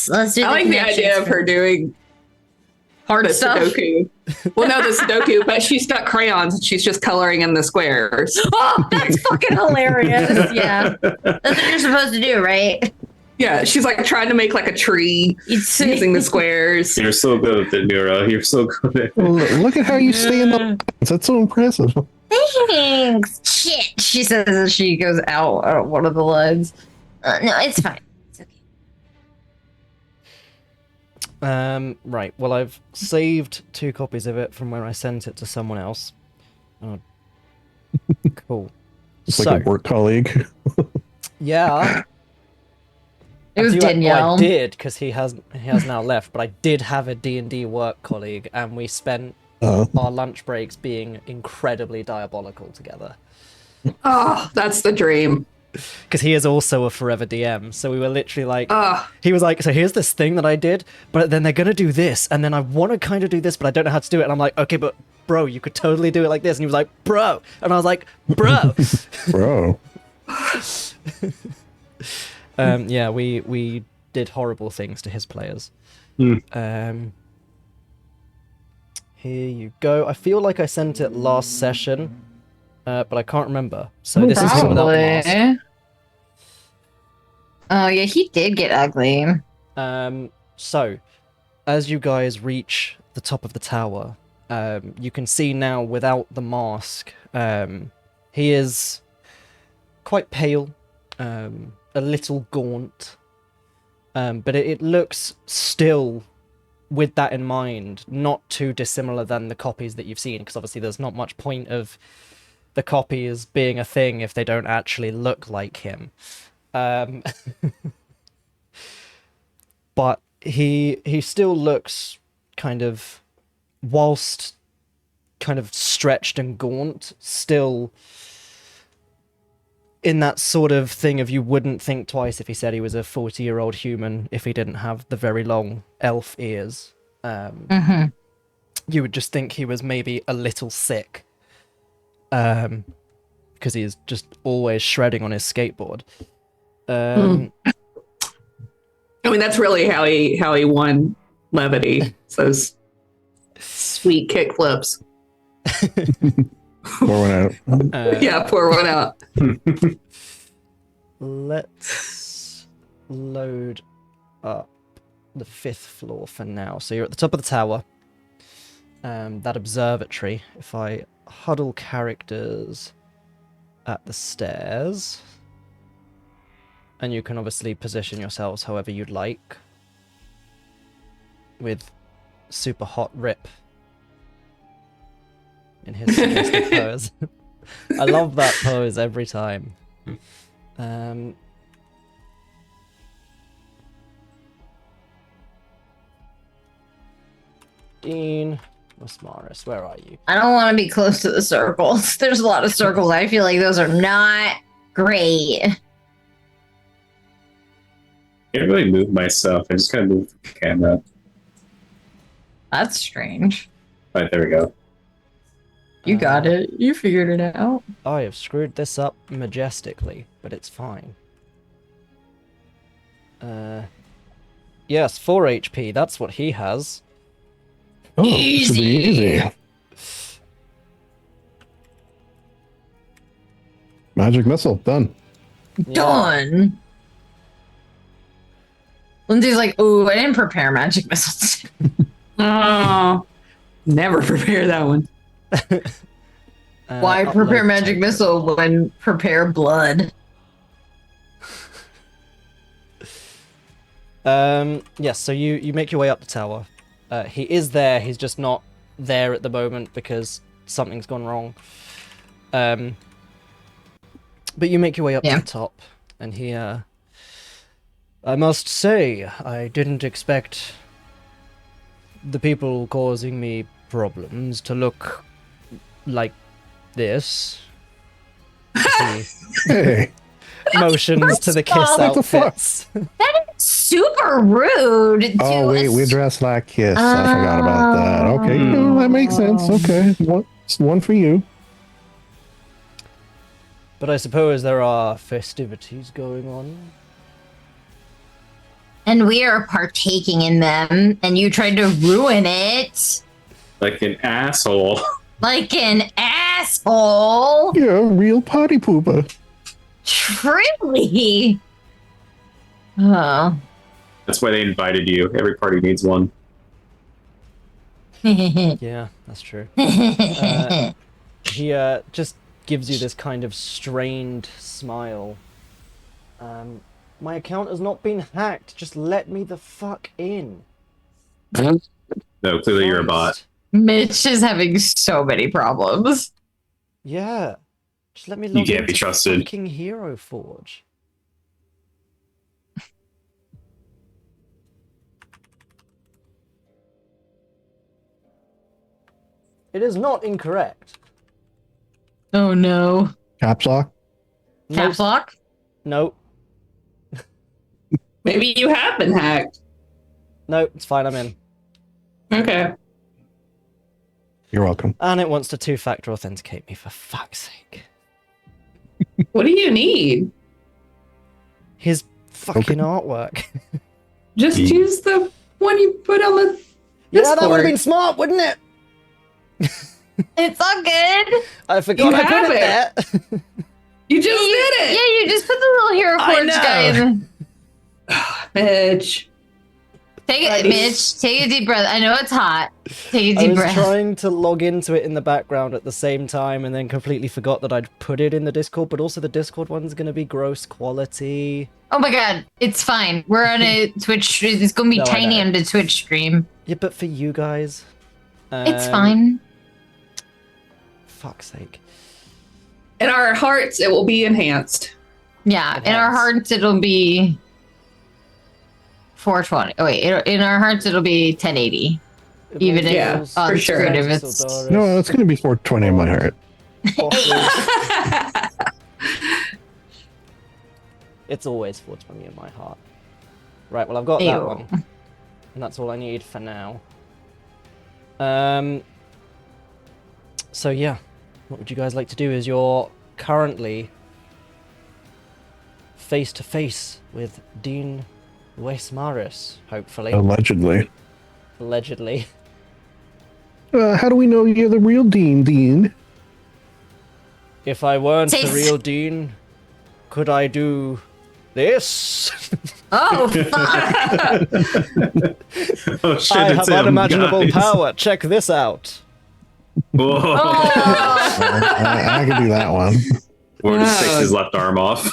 Let's do I like the idea of her doing hard the stuff. Sudoku. Well, no, the Sudoku, but she's got crayons and she's just coloring in the squares. Oh, that's fucking hilarious. Yeah. That's what you're supposed to do, right? Yeah, she's like trying to make like a tree using the squares. You're so good at it, Nura. You're so good at it. Look at how you stay in the. That's so impressive. Thanks. Shit, she says as she goes out one of the lines. No, it's fine. It's okay. Right, well, I've saved 2 copies of it from where I sent it to someone else. Oh. Cool. It's like a work colleague. Yeah. It was Danielle. I did, because he has now left, but I did have a D&D work colleague, and we spent our lunch breaks being incredibly diabolical together. Oh, that's the dream. Because he is also a forever DM, so we were literally like, he was like, so here's this thing that I did, but then they're gonna do this, and then I want to kind of do this, but I don't know how to do it, and I'm like, okay, but bro, you could totally do it like this, and he was like, bro, and I was like, bro. Bro. Yeah, we did horrible things to his players. Here you go. I feel like I sent it last session, but I can't remember. So this is him without the mask. Oh yeah, he did get ugly. So, as you guys reach the top of the tower, you can see now without the mask, he is quite pale, a little gaunt, but it looks still, with that in mind, not too dissimilar than the copies that you've seen, because obviously there's not much point of the copies being a thing if they don't actually look like him. But he still looks kind of, whilst kind of stretched and gaunt, still in that sort of thing of you wouldn't think twice if he said he was a 40-year-old human if he didn't have the very long elf ears. You would just think he was maybe a little sick. Because he's just always shredding on his skateboard. I mean, that's really how he won levity. Those sweet kick flips. Pour one out. Yeah, pour one out. Let's load up the 5th floor for now. So you're at the top of the tower. That observatory. If I huddle characters at the stairs, and you can obviously position yourselves however you'd like, with super hot Rip in his suggested pose. I love that pose every time. Dean Waesmaris, where are you? I don't want to be close to the circles. There's a lot of circles. I feel like those are not great. I can't really move myself. I just kind of move the camera. That's strange. Right, there we go. You got it. You figured it out. I have screwed this up majestically, but it's fine. Yes, 4 HP. That's what he has. Oh, this should be easy. Magic missile, done. Done. Lindsay's like, ooh, I didn't prepare magic missiles. Oh, never prepare that one. Why prepare magic missile when prepare blood? Yes, so you make your way up the tower. He is there, he's just not there at the moment because something's gone wrong. But you make your way up to the top, and he, I must say, I didn't expect the people causing me problems to look like this. Hey, Motions to the kiss What the fuck? outfits. That is super rude. oh wait, we dress like Kiss. I forgot about that. Okay, no, that makes sense. Okay, one for you. But I suppose there are festivities going on. And we are partaking in them, and you tried to ruin it Like an asshole. like an asshole. You're a real party pooper. Truly. Oh. That's why they invited you. Every party needs one. Yeah, that's true. He just gives you this kind of strained smile. My account has not been hacked. Just let me the fuck in. No, clearly you're a bot. Mitch is having so many problems. Yeah. Just let me log can't be into trusted. fucking Hero Forge. It is not incorrect. Oh no. Caps lock. Caps lock? Nope. Maybe you have been hacked. Nope, it's fine, I'm in. Okay. You're welcome. And it wants to two-factor authenticate me, for fuck's sake. What do you need? His fucking artwork. Just use the one you put on the Yeah, that would have Discord. been smart, wouldn't it? It's all good. I forgot You I put have it there. You just did Yeah, it. you just put the little Hero I Forge know. guy in. Bitch. Take it, Buddy. Mitch. Take a deep breath. I know it's hot. Take a I deep was breath. trying to log into it in the background at the same time and then completely forgot that I'd put it in the Discord, but also the Discord one's going to be gross quality. Oh my god, it's fine. We're on a Twitch stream. It's gonna be No, I tiny know. on the Twitch stream. Yeah, but for you guys... It's fine. Fuck's sake. In our hearts, it will be enhanced. Yeah, It in our has. hearts it'll be 420. Oh wait, in our hearts it'll be 1080. Even if Yeah, on for sure. screen if it's No, it's gonna be 420 in my heart. It's always 420 in my heart. Right, well, I've got that Ew. one. And that's all I need for now. So yeah, what would you guys like to do? Is you're currently face to face with Dean Waesmaris, hopefully, Allegedly. allegedly. How do we know you're the real Dean? If I weren't the Taste- real Dean, could I do this? Oh fuck. Oh shit, I it's have him, unimaginable guys. power. Check this out. Whoa. Oh. I can do that one. Or just takes his left arm off.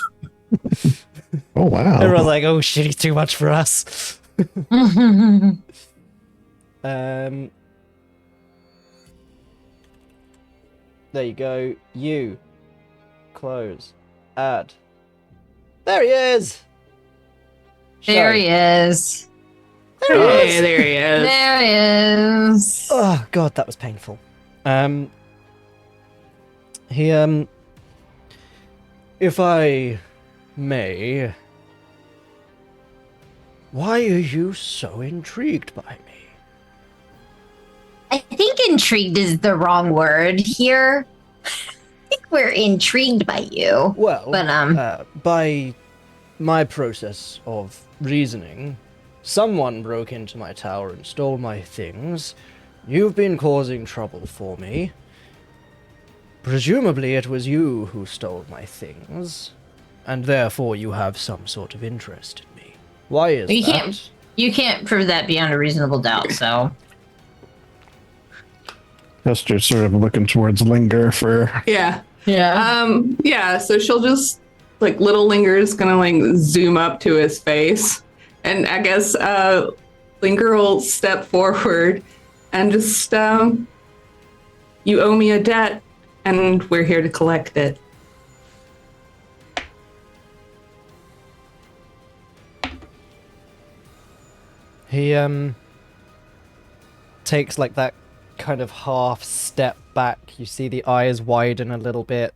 Oh wow. Everyone's like, "Oh shit, he's too much for us." There you go. You close. Add. There he is. There he is. There he Hey, is. there he is. There he is. Oh god, that was painful. He if I may, why are you so intrigued by me? I think intrigued is the wrong word here. I think we're intrigued by you. Well, But by my process of reasoning, someone broke into my tower and stole my things. You've been causing trouble for me. Presumably it was you who stole my things, and therefore you have some sort of interest in me. Why is You that? you can't prove that beyond a reasonable doubt, so Hester's sort of looking towards Linger for. Yeah. yeah. Yeah, so she'll just like little Linger's gonna like zoom up to his face. And I guess Linger will step forward and just, you owe me a debt, and we're here to collect it. He takes like that kind of half step back. You see the eyes widen a little bit.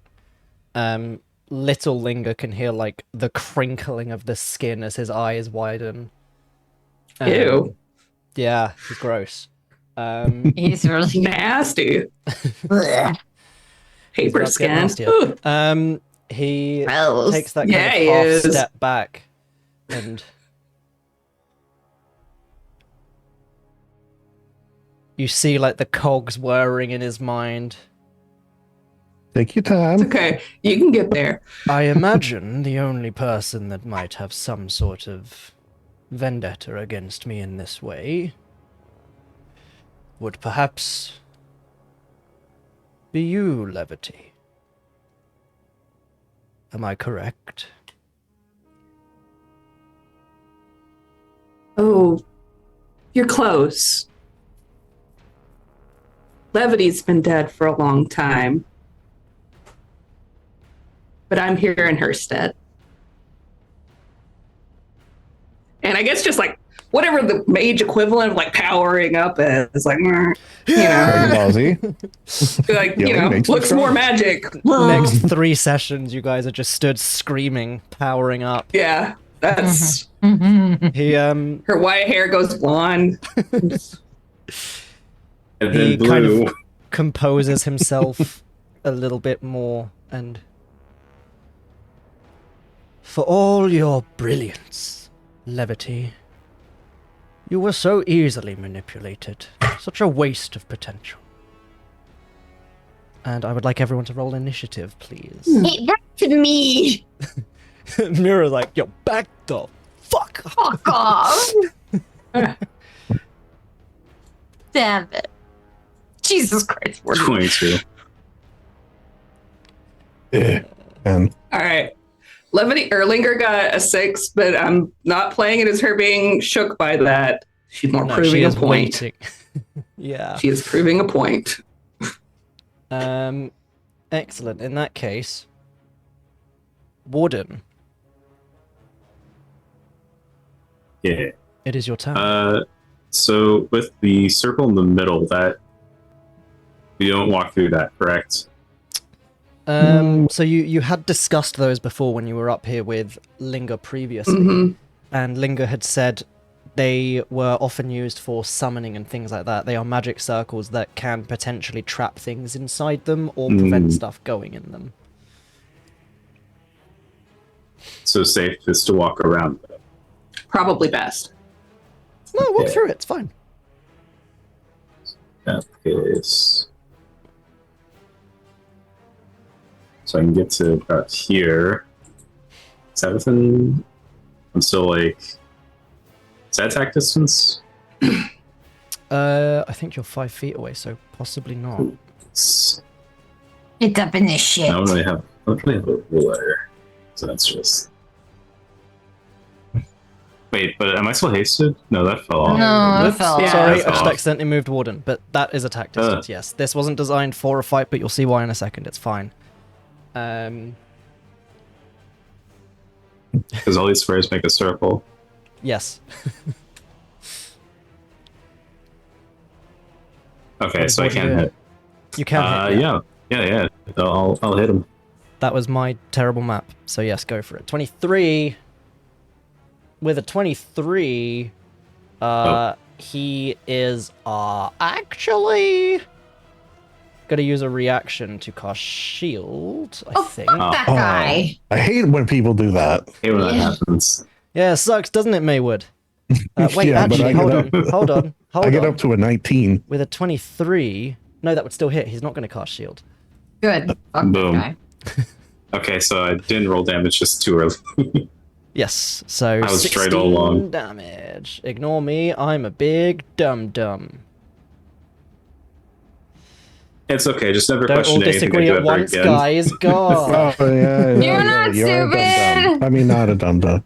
Little Linger can hear like the crinkling of the skin as his eyes widen. Ew. Yeah, he's gross. He's really Nasty. Ugh. Paper It's about to get skin. nastier. Ooh. He Gross. takes that Yeah, kind he of half is. step back and you see like the cogs whirring in his mind. Take your time. Okay, you can get there. I imagine the only person that might have some sort of vendetta against me in this way would perhaps be you, Levity. Am I correct? Oh, you're close. Levity's been dead for a long time. But I'm here in her stead. And I guess just like whatever the mage equivalent of like powering up is, like, you know, Dragon Ball Z. like, Yeah, you it know, makes me looks cry. more magic. Next 3 sessions, you guys are just stood screaming, powering up. Yeah, that's He her white hair goes blonde. And He then kind of- blue. composes himself a little bit more and for all your brilliance, Levity, you were so easily manipulated. Such a waste of potential. And I would like everyone to roll initiative, please. Hey, that's me. Mira's like, yo, back the fuck off. Fuck off. Damn it. Jesus Christ. 22. Yeah. And All right. Levity Linger got a 6, but I'm not playing it as her being shook by that. She's more No, she proving a is point. waiting. Yeah. She is proving a point. Excellent. In that case, Warden, Yeah. it is your turn. So with the circle in the middle, that we don't walk through that, correct? So you had discussed those before when you were up here with Linger previously, Mhm. and Linger had said they were often used for summoning and things like that. They are magic circles that can potentially trap things inside them or prevent stuff going in them. So safe is to walk around them. Probably best. No, walk Yeah. through it. It's fine. That is. So I can get to about here. Is that within? I'm still like. Is that attack distance? I think you're 5 feet away, so possibly not. It's, It's up in the shit. I don't really have a ruler. So that's just. Wait, but am I still hasted? No, that fell off. No, it Oops, fell Yeah. sorry, I That fell just off. accidentally moved Warden, but that is attack distance, yes. This wasn't designed for a fight, but you'll see why in a second. It's fine. Because all these squares make a circle. Yes. Okay, so I What do you can do? hit. You can hit, Yeah. I'll hit him. That was my terrible map. So yes, go for it. 23. With a 23, he is actually gonna use a reaction to cast shield, I Oh, think. fuck that guy. I hate when people do that. Hey, when that Yeah. happens. Yeah, it sucks, doesn't it, Maywood? Wait, Yeah, but actually, I get hold up- on. Hold I get on. up to a 19. With a 23, no, that would still hit. He's not gonna cast shield. Good. Fuck Boom. that guy. Okay, so I didn't roll damage just too early. Yes, so I was 16 straight all along. damage. Ignore me, I'm a big dum-dum. It's okay, just never Don't all question anything I disagree do at ever once, again. guys. God. Oh, yeah. You're not you're a dum-dum. stupid. I mean, not a dum dum.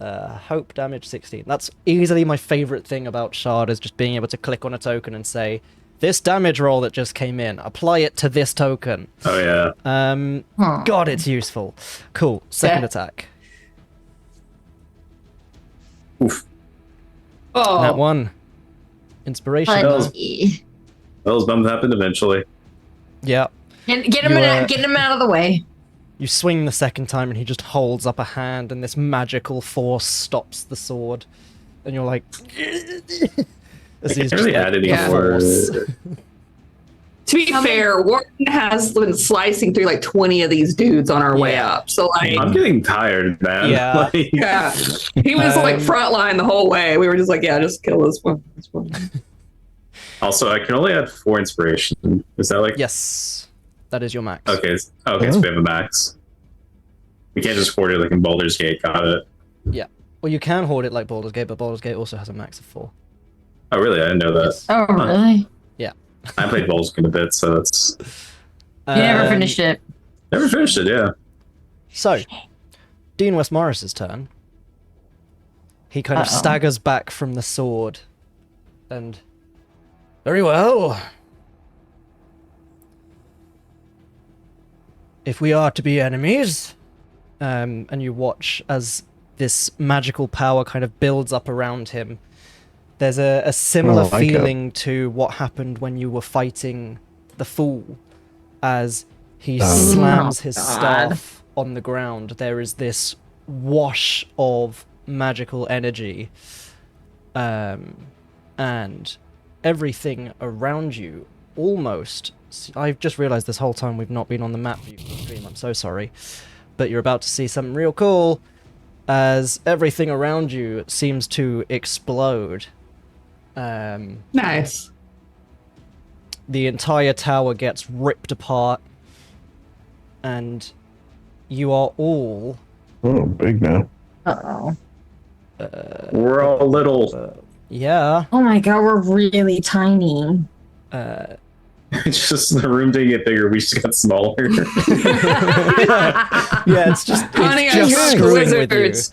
Hope damage 16. That's easily my favorite thing about Shard, is just being able to click on a token and say, this damage roll that just came in, apply it to this token. Oh yeah. God, it's useful. Cool. Second attack. Oof. Oh, That one. Inspiration. Buddy. Those bumps happened eventually. Yeah. Get him, get him out of the way. You swing the second time and he just holds up a hand and this magical force stops the sword. And you're like... I can't really add any more. to be fair, Warden has been slicing through like 20 of these dudes on our way up. So like, I'm getting tired, man. Yeah. Like, yeah, he was like frontline the whole way. We were just like, yeah, just kill this one. This one. Also, I can only add 4 inspiration. Is that like? Yes. That is your max. Okay. Okay, so we have a max. We can't just hoard it like in Baldur's Gate. Got it. Yeah. Well, you can hoard it like Baldur's Gate, but Baldur's Gate also has a max of 4. Oh, really? I didn't know that. Yes. Oh, really? Yeah. I played Baldur's Gate a bit, so that's... You never finished it. Never finished it, yeah. So, Dean Waesmaris' turn. He kind of staggers back from the sword and... Very well. If we are to be enemies, and you watch as this magical power kind of builds up around him, there's a similar feeling to what happened when you were fighting the Fool, as he slams his staff on the ground. There is this wash of magical energy, and everything around you almost... I've just realized this whole time we've not been on the map view for the stream. I'm so sorry. But you're about to see something real cool, as everything around you seems to explode. Nice. The entire tower gets ripped apart, and you are all... Oh, big now. Uh-oh. We're all little. Yeah. Oh my god, we're really tiny. It's just the room didn't get bigger. We just got smaller. Yeah, it's just, Honey, it's I just shrunk screwing with you. wizards.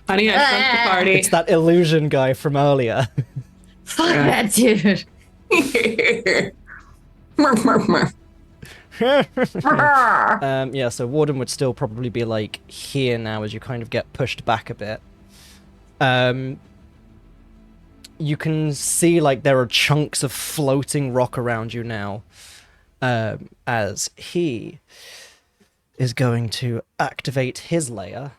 Honey, I shrunk the party. It's that illusion guy from earlier. Fuck that dude. Yeah, so Warden would still probably be like here now as you kind of get pushed back a bit. You can see like there are chunks of floating rock around you now, as he is going to activate his layer,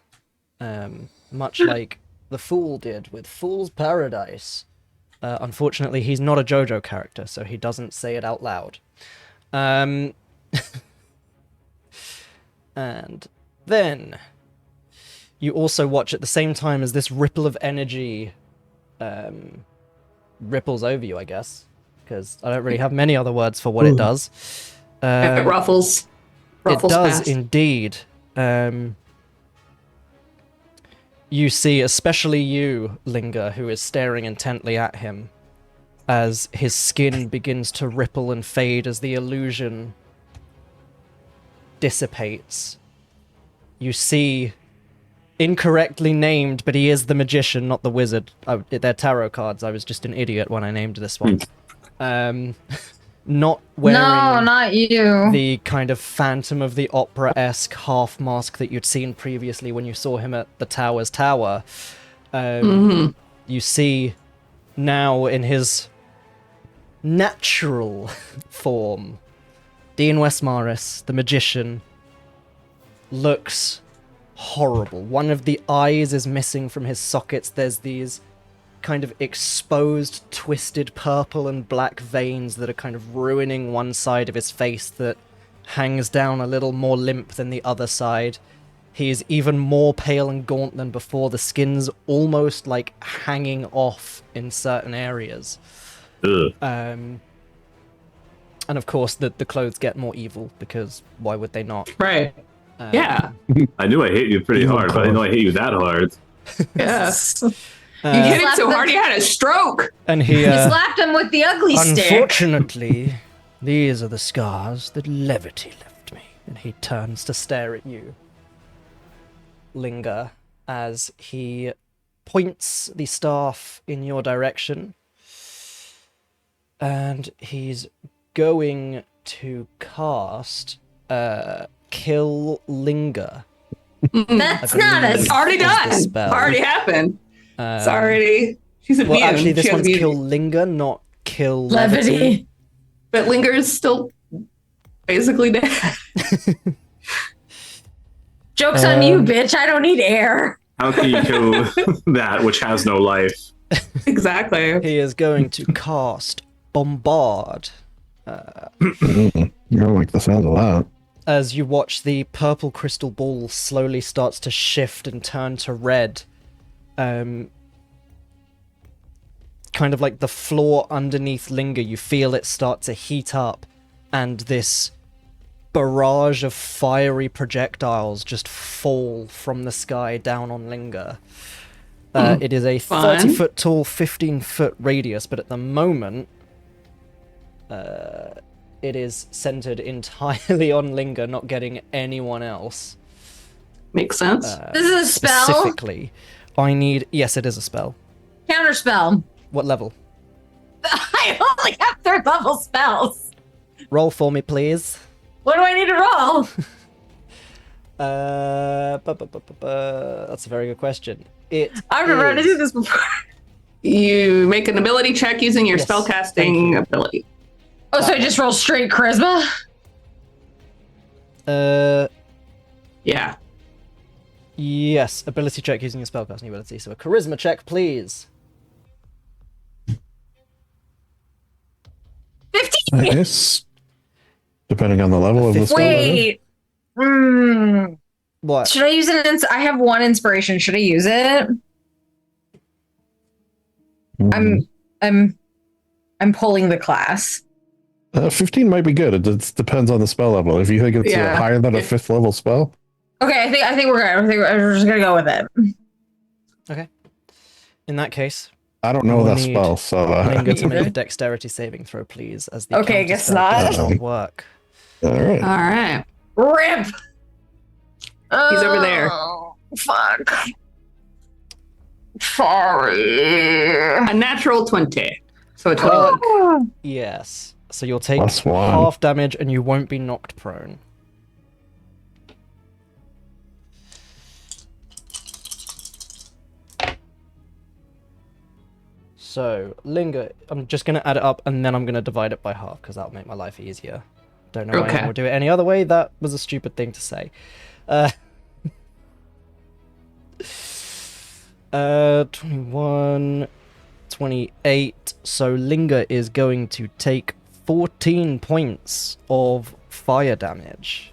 much like the Fool did with Fool's Paradise. Unfortunately, he's not a JoJo character, so he doesn't say it out loud. And then you also watch at the same time as this ripple of energy ripples over you, I guess, because I don't really have many other words for what it does. It ruffles. It does fast. indeed. You see, especially you, Linger, who is staring intently at him, as his skin begins to ripple and fade as the illusion dissipates. You see, incorrectly named, but he is the magician, not the wizard. They're tarot cards. I was just an idiot when I named this one. Not wearing No, not you. the kind of Phantom of the Opera-esque half mask that you'd seen previously when you saw him at the Tower's Tower. You see now in his natural form, Dean Waesmaris, the magician, looks horrible. One of the eyes is missing from his sockets. There's these kind of exposed, twisted purple and black veins that are kind of ruining one side of his face that hangs down a little more limp than the other side. He is even more pale and gaunt than before. The skin's almost like hanging off in certain areas. And of course the clothes get more evil, because why would they not? Right. Yeah. I knew I hit you pretty hard, but I didn't know I hit you that hard. Yes. You hit him so hard he had a stroke. And he You slapped him with the ugly stick. unfortunately, these are the scars that levity left me. And he turns to stare at you, Linger, as he points the staff in your direction. And he's going to cast Kill Linger. That's I not believe It's already is the done. spell. Already happened. It's Um, already. She's immune. Well, actually, this She has one's immunity. Kill Linger, not Kill Levity. levity. But Linger is still basically dead. Joke's on you, Um, bitch. I don't need air. How can you kill that which has no life? Exactly. He is going to cast Bombard. I don't like the sound of that. As you watch the purple crystal ball slowly starts to shift and turn to red. Kind of like the floor underneath Linger, you feel it start to heat up, and this barrage of fiery projectiles just fall from the sky down on Linger. It is a Fun. 30-foot tall, 15-foot radius, but at the moment, it is centered entirely on Linger, not getting anyone else. Makes sense. This is a spell. Specifically, I need... Yes, it is a spell. Counter spell. What level? I only have third level spells. Roll for me, please. What do I need to roll? That's a very good question. I've never had to do this before. You make an ability check using your Yes, thank spellcasting you. ability. Oh, so I just roll straight charisma? Yeah. Yes, ability check using your spellcasting ability. So a charisma check, please. 15. Nice. Depending on the level of the spell. Wait. What? Should I use it? I have one inspiration. Should I use it? I'm pulling the class. 15 might be good. It depends on the spell level. If you think it's Yeah. higher than a 5th level spell, Okay, I think we're good. I think we're just gonna go with it. Okay. In that case, I don't know We'll that need spell, so Linger to make a Okay. dexterity saving throw, please, as the Okay, I guess counterspell not. doesn't work. all right. All right. Rip. He's over there. Oh, fuck. Sorry. A natural 20. So a 20. Oh. Yes. So you'll take +1. half damage and you won't be knocked prone. So, Linger, I'm just going to add it up and then I'm going to divide it by half because that'll make my life easier. Don't know why Okay. anyone would do it any other way. That was a stupid thing to say. 21, 28. So Linger is going to take 14 points of fire damage.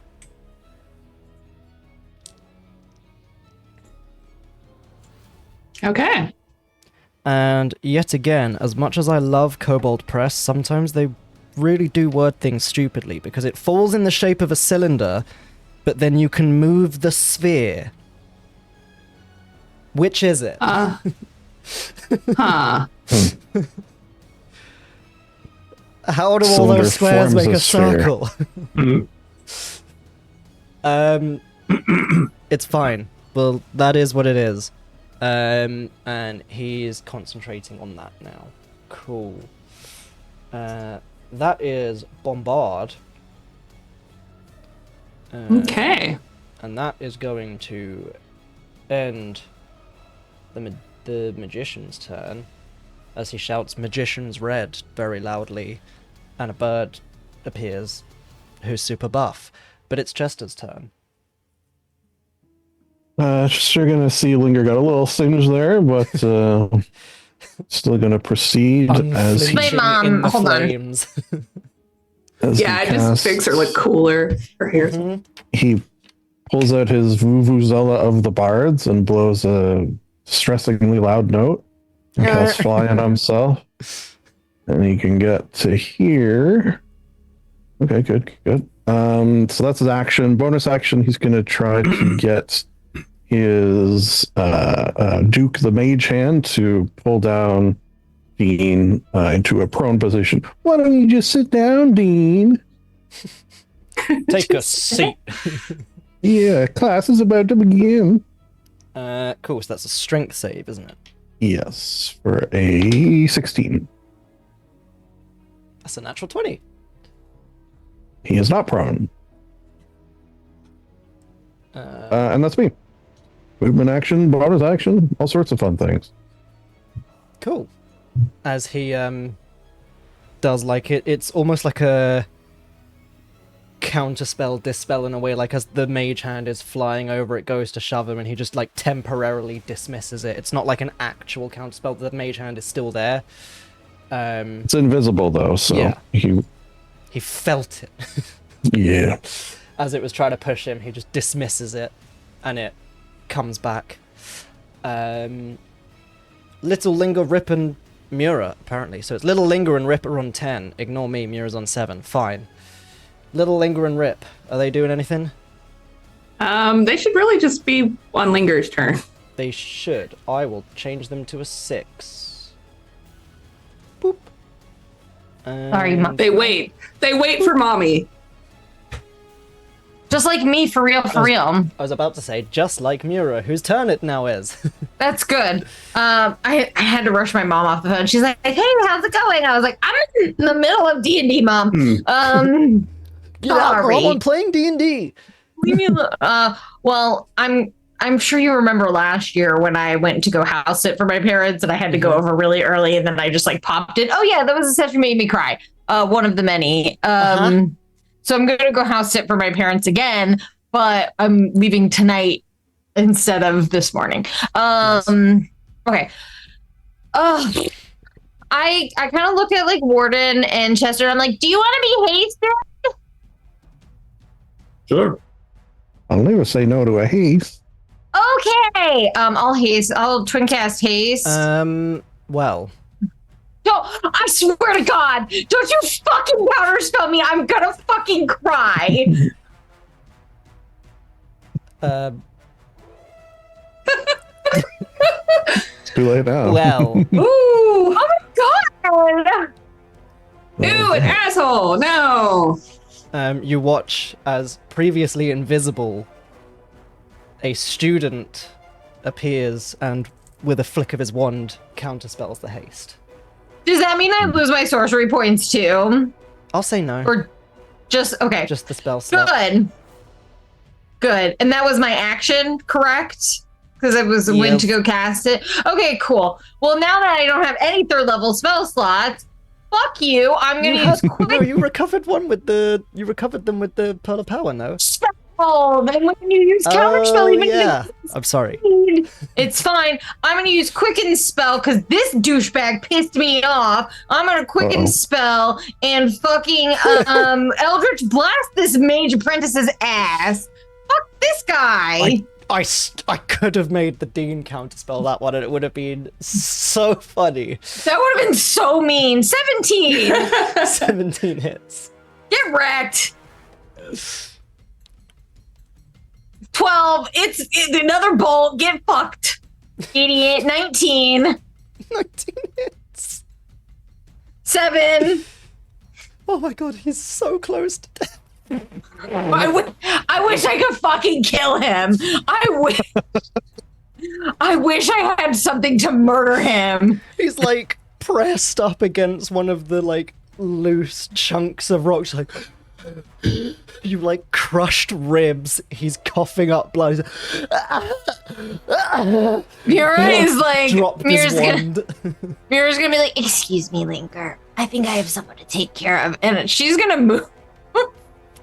Okay. And yet again, as much as I love Kobold Press, sometimes they really do word things stupidly because it falls in the shape of a cylinder, but then you can move the sphere. Which is it? Huh. How do all Cylinder those squares forms make a a sphere. circle? It's fine. Well, that is what it is. And he's concentrating on that now. Cool. That is Bombard. Okay. And that is going to end the magician's turn as he shouts "Magician's Red" very loudly, and a bird appears who's super buff. But it's Chester's turn. You're gonna see Linger got a little singe there, but still gonna proceed as he, Wait, Unflinching Mom, in the hold on. flames. as Yeah, he it just makes her look cooler. Her hair's Mhm. He pulls out his vuvuzela of the bards and blows a distressingly loud note and casts fly on himself. And he can get to here. Okay, good. So that's his action. Bonus action, he's going to try to get his Duke the Mage Hand to pull down Dean into a prone position. Why don't you just sit down, Dean? Take a seat. Yeah, class is about to begin. Cool, so that's a strength save, isn't it? Yes, for a 16. That's a natural 20. He is not prone. And that's me. Movement action, bonus action, all sorts of fun things. Cool. As he does like it's almost like a counterspell, dispel in a way, like as the mage hand is flying over, it goes to shove him and he just like temporarily dismisses it. It's not like an actual counterspell, the mage hand is still there. It's invisible though, so yeah. he felt it. Yeah. As it was trying to push him, he just dismisses it and it comes back. Little Linger, Rip, and Mura, apparently. So it's Little Linger and Rip are on 10. Ignore me, Mura's on 7. Fine. Little Linger and Rip, are they doing anything? They should really just be on Linger's turn. They should. I will change them to a 6. Boop. Sorry, Mom. They wait. They wait for mommy. Just like me, for real, for real. I was about to say, just like Mura, whose turn it now is. That's good. I had to rush my mom off the phone. She's like, "Hey, how's it going?" I was like, "I'm in the middle of D&D, Mom." Sorry. I'm playing D&D. Leave me alone. Well, I'm sure you remember last year when I went to go house sit for my parents and I had to go over really early and then I just like popped in. Oh yeah, that was a session made me cry. One of the many. So I'm going to go house sit for my parents again, but I'm leaving tonight instead of this morning. Nice. Okay. I kind of look at like Warden and Chester. And I'm like, do you want to be hasted? Sure. I'll never say no to a haste. Okay. I'll haste. I'll twin cast haste. Well. Don't, I swear to God, don't you fucking counterspell me. I'm gonna fucking cry. It's too late now. Well. Ooh. Oh my God. Ew, an asshole. No. You watch as previously invisible, a student appears and, with a flick of his wand, counterspells the haste. Does that mean I lose my sorcery points too? I'll say no. Or just, okay. Just the spell slot. Good. And that was my action, correct? Because it was when to go cast it. Okay, cool. Well, now that I don't have any 3rd level spell slots, fuck you. I'm going to use quick. No, you recovered one with the. You recovered them with the Pearl of Power, no? Spell. Then when you use counterspell, even yeah. I'm sorry. It's fine. I'm going to use quicken spell because this douchebag pissed me off. I'm going to quicken spell and fucking Eldritch blast this mage apprentice's ass. Fuck this guy. I could have made the Dean counterspell that one and it would have been so funny. That would have been so mean. 17. 17 hits. Get wrecked. 12. It's another bolt. Get fucked. Idiot. 19. 19 hits. 7. Oh my god, he's so close to death. I wish I could fucking kill him. I wish I had something to murder him. He's like pressed up against one of the like loose chunks of rocks, like you like crushed ribs. He's coughing up blood. Mira is like, dropped his wand. Mira's gonna be like, "Excuse me, Linger. I think I have someone to take care of," and she's gonna move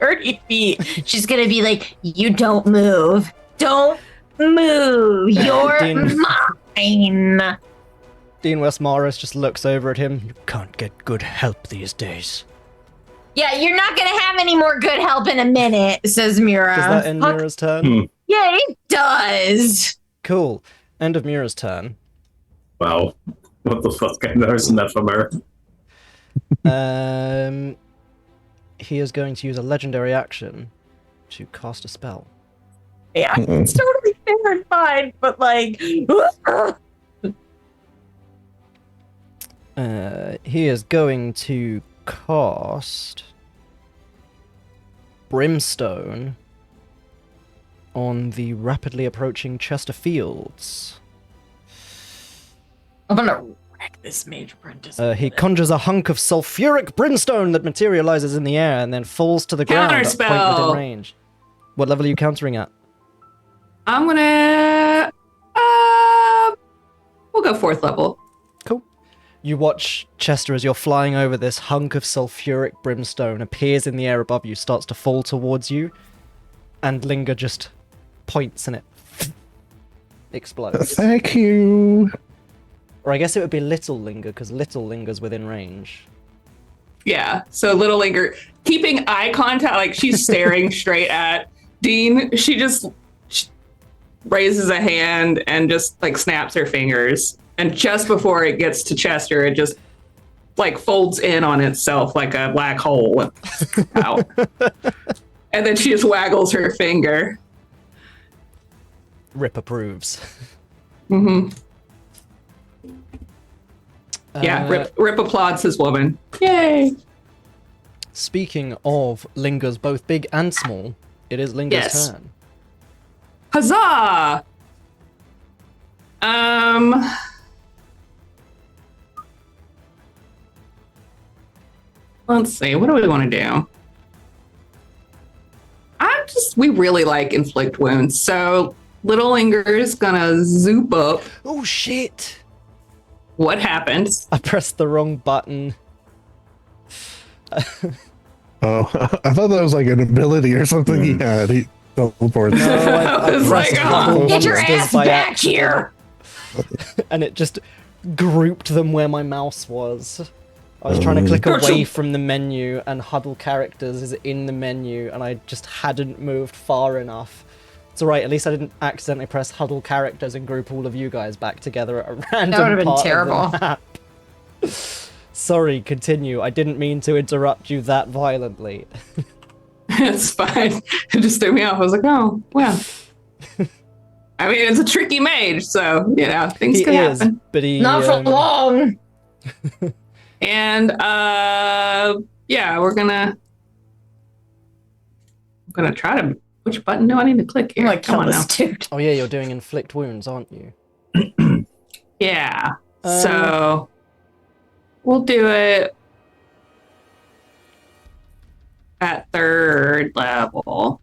30 feet. She's gonna be like, "You don't move. Don't move. You're mine." Dean Waesmaris just looks over at him. You can't get good help these days. Yeah, you're not gonna have any more good help in a minute, says Mira. Does that end Mira's turn? Yeah, it does. Cool. End of Mira's turn. Wow. What the fuck? I never seen that from her. He is going to use a legendary action to cast a spell. Yeah, it's totally fair and fine, but like... He is going to cast Brimstone on the rapidly approaching Chesterfields. I'm gonna wreck this mage apprentice. He conjures a hunk of sulfuric brimstone that materializes in the air and then falls to the ground at a point Counterspell. within range. What level are you countering at? I'm gonna. We'll go 4th level. Cool. You watch Chester as you're flying over this hunk of sulfuric brimstone appears in the air above you, starts to fall towards you, and Linger just points and it explodes. Thank you. Or I guess it would be Little Linger, because Little Linger's within range. Yeah. So little Linger, keeping eye contact, like she's staring straight at Dean. She just raises a hand and just like snaps her fingers. And just before it gets to Chester, it just like folds in on itself like a black hole. Out. And then she just waggles her finger. Rip approves. Mm-hmm. Yeah, Rip applauds his woman. Yay! Speaking of Lingers both big and small, it is Linger's Yes. turn. Huzzah! Let's see. What do we want to do? We really like inflict wounds. So little Linger's gonna zoop up. Oh shit! What happened? I pressed the wrong button. Oh, I thought that was like an ability or something he had. He teleports. No, I was pressed like, Huddle Get your Monsters ass by back accident, here! and it just grouped them where my mouse was. I was trying to click Gotcha. away from the menu, and Huddle Characters is in the menu, and I just hadn't moved far enough. It's alright, at least I didn't accidentally press Huddle Characters and group all of you guys back together at a random That would've been part of the terrible. map. Sorry, continue. I didn't mean to interrupt you that violently. It's fine. It just threw me off. I was like, oh, well. I mean, it's a tricky mage, so, you know, things He can is, happen. but he... Not for long. And, yeah, I'm gonna try to... Which button do I need to click I'm here? gonna kill this dude. Oh yeah, you're doing inflict wounds, aren't you? Yeah. So we'll do it at 3rd level.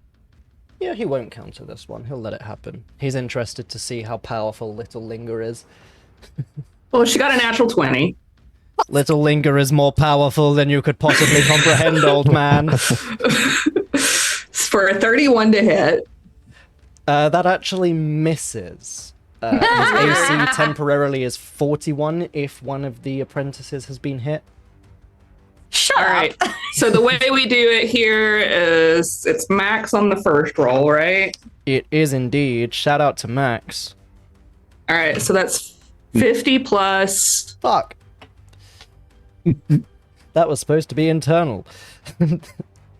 Yeah, he won't counter this one. He'll let it happen. He's interested to see how powerful Little Linger is. Well, she got a natural 20. Little Linger is more powerful than you could possibly comprehend, old man. For a 31 to hit. That actually misses. His AC temporarily is 41 if one of the apprentices has been hit. Shut All right. So the way we do it here is it's max on the first roll, right? It is indeed. Shout out to Max. All right. So that's 50 plus. Fuck. That was supposed to be internal.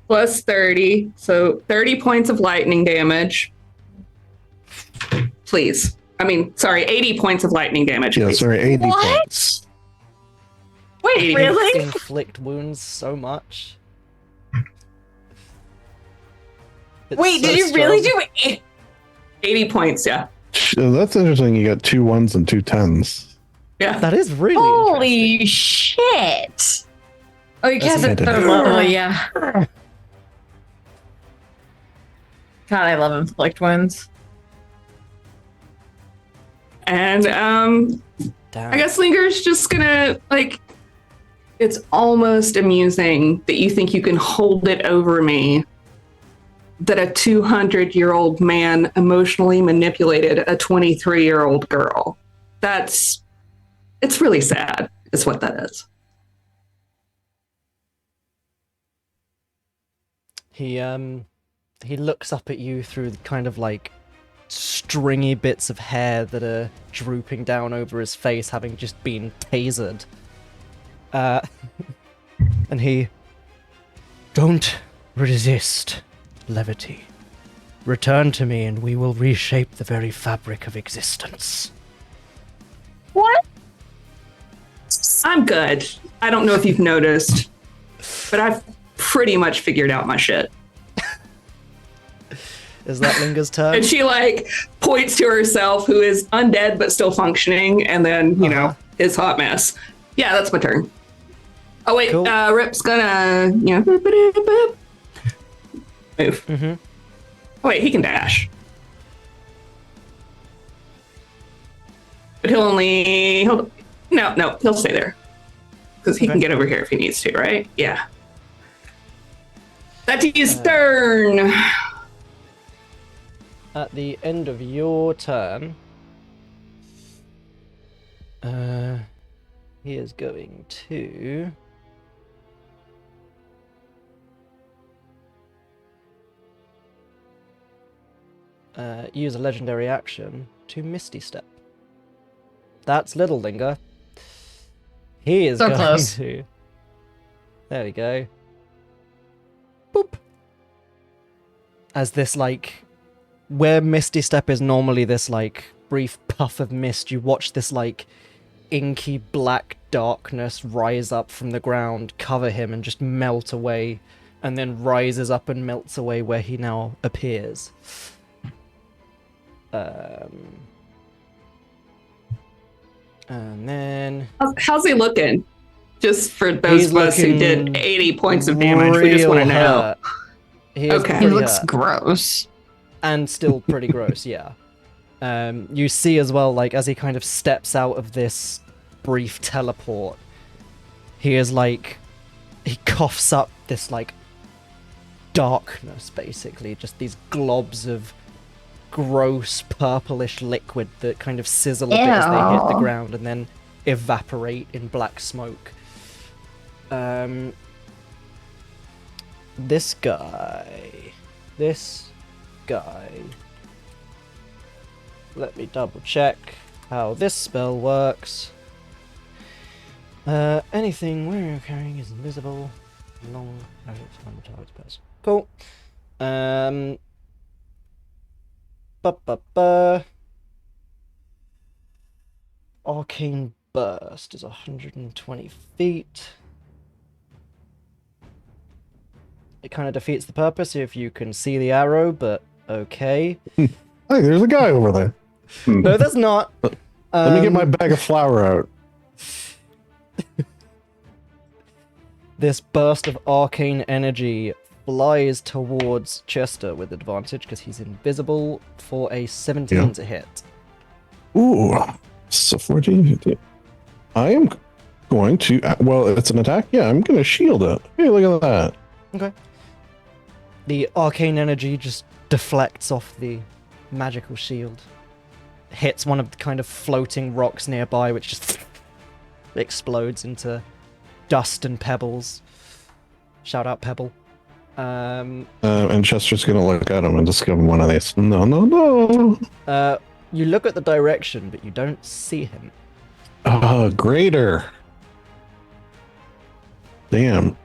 Plus 30. So 30 points of lightning damage. Please. I mean, sorry, 80 points of lightning damage. Yeah, Please. sorry, 80 What? points. Wait, really? Inflict wounds so much. It's Wait, so did you really strong. do it? 80 points, yeah. That's interesting. You got 2 1s and 2 10s. Yeah. That is really interesting. Holy shit! Oh, you cast it That's third amazing. level, yeah. God, I love inflict wounds. And Damn. I guess Linger's just gonna like it's almost amusing that you think you can hold it over me that a 200-year-old man emotionally manipulated a 23-year-old girl. It's really sad, is what that is. He looks up at you through the kind of like stringy bits of hair that are drooping down over his face, having just been tasered. And he... Don't resist levity. Return to me and we will reshape the very fabric of existence. What? I'm good. I don't know if you've noticed, but I've pretty much figured out my shit. Is that Linger's turn? And she like points to herself, who is undead but still functioning, and then is hot mess. Yeah, that's my turn. Oh wait, Cool. Rip's gonna move. Mm-hmm. Oh wait, he can dash, but he'll stay there because he can get over here if he needs to, right? Yeah. That's his turn. At the end of your turn, he is going to use a legendary action to Misty Step. That's little Linger. He is So going close. to. There we go. Boop. As this, like, where Misty Step is normally this, like, brief puff of mist, you watch this, like, inky black darkness rise up from the ground, cover him, and just melt away, and then rises up and melts away where he now appears. And then How's he looking? Just for those He's of us who did looking 80 points of damage, we just want to real know. hurt. He is Okay. He pretty looks hurt. gross. And still pretty gross, yeah. You see as well, like, as he kind of steps out of this brief teleport, he is like, he coughs up this, like, darkness, basically. Just these globs of gross purplish liquid that kind of sizzle a bit as they hit the Ew. ground and then evaporate in black smoke. This guy. Let me double check how this spell works. Anything where you're carrying is invisible. Long time the target's person. Cool. Arcane Burst is 120 feet. It kind of defeats the purpose if you can see the arrow, but okay. Hey, there's a guy over there. No, there's not. Let me get my bag of flour out. This burst of arcane energy flies towards Chester with advantage because he's invisible for a 17 to hit. Ooh, so 14, 15. I am going to, well, it's an attack. Yeah, I'm going to shield it. Hey, look at that. Okay. The arcane energy just deflects off the magical shield. Hits one of the kind of floating rocks nearby, which just explodes into dust and pebbles. Shout out Pebble. And Chester's going to look at him and just give him one of these. No. You look at the direction, but you don't see him. Greater. Damn.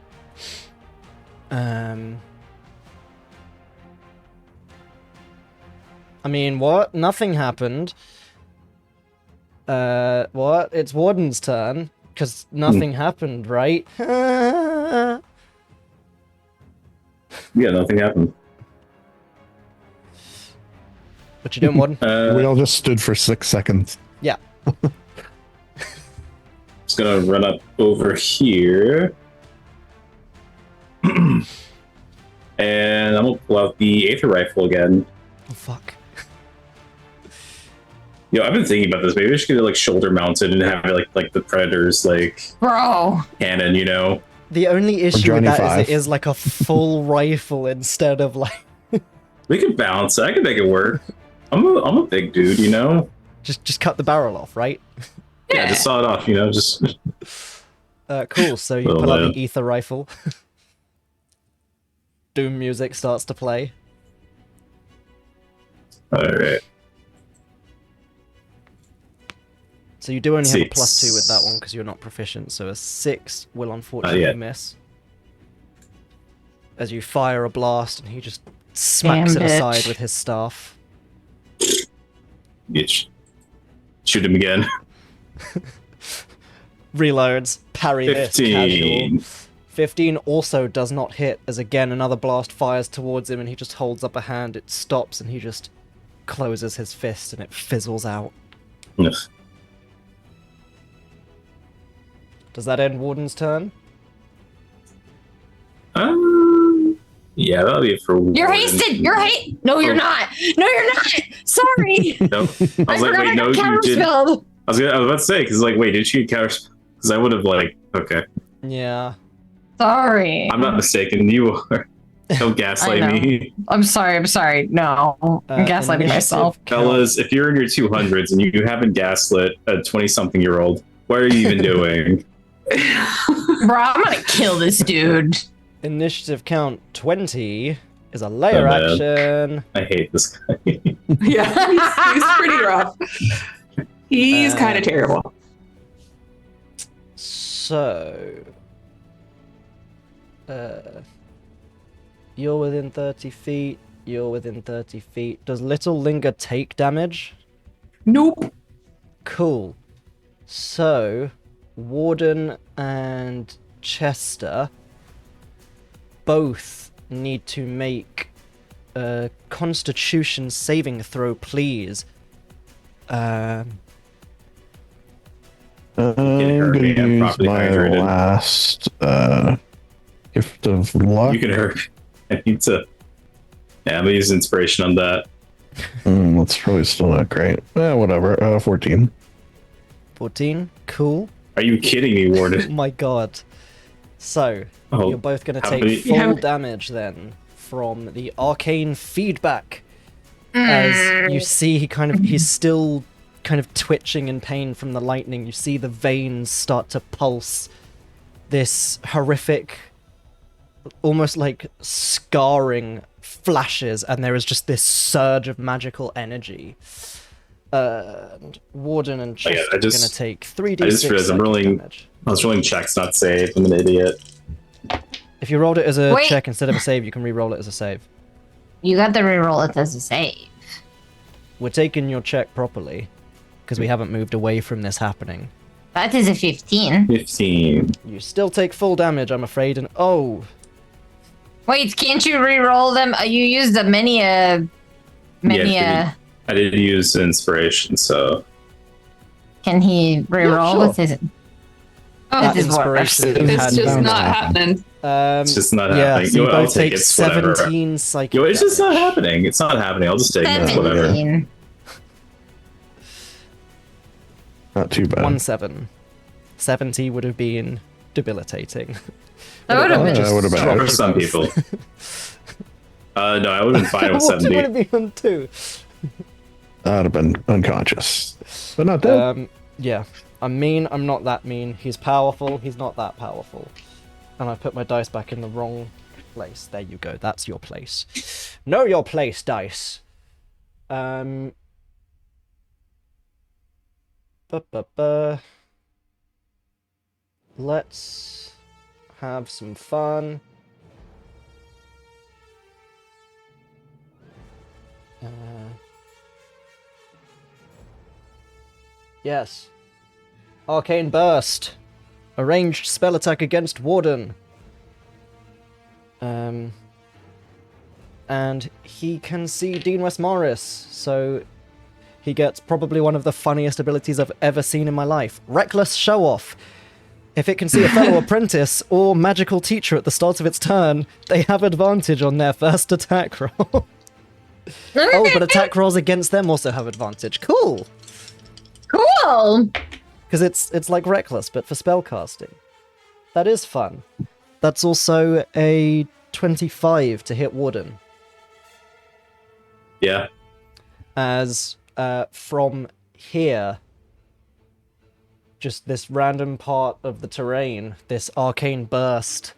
I mean, what? Nothing happened. What? It's Warden's turn, because nothing happened, right? Yeah, nothing happened. What you doing, Warden? We all just stood for 6 seconds. Yeah. Just gonna run up over here. And I'm gonna pull out the Aether Rifle again. Oh, fuck. Yo, I've been thinking about this. Maybe I should get it like shoulder mounted and have it like the Predator's like Bro. cannon, you know? The only issue with Johnny that is Five. it is like a full rifle instead of like... We can balance it. I can make it work. I'm a big dude, you know? just cut the barrel off, right? Yeah, just saw it off, you know? Just Cool, so you Well, pull out man. the ether rifle. Doom music starts to play. alright. So you do only have a Six. +2 with that one because you're not proficient, so a 6 will unfortunately yeah. miss. As you fire a blast and he just smacks Damn it aside bitch. with his staff. Bitch. Shoot him again. Reloads, parry this, casual. 15. 15 also does not hit, as again another blast fires towards him and he just holds up a hand, it stops, and he just closes his fist and it fizzles out. Ugh. Does that end Warden's turn? Yeah, that'll be it for Warden. You're hasted. No, you're not. No, you're not. Sorry. No. I was like, wait, no, you did. I was about to say, because like, wait, did she counter? Because I would have like, okay. Yeah. Sorry. I'm not mistaken. You are. Don't gaslight me. I'm sorry. No, I'm gaslighting myself. Fellas, if you're in your 200s and you haven't gaslit a 20-something-year-old, what are you even doing? Bro, I'm gonna kill this dude. Initiative count 20 is a layer action. I hate this guy. Yeah, he's pretty rough. He's kind of terrible. So, you're within 30 feet. You're within 30 feet. Does little Linger take damage? Nope. Cool. So, Warden and Chester both need to make a Constitution saving throw, please. I'm gonna use my last gift of luck. You can hurt. I need to. Yeah, I'm gonna use inspiration on that. That's probably still not great. Whatever. 14. 14. Cool. Are you kidding me, Oh Warden? my god. So, you're both going to take full damage then from the arcane feedback. As you see, he's still kind of twitching in pain from the lightning. You see the veins start to pulse. This horrific, almost like scarring flashes, and there is just this surge of magical energy. And Warden and Chester are going to take 3d6 I just realized damage. I was rolling checks, not save. I'm an idiot. If you rolled it as a check instead of a save, you can re-roll it as a save. You got to reroll it as a save. We're taking your check properly, because we haven't moved away from this happening. That is a 15. 15. You still take full damage, I'm afraid, and oh! Wait, can't you re-roll them? You used a I did use inspiration, so. Can he re-roll with his... That inspiration It's just not happening. It's just not yeah, happening. so you I'll both take take it, whatever. 17 psychic It's just not damage. happening. It's not happening. I'll just take it, whatever. 17. Not too bad. 1-7. 70 would have been debilitating. That would have been That would have been For some people. No, I would have been fine with What 70. would have been on 2? I'd have been unconscious, but not dead. Yeah. I'm mean, I'm not that mean. He's powerful, he's not that powerful. And I put my dice back in the wrong place. There you go, that's your place. Know your place, dice. Let's have some fun. Yes. Arcane Burst. A ranged spell attack against Warden. And he can see Dean Waesmaris, so he gets probably one of the funniest abilities I've ever seen in my life. Reckless Show-Off. If it can see a fellow apprentice or magical teacher at the start of its turn, they have advantage on their first attack roll. Oh, but attack rolls against them also have advantage. Cool! Cool! Because it's like Reckless, but for spellcasting. That is fun. That's also a 25 to hit Warden. Yeah. As from here, just this random part of the terrain, this arcane burst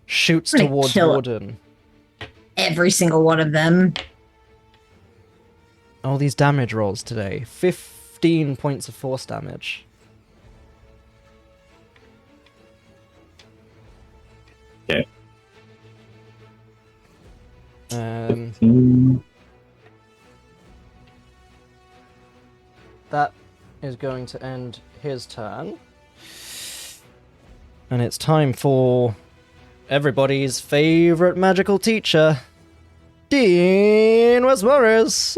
shoots I'm gonna towards kill Warden. Every single one of them. All these damage rolls today. 15 points of force damage. Okay. That is going to end his turn. And it's time for everybody's favorite magical teacher, Dean Waesmaris.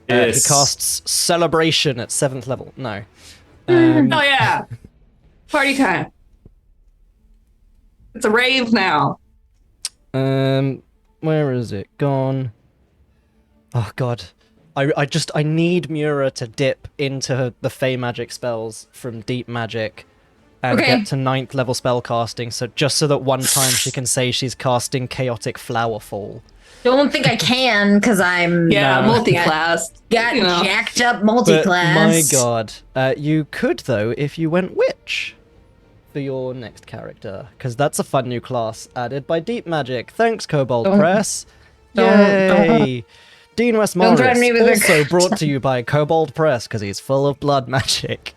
He Yes. casts Celebration at 7th level. No. Oh yeah. Party time. It's a rave now. Where is it gone? Oh god. I need Mura to dip into the Fey magic spells from Deep Magic and Okay. get to 9th level spell casting, so just so that one time she can say she's casting Chaotic Flower Fall. Don't think I can because I'm Yeah, No. multi-class. got you know. jacked up But multi-class. my god, you could though if you went Witch for your next character, because that's a fun new class added by Deep Magic. Thanks, Kobold Don't- Press. don't- Yay! Dean Don't threaten me Waesmaris, with a also brought to you by Kobold Press because he's full of blood magic.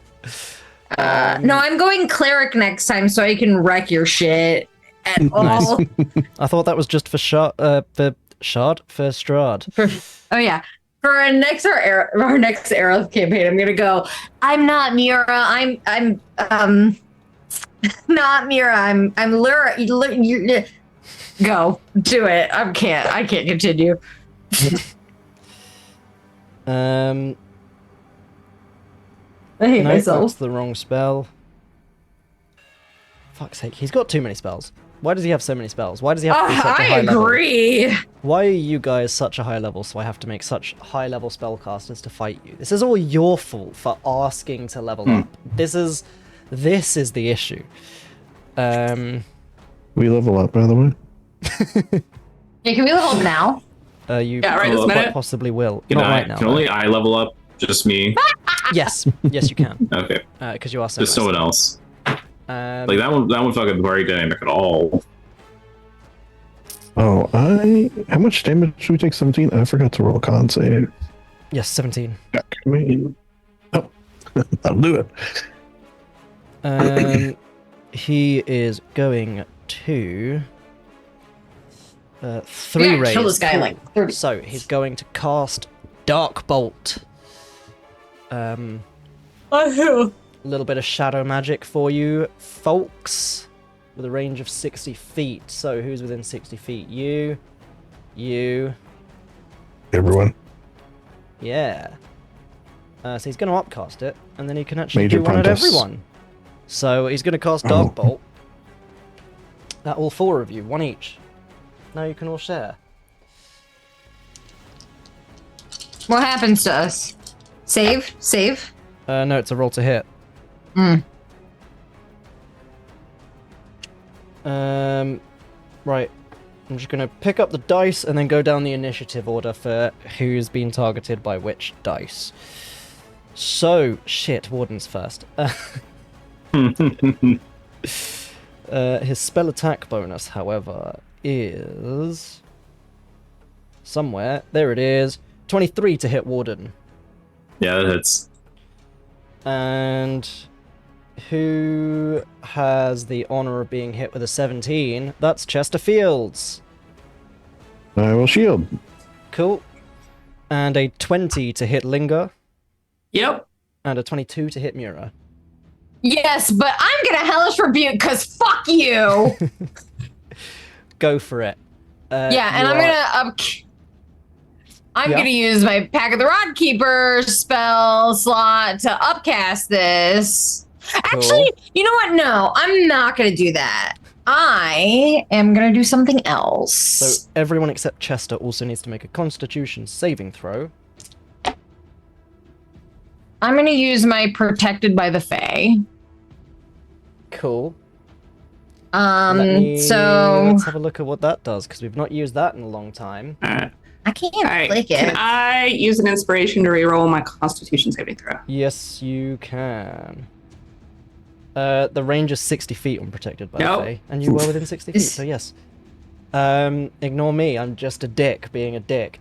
No, I'm going cleric next time so I can wreck your shit at all. I thought that was just for Strahd. Oh yeah. For our next Aerith campaign, I'm gonna go. I'm not Mira. I'm not Mira. I'm Lyra. Go do it. I can't continue. Um, I hate no, myself. that's the wrong spell. Fuck's sake, he's got too many spells. Why does he have so many spells? Why does he have to be such a I high level? agree. Why are you guys such a high level, so I have to make such high level spellcasters to fight you? This is all your fault for asking to level up. This is the issue. We level up, by the way. Yeah, can we level up now? You Yeah, right this quite minute. possibly will. Can Not I? right now. Can only I level up? Just me? Yes, yes you can. Okay. Because you are so Just someone else. Um, Like that one fucking party dynamic at all. Oh, how much damage should we take? 17? I forgot to roll a con save. yes, 17. I mean, oh, I'll do it. He is going to 3 Yeah, rays. kill this guy in like 30. So he's going to cast Dark Bolt. A little bit of shadow magic for you, folks, with a range of 60 feet. So who's within 60 feet? You. Everyone. Yeah. So he's going to upcast it, and then he can actually Major do one at Prentice. everyone. So he's going to cast Dark Bolt at all 4 of you, 1 each. Now you can all share. What happens to us? Save? No, it's a roll to hit. Right. I'm just going to pick up the dice and then go down the initiative order for who's been targeted by which dice. So, shit, Warden's first. His spell attack bonus, however, is somewhere. There it is. 23 to hit Warden. Yeah, that hits. And who has the honor of being hit with a 17? That's Chesterfields. I will shield. Cool. And a 20 to hit Linger. Yep. And a 22 to hit Mura. Yes, but I'm gonna hellish rebuke because fuck you. Go for it. Yeah, and you I'm are- I'm Yeah. gonna use my Pack of the Rod Keeper spell slot to upcast this. Actually, you know what? No, I'm not gonna do that. I am gonna do something else. So everyone except Chester also needs to make a Constitution saving throw. I'm gonna use my Protected by the Fae. Cool. Let's So have a look at what that does, because we've not used that in a long time. Alright. I can't Alright. click Can it. I use an inspiration to reroll my Constitution saving throw? Yes, you can. The range is 60 feet unprotected by Nope. the Fae, and you were within 60 feet, so yes. Ignore me, I'm just a dick being a dick.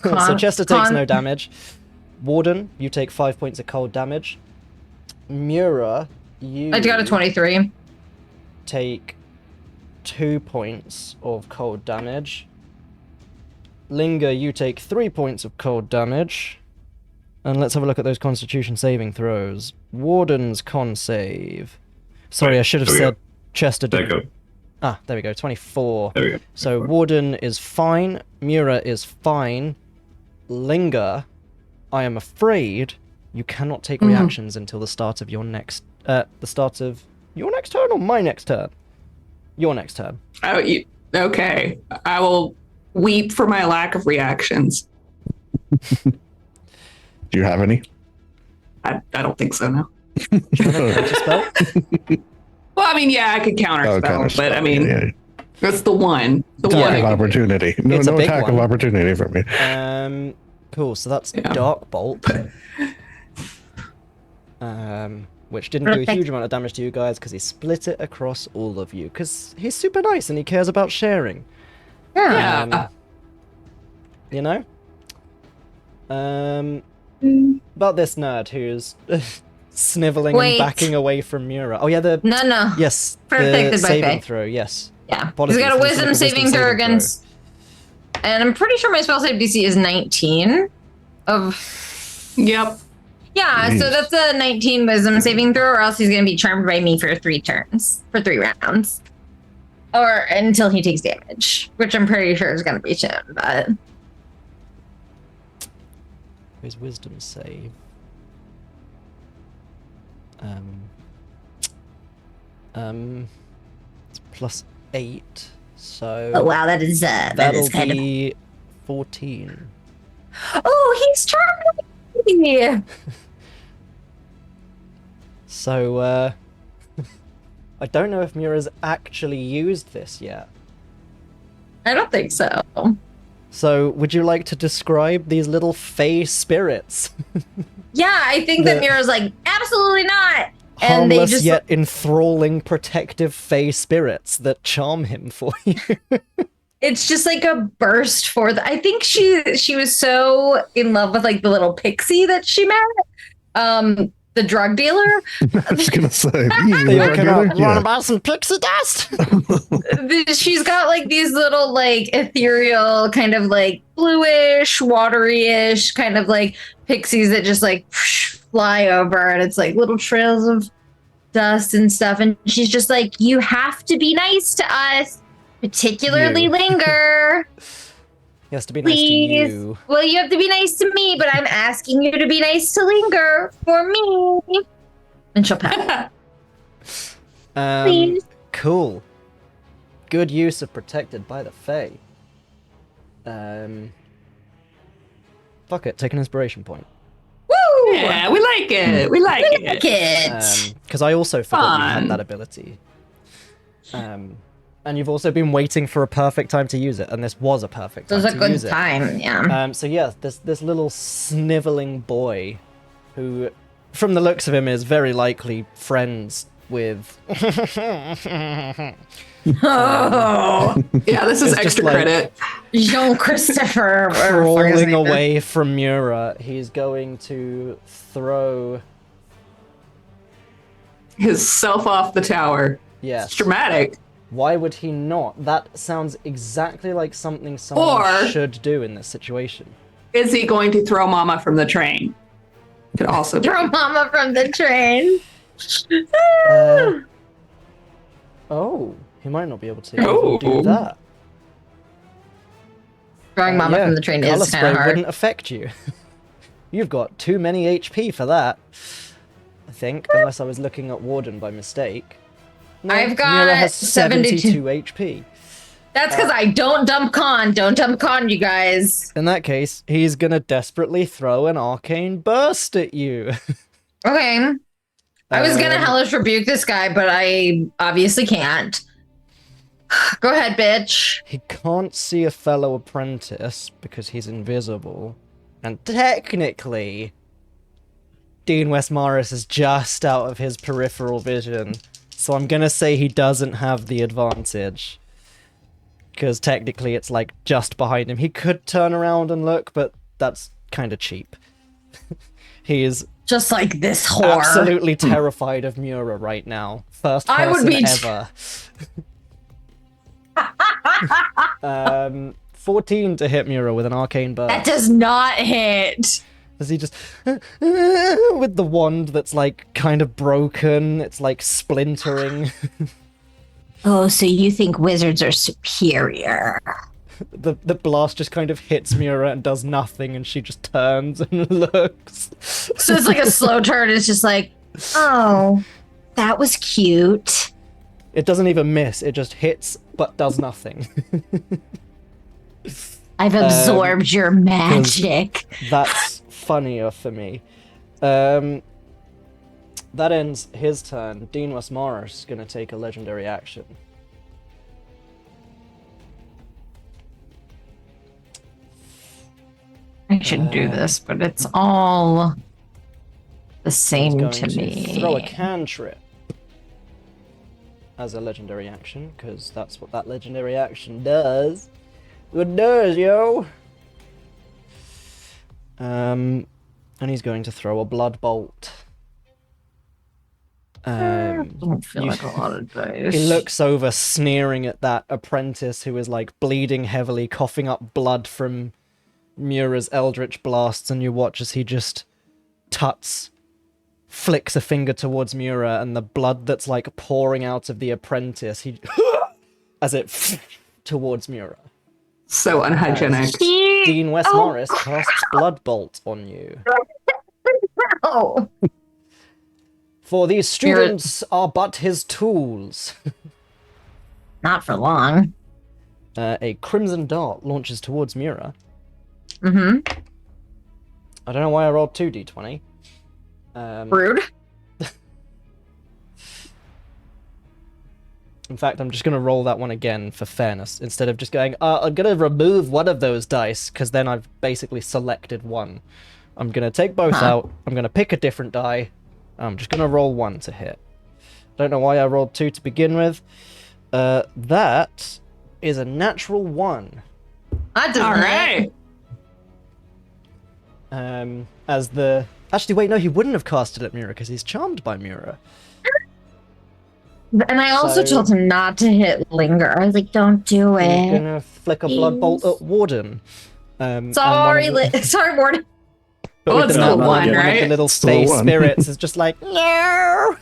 So Chester takes no damage. Warden, you take 5 points of cold damage. Mura, you I got a 23. take 2 points of cold damage. Linger, you take 3 points of cold damage. And let's have a look at those Constitution saving throws. Warden's con save. Sorry, I should have There we said Chester. There you go. Ah, there we go. 24. There we go. So Warden is fine. Mura is fine. Linger, I am afraid you cannot take reactions until the start of your next. The start of your next turn or my next turn? Your next turn. Oh, okay. I will weep for my lack of reactions. Do you have any? I don't think so, no. Counterspell? Well, I mean, yeah, I could counterspell, counterspell, but I mean, yeah. that's the one. The Yeah. one. Attack I of could do. opportunity. No, It's a no big attack one. of opportunity for me. Cool. So that's Yeah. Dark Bolt. Which didn't do a huge amount of damage to you guys because he split it across all of you. Because he's super nice and he cares about sharing. Yeah. You know? About this nerd who's sniveling Wait. and backing away from Mura. Oh yeah, No. yes, the Protected by saving Faye. throw. Yes. Yeah. Apologies, He's got a let's look wisdom at saving throw against. And I'm pretty sure my spell save DC is 19 of. Yep. Yeah, so that's a 19 wisdom saving throw, or else he's going to be charmed by me for 3 turns, for 3 rounds. Or until he takes damage, which I'm pretty sure is going to be soon, but. His wisdom save. It's +8, so Oh, wow, that is that that'll is kind of. be 14. Oh, he's charming! me! So, I don't know if Mura's actually used this yet. I don't think so. So, would you like to describe these little fey spirits? Yeah, I think The- that Mira's like, absolutely not! And they Harmless just. yet enthralling protective fey spirits that charm him for you. It's just like a burst forth. I think she was so in love with like the little pixie that she met. The drug dealer. I was gonna say. They all came out, Yeah. "Wanna buy some pixie dust?" She's got like these little like ethereal kind of like bluish, watery-ish kind of like pixies that just like fly over, and it's like little trails of dust and stuff. And she's just like, you have to be nice to us, particularly You. Linger. He has to be nice to Please. you. Well, you have to be nice to me, but I'm asking you to be nice to Linger for me. And she'll pat. Please. Cool. Good use of protected by the Fae. Fuck it, take an inspiration point. Woo! Yeah, we like it. We like Like it. it. Because I also forgot you Fun. had that ability. And you've also been waiting for a perfect time to use it, and this was a perfect It time was a to use good it. time, yeah. So yeah, this little sniveling boy, who, from the looks of him, is very likely friends with. Oh, Yeah, this is It's just extra like- credit. Jean Christopher. whatever the fuck his Crawling name is. away from Mura, he's going to throw. His self off the tower. Yes. It's dramatic. Why would he not? That sounds exactly like something someone Or- should do in this situation. Is he going to throw Mama from the train? Could also be. Throw Mama from the train. Oh, he might not be able to Oh. even do that. Throwing Mama Yeah, from the train Color is kind spray of hard. wouldn't affect you. You've got too many HP for that. I think, unless I was looking at Warden by mistake. No, I've got Mira has 72 HP. That's because I don't dump con. Don't dump con, you guys. In that case, he's gonna desperately throw an arcane burst at you. Okay. I was gonna Um, hellish rebuke this guy, but I obviously can't. Go ahead, bitch. He can't see a fellow apprentice because he's invisible. And technically, Dean Waesmaris is just out of his peripheral vision. So I'm gonna say he doesn't have the advantage. Because technically it's like just behind him. He could turn around and look, but that's kind of cheap. He is Just like this whore. absolutely terrified of Mura right now. First I would person be ever. 14 to hit Mura with an arcane burst. That does not hit. As he just with the wand that's like kind of broken, it's like splintering. Oh, so you think wizards are superior? The blast just kind of hits Mira and does nothing, and she just turns and looks. So it's like a slow turn. It's just like, Oh, that was cute. It doesn't even miss. It just hits, but does nothing. I've absorbed your magic. That's funnier for me. That ends his turn. Dean Waesmaris is going to take a legendary action. I should do this, but it's all the He's same going to me. throw a cantrip as a legendary action, because that's what that legendary action does. It does, yo! And he's going to throw a blood bolt. Don't feel you- like a lot of dice. He looks over, sneering at that apprentice who is like bleeding heavily, coughing up blood from Mura's eldritch blasts, and you watch as he just flicks a finger towards Mura, and the blood that's like pouring out of the apprentice, he as it towards Mura. So unhygienic. Dean Waesmaris casts Blood Bolt on you. Oh, For these students are but his tools. not for long. A crimson dart launches towards Mura. Mm-hmm. I don't know why I rolled 2d20. Rude. In fact, I'm just going to roll that one again for fairness, instead of just going, I'm going to remove one of those dice, because then I've basically selected one. I'm going to take both out, I'm going to pick a different die, I'm just going to roll one to hit. Don't know why I rolled 2 to begin with. That is a natural 1. I did All right. As the... Actually, wait, no, he wouldn't have cast it at Mura, because he's charmed by Mura. And I also So- told him not to hit Linger. I was like, don't do He's it. gonna flick a blood bolt at Warden. And Sorry, one of the- sorry, Morty. but Oh, with it's the still nat one, one of right? the little Still space one. spirits is just like, no!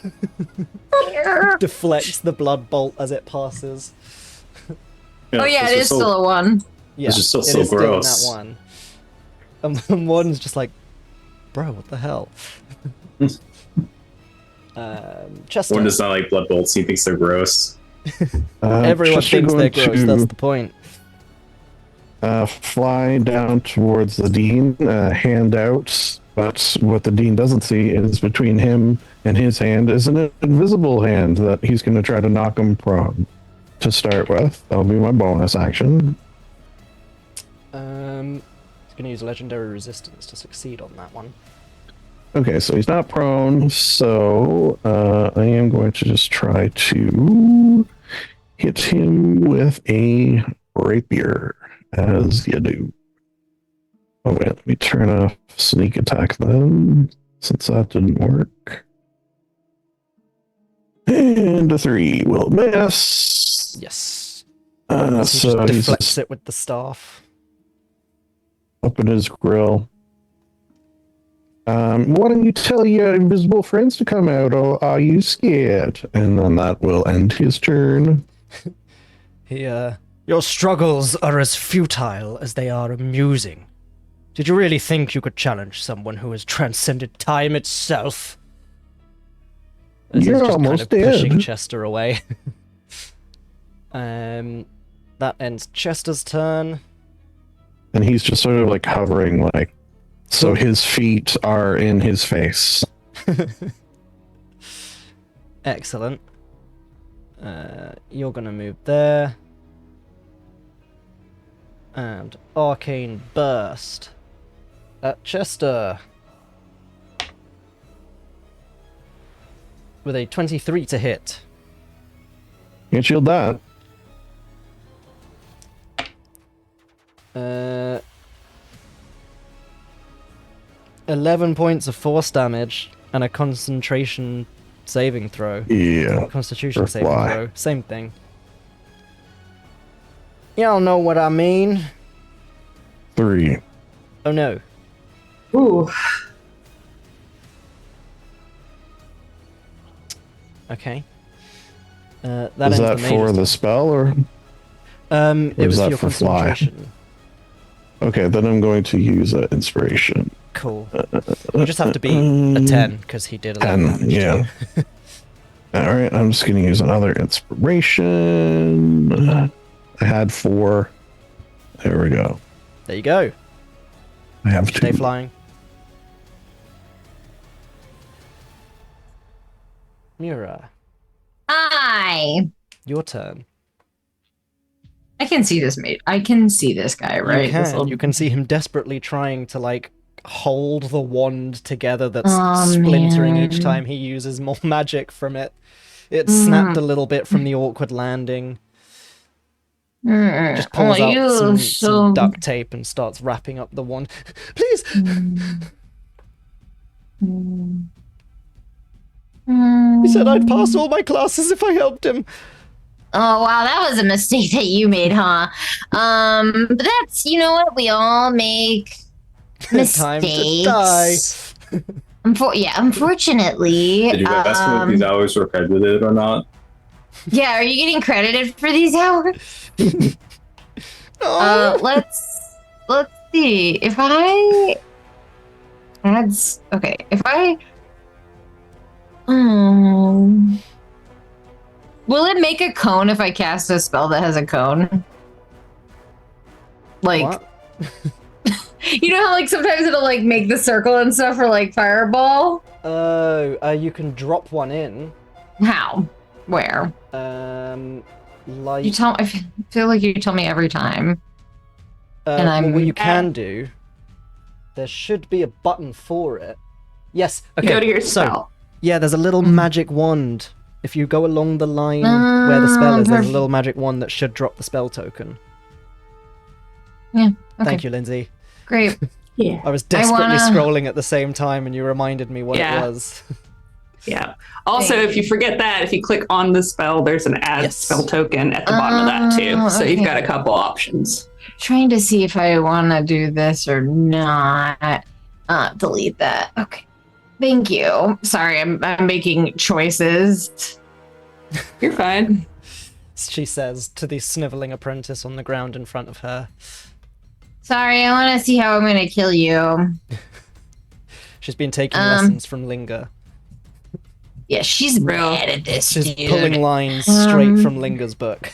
Deflects the blood bolt as it passes. Oh yeah, it's it is just so- still a 1. Yeah, It's just still it so is still gross. in that one. And then Warden's just like, bro, what the hell? Chester. One does not like blood bolts. He thinks they're gross. Everyone Chester thinks they're going gross, to, that's the point. fly down towards the dean, hand out. But what the dean doesn't see is between him and his hand is an invisible hand that he's going to try to knock him prone. To start with, that'll be my bonus action. He's gonna use legendary resistance to succeed on that one. Okay, so he's not prone, so I am going to just try to hit him with a rapier, as you do. Oh wait, let me turn off sneak attack then, since that didn't work. And a 3 will miss. Yes. He So just he's deflects just it with the staff. up in his grill. Why don't you tell your invisible friends to come out, or are you scared? And then that will end his turn. Your struggles are as futile as they are amusing. Did you really think you could challenge someone who has transcended time itself? As he's You're just almost kind of pushing dead. Chester away. That ends Chester's turn. And he's just sort of like hovering, like, so his feet are in his face. Excellent. You're gonna move there. And Arcane Burst at Chester. With a 23 to hit. Can't shield that. 11 points of force damage and a concentration saving throw. Yeah. Constitution Or saving fly. throw. Same thing. Y'all know what I mean. 3. Oh no. Ooh. Okay. That Is ends that the major for the stuff. spell or? It Or was is for that your for fly? concentration. Okay, then I'm going to use inspiration. Cool. You just have to beat a 10 because he did 11 10, damage yeah. to you. All right, I'm just going to use another inspiration. I had 4. There we go. There you go. I have Stay 2. flying. Mira, your turn. I can see this mate. I can see this guy, right? You This can. little- You can see him desperately trying to like hold the wand together that's Oh, splintering man. each time he uses more magic from it. It snapped a little bit from the awkward landing. Just pulls Oh, out you some so- duct tape and starts wrapping up the wand. Please! He said I'd pass all my classes if I helped him. Oh wow, that was a mistake that you made, huh? But that's, you know what, we all make mistakes. Time to die. Unfortunately. Did you ask him if these hours were credited or not? Yeah, are you getting credited for these hours? Oh. Let's see. If I Will it make a cone if I cast a spell that has a cone? Like, What? you know how like sometimes it'll like make the circle and stuff for like fireball? Oh, you can drop one in. How? Where? Like You tell. I feel like you tell me every time. and well, I'm what you can do, there should be a button for it. Yes. Okay. Go to your so, spell. yeah, there's a little magic wand. If you go along the line where the spell is, there's a perfect. little magic wand that should drop the spell token. Yeah. Okay. Thank you, Lindsay. Great. Yeah. I was desperately wanna- scrolling at the same time, and you reminded me what Yeah. it was. Yeah. Also, Thank if you forget that, if you click on the spell, there's an add Yes. spell token at the bottom of that too. Oh, So you've okay. got a couple options. Trying to see if I want to do this or not. Delete that. Okay. Thank you. Sorry, I'm making choices. You're fine. She says to the sniveling apprentice on the ground in front of her. sorry, I want to see how I'm going to kill you. She's been taking lessons from Linger. Yeah, she's Real. bad at this, She's dude. pulling lines straight from Linger's book.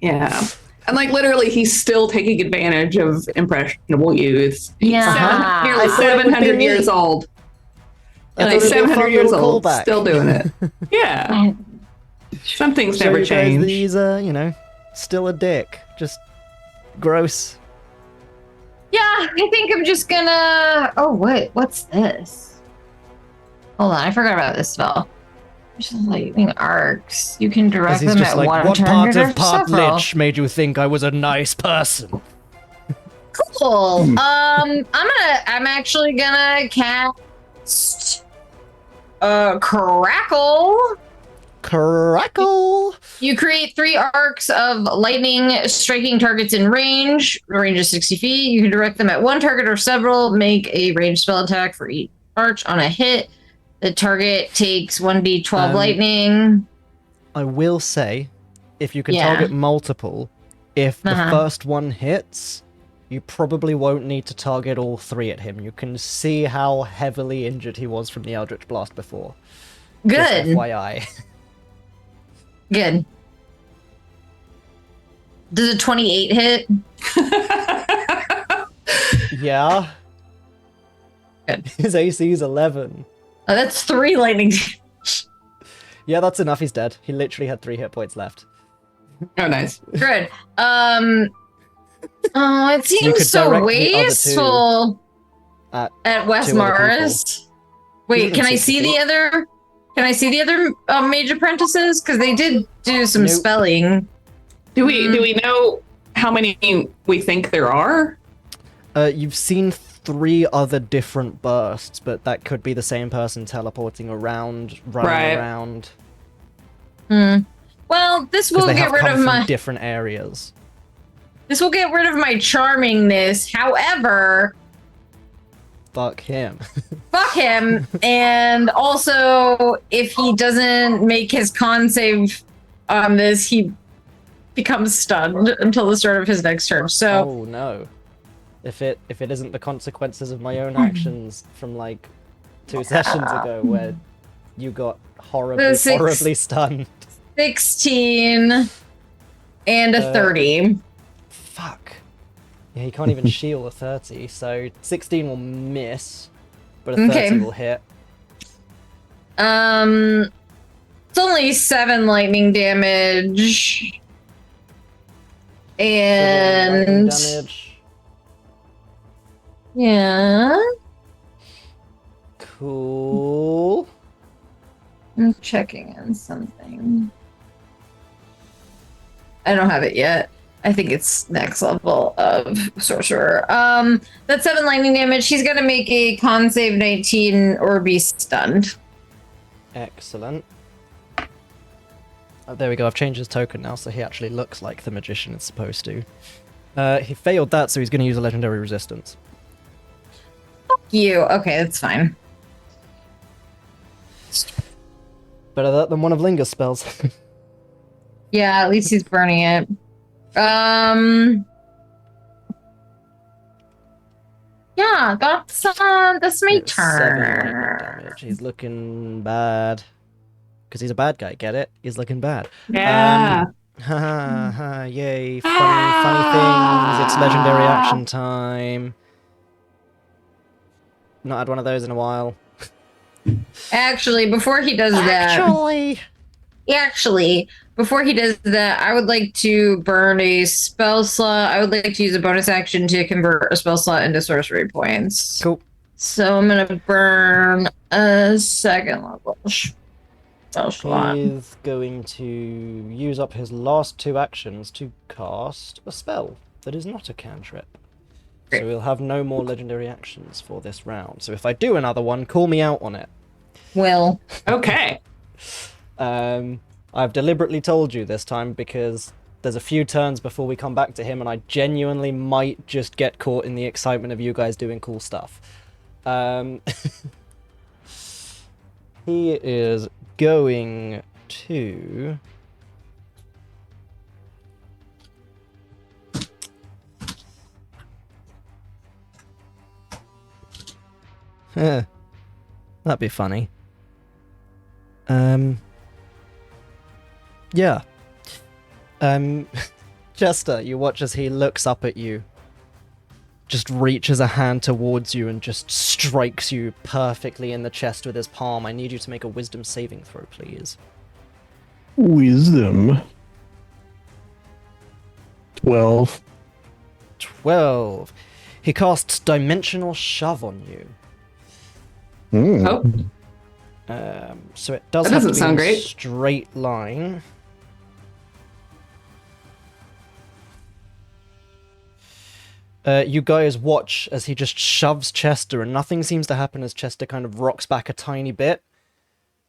Yeah. And like literally, he's still taking advantage of impressionable youth. He's Yeah. nearly I thought it would be 700 me. years old. I Like thought it'd be a 700 fun years little old, callback. still doing it. Yeah. Some things Show never you guys change. that he's, still a dick. Just gross. Yeah, I think I'm just gonna. Oh, what's this? Hold on, I forgot about this spell. Just lightning arcs. You can direct Because he's them just at like, one what part target of or Part several. Lich made you think I was a nice person? Cool. I'm actually gonna cast Crackle. Crackle! You create 3 arcs of lightning striking targets in range. The range is 60 feet. You can direct them at one target or several. Make a ranged spell attack for each arch on a hit. The target takes 1d12 lightning. I will say, if you can Yeah. target multiple, if the Uh-huh. first one hits, you probably won't need to target all 3 at him. You can see how heavily injured he was from the Eldritch Blast before. Just Good. FYI. Good. Does a 28 hit? Yeah. Good. His AC is 11. Oh, that's 3 lightning. Yeah, that's enough. He's dead. He literally had 3 hit points left. Oh, nice. Good. Oh, it could seems so direct the other two wasteful at at 2 other Wesmaris. You Wait, can can I see see the- the other? Can I see the other mage apprentices? Because they did do some Nope. spelling. Do we know how many we think there are? You've seen 3 other different bursts, but that could be the same person teleporting around, running Right. around. Well, this Because will they get have rid come of from my different areas. this will get rid of my charmingness. However, Fuck him. Fuck him. And also, if he doesn't make his con save on this, he becomes stunned until the start of his next turn. So, Oh no. If it isn't the consequences of my own actions from like 2 sessions ago where you got horribly stunned. 16 and a 30. Fuck. Yeah, he can't even shield a 30, so 16 will miss, but a 30 will hit. It's only 7 lightning damage. And damage. Yeah. Cool. I'm checking on something. I don't have it yet. I think it's next level of sorcerer. That's 7 lightning damage. He's gonna make a con save 19 or be stunned. Excellent. Oh, there we go. I've changed his token now, so he actually looks like the magician is supposed to. He failed that, so he's going to use a legendary resistance. Fuck you. Okay, that's fine. Better that than one of Linger's spells. Yeah, at least he's burning it. Yeah, that's my It's 7 lightning turn. damage. He's looking bad. Because he's a bad guy, get it? He's looking bad. Yeah. Ha ha ha, yay, funny things. It's legendary action time. Not had one of those in a while. Actually, before he does that, before he does that, I would like to burn a spell slot. I would like to use a bonus action to convert a spell slot into sorcery points. Cool. So I'm gonna burn a second level spell slot. He's going to use up his last 2 actions to cast a spell that is not a cantrip. Great. So we'll have no more legendary actions for this round. So if I do another one, call me out on it. Will. Okay. I've deliberately told you this time because there's a few turns before we come back to him and I genuinely might just get caught in the excitement of you guys doing cool stuff. He is going to... That'd be funny. Yeah. Jester, you watch as he looks up at you, just reaches a hand towards you and just strikes you perfectly in the chest with his palm. I need you to make a wisdom saving throw, please. Wisdom. 12. 12. He casts Dimensional Shove on you. Oh, So it does That have to doesn't be sound in a great. straight line. You guys watch as he just shoves Chester and nothing seems to happen as Chester kind of rocks back a tiny bit.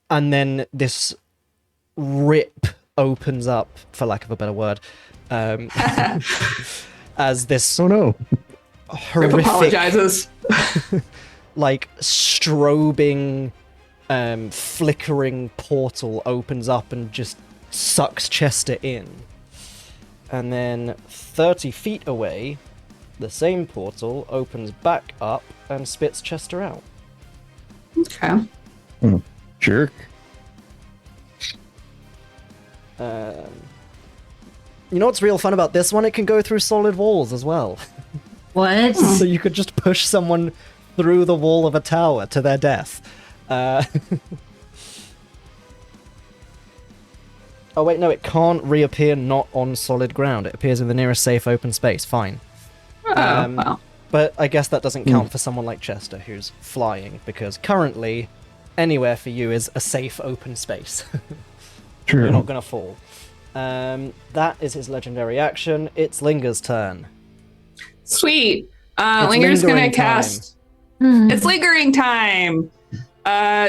And then this rip opens up, for lack of a better word, as this Oh no. Rip horrific, apologizes. like, strobing, flickering portal opens up and just sucks Chester in. And then 30 feet away, the same portal opens back up and spits Chester out. Okay. Jerk. You know what's real fun about this one? It can go through solid walls as well. What? So you could just push someone through the wall of a tower to their death. Oh wait, no, it can't reappear not on solid ground. It appears in the nearest safe open space. Fine. Well. But I guess that doesn't count for someone like Chester, who's flying, because currently, anywhere for you is a safe open space. True. You're not going to fall. That is his legendary action. It's Linger's turn. Sweet. It's Linger's gonna lingering cast. It's lingering time.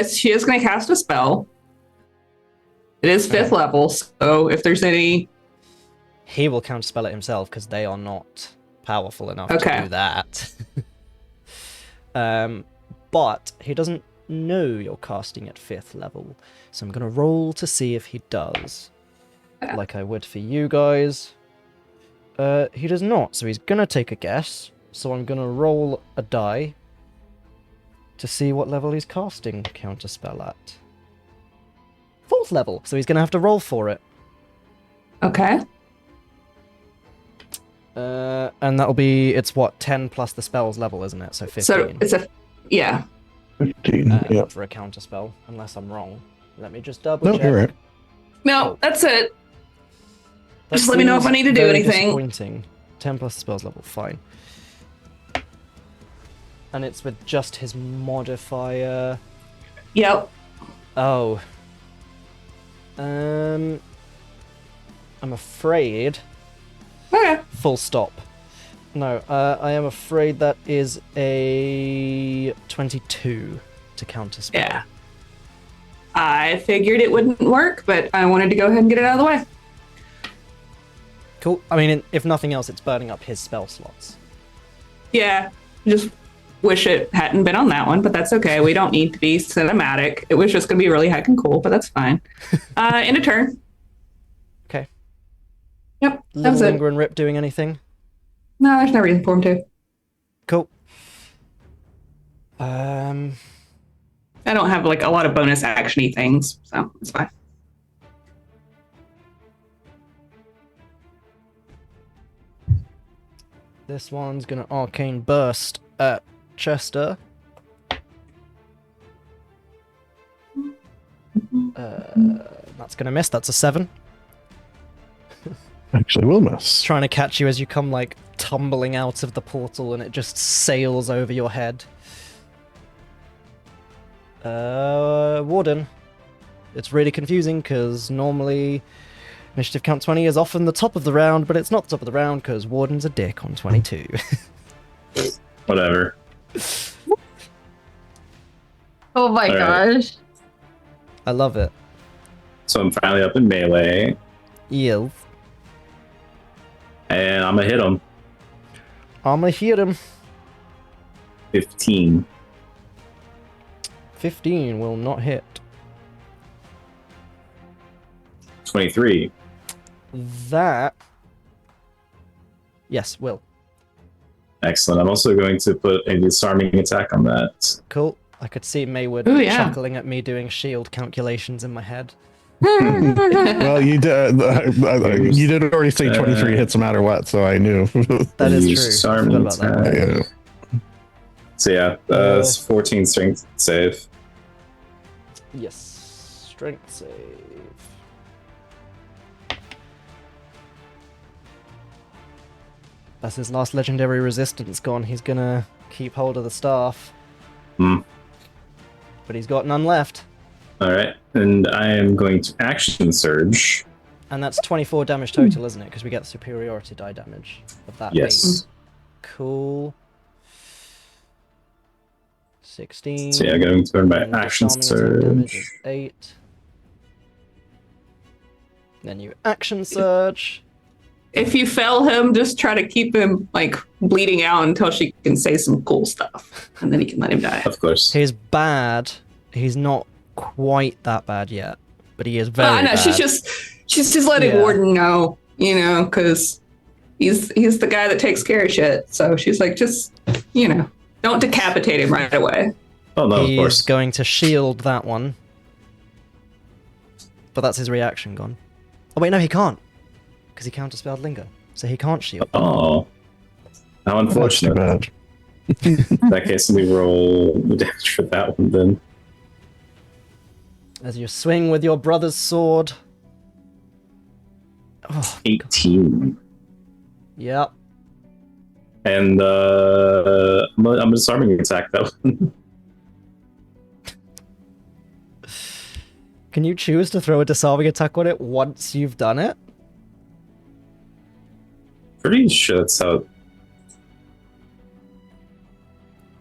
She is gonna cast a spell. It is 5th level, so if there's any, He will counterspell it himself, because they are not powerful enough to Okay. do that. But he doesn't know you're casting at 5th level. So I'm going to roll to see if he does. Like I would for you guys. He does not, so he's going to take a guess. So I'm going to roll a die to see what level he's casting Counterspell at. 4th level, so he's going to have to roll for it. Okay. And that'll be, it's what, 10 plus the spell's level, isn't it? So 15. So it's yeah. 15. Yeah. For a counterspell, unless I'm wrong. Let me just double check. No, you're right. No, that's it. That Just let me know if I need to do very anything. Disappointing. 10 plus the spell's level, fine. And it's with just his modifier. Yep. Oh. I'm afraid. Okay. Full stop. No, I am afraid that is a 22 to counterspell. Yeah. I figured it wouldn't work, but I wanted to go ahead and get it out of the way. Cool. I mean, if nothing else, it's burning up his spell slots. Yeah. Just wish it hadn't been on that one, but that's okay. We don't need to be cinematic. It was just going to be really heckin' cool, but that's fine. End of turn. Okay. Yep. That Little was it. Linger and Rip doing anything? No, there's no reason for him to. Cool. I don't have like a lot of bonus actiony things, so it's fine. This one's gonna Arcane Burst at Chester. That's gonna miss. That's a 7. Actually, will miss. Trying to catch you as you come like tumbling out of the portal, and it just sails over your head. Warden. It's really confusing because normally initiative count 20 is often the top of the round, but it's not the top of the round because Warden's a dick on 22. Whatever. Oh my All right. gosh. I love it. So I'm finally up in melee, Yield. and I'm gonna hit him. I'ma hit him. 15. 15 will not hit. 23. That. Yes, will. Excellent. I'm also going to put a disarming attack on that. Cool. I could see Maywood Ooh, yeah. chuckling at me doing shield calculations in my head. Well, you did. You did already say 23 hits no matter what, so I knew. That is true. Disarming Forgot about that. attack. Yeah. So yeah, it's 14 strength save. Yes. Strength save. That's his last legendary resistance gone. He's gonna keep hold of the staff. Hmm. But he's got none left. Alright, and I am going to action surge. And that's 24 damage total, isn't it? Because we get the superiority die damage of that Yes. base. Cool. 16. So yeah, I'm going to turn my and action disarming attack damage surge. is 8. Then you action surge. If you fell him, just try to keep him like bleeding out until she can say some cool stuff, and then you can let him die. Of course. He's bad. He's not quite that bad yet, but he is very I know bad. she's just letting Yeah. Warden know, because he's the guy that takes care of shit. So she's like, just don't decapitate him right away. Oh no, of He's course. going to shield that one. But that's his reaction gone. Oh wait, no, he can't. Because he counterspelled Linger. So he can't shield. Oh. How That's too unfortunate. bad. In that case, let me roll the damage for that one then. As you swing with your brother's sword. Oh, 18. yep. And I'm disarming attack that one. Can you choose to throw a disarming attack on it once you've done it? Pretty sure that's how.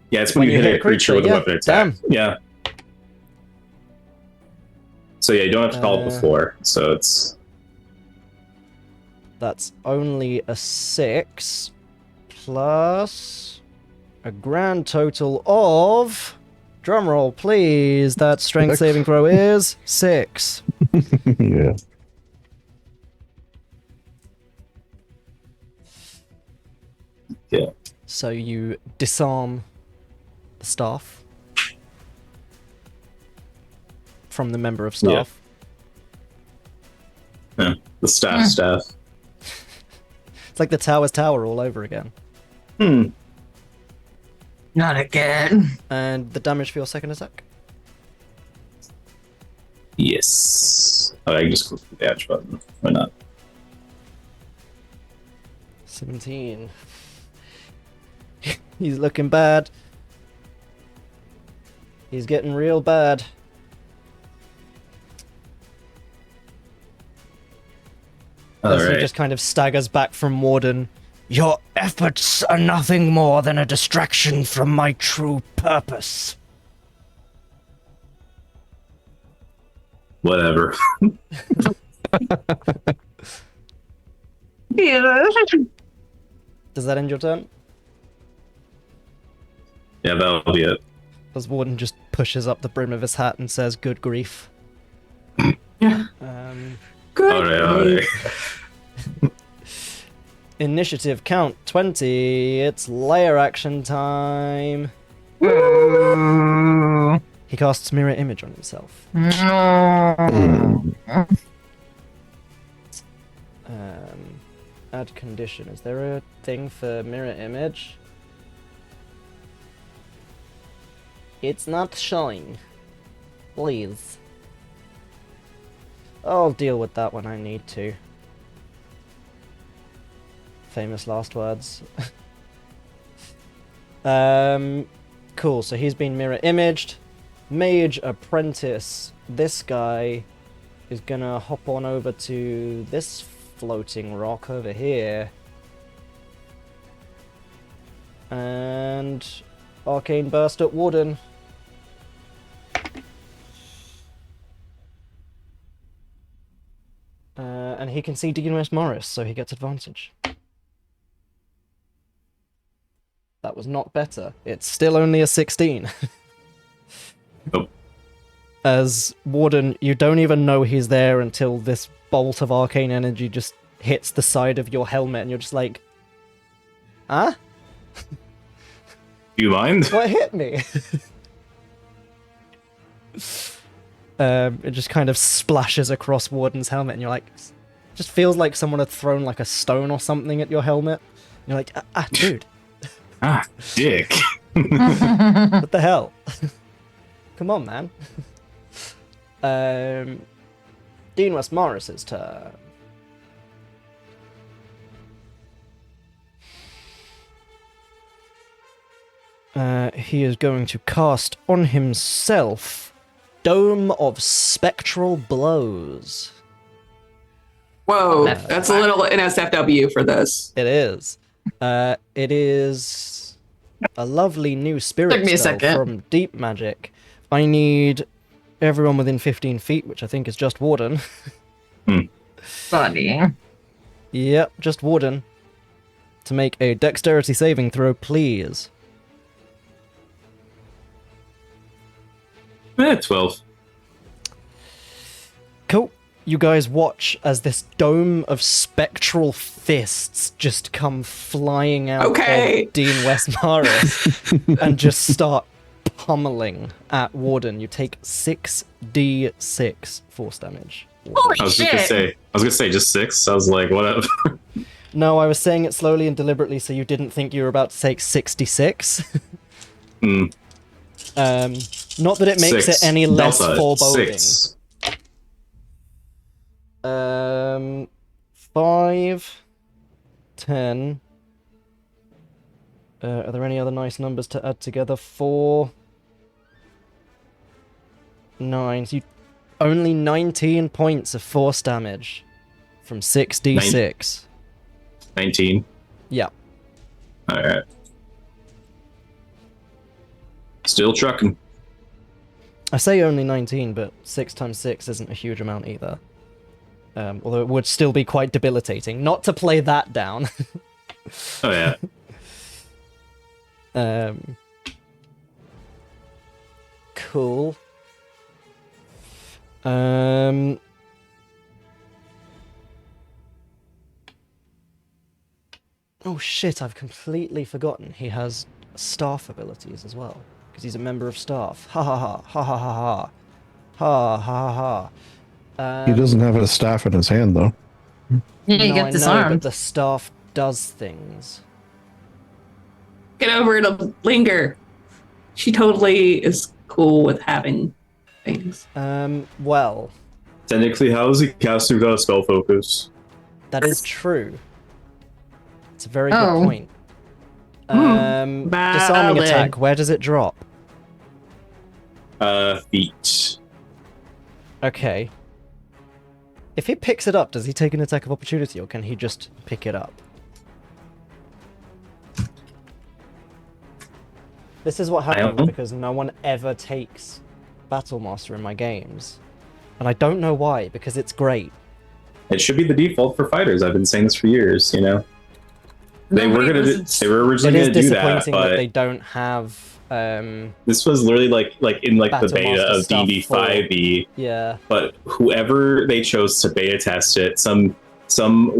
Yeah, it's when you hit a creature with a yeah. weapon attack. Damn. Yeah. So yeah, you don't have to call it Uh, before. So it's That's only a 6 plus a grand total of... Drumroll, please. That strength 6. saving throw is 6. Yeah. Yeah. So you disarm the staff from the member of staff. Yeah. The staff. It's like the tower's tower all over again. Not again. And the damage for your second attack? Yes. Oh, I can just click the dash button. Why not? 17. He's looking bad. He's getting real bad. As he Alright. just kind of staggers back from Warden. Your efforts are nothing more than a distraction from my true purpose. Whatever. Does that end your turn? Yeah, that'll be it. As Warden just pushes up the brim of his hat and says, "Good grief." Good. Alright. Initiative count 20. It's layer action time. He casts mirror image on himself. Add condition. Is there a thing for mirror image? It's not showing. Please. I'll deal with that when I need to. Famous last words. Cool, so he's been mirror imaged. Mage Apprentice. This guy is gonna hop on over to this floating rock over here. And Arcane Burst at Warden. And he can see Dean Waesmaris, so he gets advantage. That was not better. It's still only a 16. Nope. As Warden, you don't even know he's there until this bolt of arcane energy just hits the side of your helmet, and you're just like, huh? Do you mind? What hit me? It just kind of splashes across Warden's helmet, and you're like, just feels like someone had thrown like a stone or something at your helmet. You're like, dude. Ah, dick. What the hell? Come on, man. Dean Waesmaris' turn. He is going to cast on himself Dome of Spectral Blows. Whoa, that's a little NSFW for this. It is. It is a lovely new spirit Took me a spell second. from Deep Magic. I need everyone within 15 feet, which I think is just Warden. Funny. Yep, just Warden. To make a dexterity saving throw, please. 12. Cool. You guys watch as this dome of spectral fists just come flying out Okay. of Dean Waesmaris and just start pummeling at Warden. You take 6d6 force damage. Holy I was shit! gonna say just 6. I was like, whatever. No, I was saying it slowly and deliberately so you didn't think you were about to take 66. Not that it makes 6. it any less Delta, foreboding. 6. 5, 10. Are there any other nice numbers to add together? 4, 9. So you only 19 points of force damage from 6d6. 19. Yeah. Alright. Still trucking. I say only 19, but 6 times 6 isn't a huge amount either. Although it would still be quite debilitating. Not to play that down. Oh, yeah. Cool. Oh shit, I've completely forgotten he has staff abilities as well. Because he's a member of staff. Ha ha ha, ha ha ha ha. Ha ha ha ha. He doesn't have a staff in his hand, though. Yeah, you no, get I know, disarmed. but the staff does things. Get over to Linger. She totally is cool with having things. Well, Technically, how is he casting without a spell focus? that is true. It's a very Oh. good point. Disarming Valid. attack, where does it drop? Feet. Okay. If he picks it up, does he take an attack of opportunity, or can he just pick it up? I This is what don't happens know. because no one ever takes Battlemaster in my games. And I don't know why, because it's great. It should be the default for fighters. I've been saying this for years. You know, they were It originally is gonna do that, disappointing that but they don't have this was literally like in like the Battlemaster beta of stuff D&D for- 5e. yeah. But whoever they chose to beta test it, some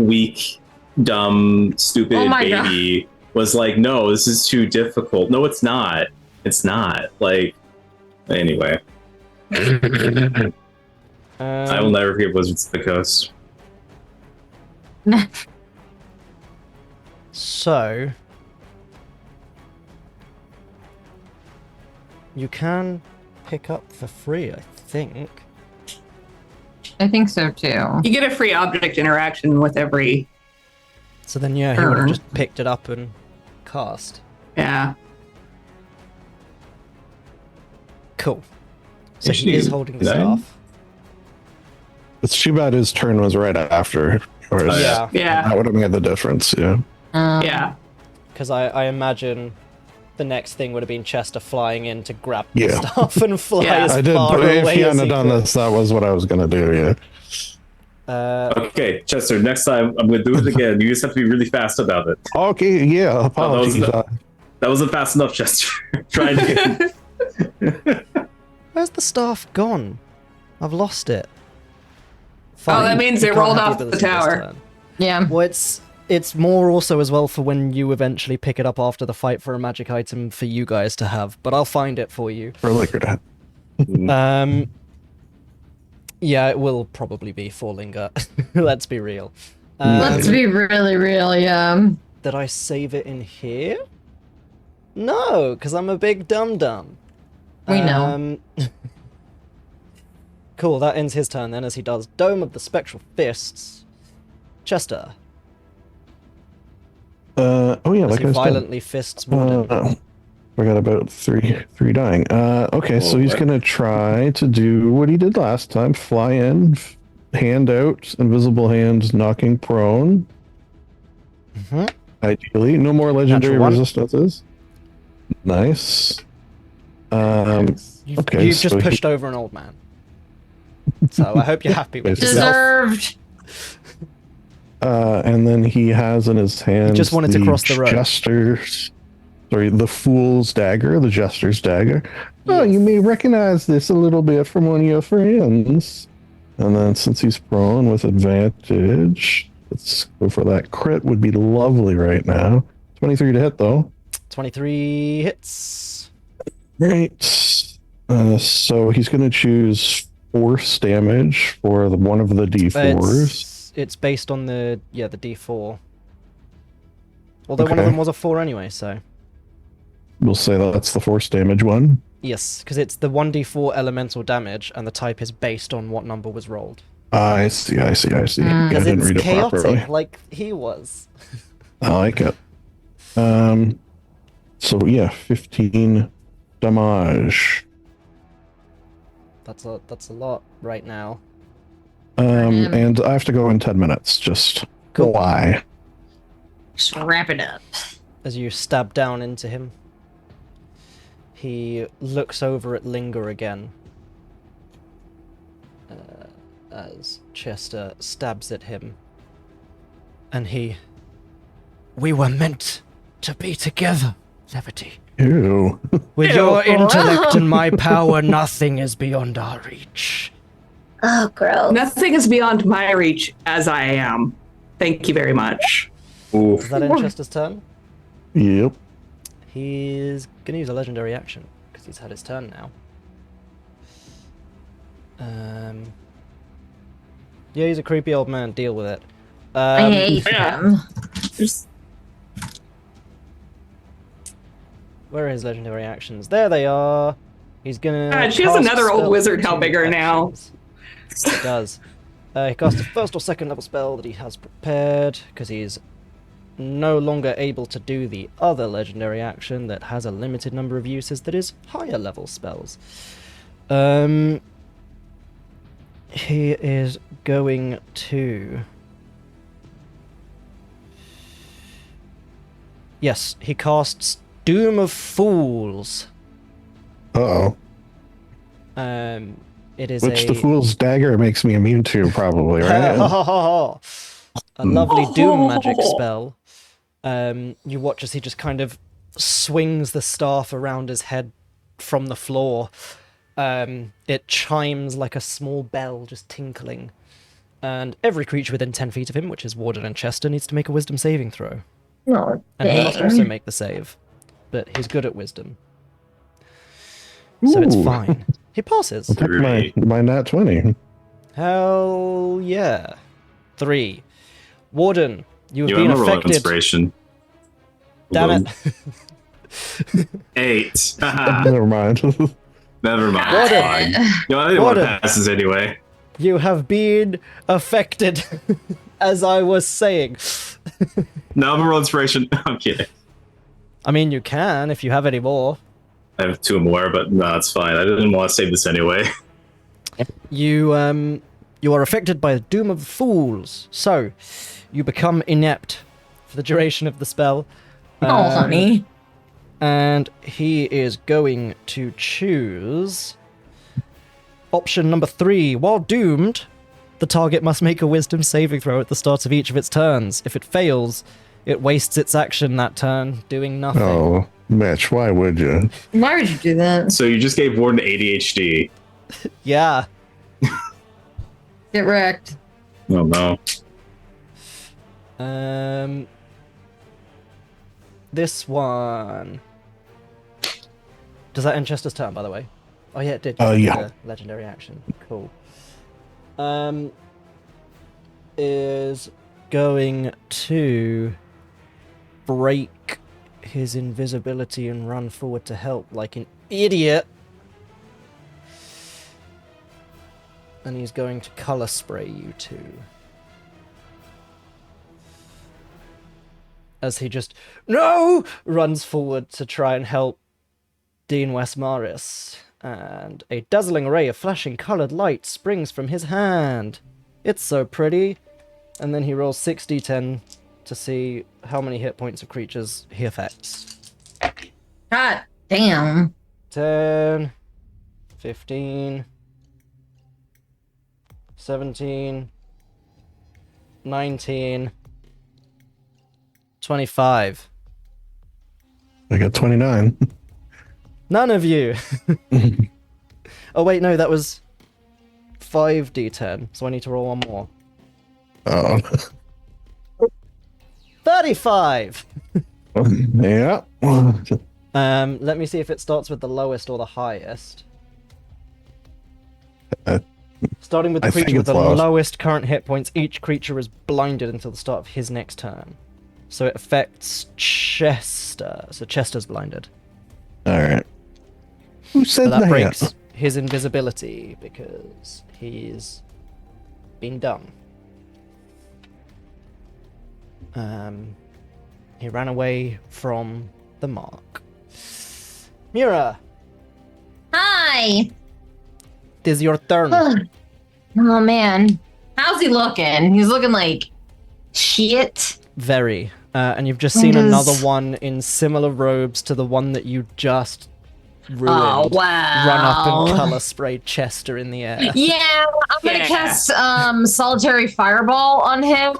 weak, dumb, stupid Oh my baby was like, "No, this is too difficult." No, it's not. It's not. Like, anyway, I will never forget Wizards of the Coast. So you can pick up for free, I think. I think so too. You get a free object interaction with every. So then, yeah, he would have Sure. just picked it up and cast. Yeah. Cool. So Is he is she holding the nine? staff. It's too bad his turn was right after yours. Yeah, Yeah. That would have made the difference, yeah. Yeah. because I imagine the next thing would have been Chester flying in to grab the Yeah. staff and fly Yeah. as I did, far but if away he as hadn't he done could. this, that was what I was going to do, yeah. Okay, Chester. Next time I'm going to do it again. You just have to be really fast about it. Okay, yeah, apologies. That wasn't fast enough, Chester. Try again. Where's the staff gone? I've lost it. Oh, that means You it can't rolled have off the ability this tower. turn. Yeah. Well, it's more also as well for when you eventually pick it up after the fight for a magic item for you guys to have, but I'll find it for you. For liquor. Yeah, it will probably be for Linger. Let's be real. Let's be really real, yeah. Did I save it in here? No, because I'm a big dum-dum. We know. Cool, that ends his turn then as he does Dome of the Spectral Fists. Chester, Oh yeah, as like he I said. violently fists Warden. Forgot about three dying. Okay, so he's gonna try to do what he did last time: fly in, hand out, invisible hand, knocking prone. Mhm. Ideally, no more legendary Natural one. resistances. Nice. You've okay, just so he- pushed over an old man. So I hope you're happy with Basically. yourself. Deserved. And then he has in his hand just wanted to cross the road. The Fool's Dagger, the Jester's Dagger. Oh, Yes. you may recognize this a little bit from one of your friends. And then since he's prone with advantage, let's go for that crit. Would be lovely right now. 23 to hit, though. 23 hits. Great. So he's going to choose force damage for one of the D4s. It's based on the D4. Although one of Okay. them was a 4 anyway, so. We'll say that's the force damage one. Yes, because it's the 1d4 elemental damage, and the type is based on what number was rolled. I see. Yeah, I Because didn't it's read it properly. chaotic, like he was. I like it. So yeah, 15 damage. That's a lot right now. And I have to go in 10 minutes. Just Cool. why? Just wrap it up. As you stab down into him, he looks over at Linger again. As Chester stabs at him. And we were meant to be together. Levity. Ew. With Ew. your intellect and my power, nothing is beyond our reach. Oh, gross. Nothing is beyond my reach as I am. Thank you very much. Oof. Is that in Chester's turn? Yep. He's gonna use a legendary action because he's had his turn now. Yeah, he's a creepy old man. Deal with it. I hate yeah. them. Where are his legendary actions? There they are. He's gonna. God, she has cast another old spells wizard with helping 2 her now. actions. He does. He casts a first or second level spell that he has prepared because he's no longer able to do the other legendary action that has a limited number of uses that is higher level spells. He is going to... Yes, he casts Doom of Fools. Uh-oh. It is Which a... the Fool's Dagger makes me immune to, probably, right? A lovely doom magic spell. You watch as he just kind of swings the staff around his head from the floor. It chimes like a small bell, just tinkling. And every creature within 10 feet of him, which is Warden and Chester, needs to make a wisdom saving throw. Oh, And he must also dang. make the save. But he's good at wisdom. So it's Ooh. fine. He passes. I'll take my nat 20. Hell yeah. 3. Warden, you have You been have a roll of affected. inspiration. Damn it. 8. Never mind. Never mind. Warden. It's fine. You know, I didn't want Warden. passes anyway. You have been affected, as I was saying. No, I'm a roll inspiration. I'm kidding. I mean, you can if you have any more. I have 2 more, but no, it's fine. I didn't want to save this anyway. You are affected by the Doom of Fools, so you become inept for the duration of the spell. Oh, honey. And he is going to choose option number 3. While doomed, the target must make a wisdom saving throw at the start of each of its turns. If it fails, it wastes its action that turn, doing nothing. Oh, Mitch, why would you? Why would you do that? So you just gave Warden ADHD. Yeah. Get wrecked. Oh no. This one. Does that end Chester's turn, by the way? Oh yeah, it did. Yeah. Legendary action. Cool. Is going to break his invisibility and run forward to help like an idiot. And he's going to color spray you two. As he just, no! Runs forward to try and help Dean Waesmaris. And a dazzling ray of flashing coloured light springs from his hand. It's so pretty. And then he rolls 6d10 to see how many hit points of creatures he affects. God damn. 10, 15, 17, 19, 25. I got 29. None of you. Oh wait, no, that was 5d10, so I need to roll one more. Oh. 35! Yeah. Let me see if it starts with the lowest or the highest. Starting with the I think creature with it's the lowest. lowest current hit points, each creature is blinded until the start of his next turn. So it affects Chester. So Chester's blinded. All right. Who said So that that? breaks his invisibility because he's been done. He ran away from the mark. Mira, Hi. it is your turn. Oh man. How's he looking? He's looking like shit. Very. And you've just seen Does- another one in similar robes to the one that you just ruined. Oh, wow. Run up and color spray Chester in the air. Yeah, I'm gonna Yeah. cast solitary fireball on him.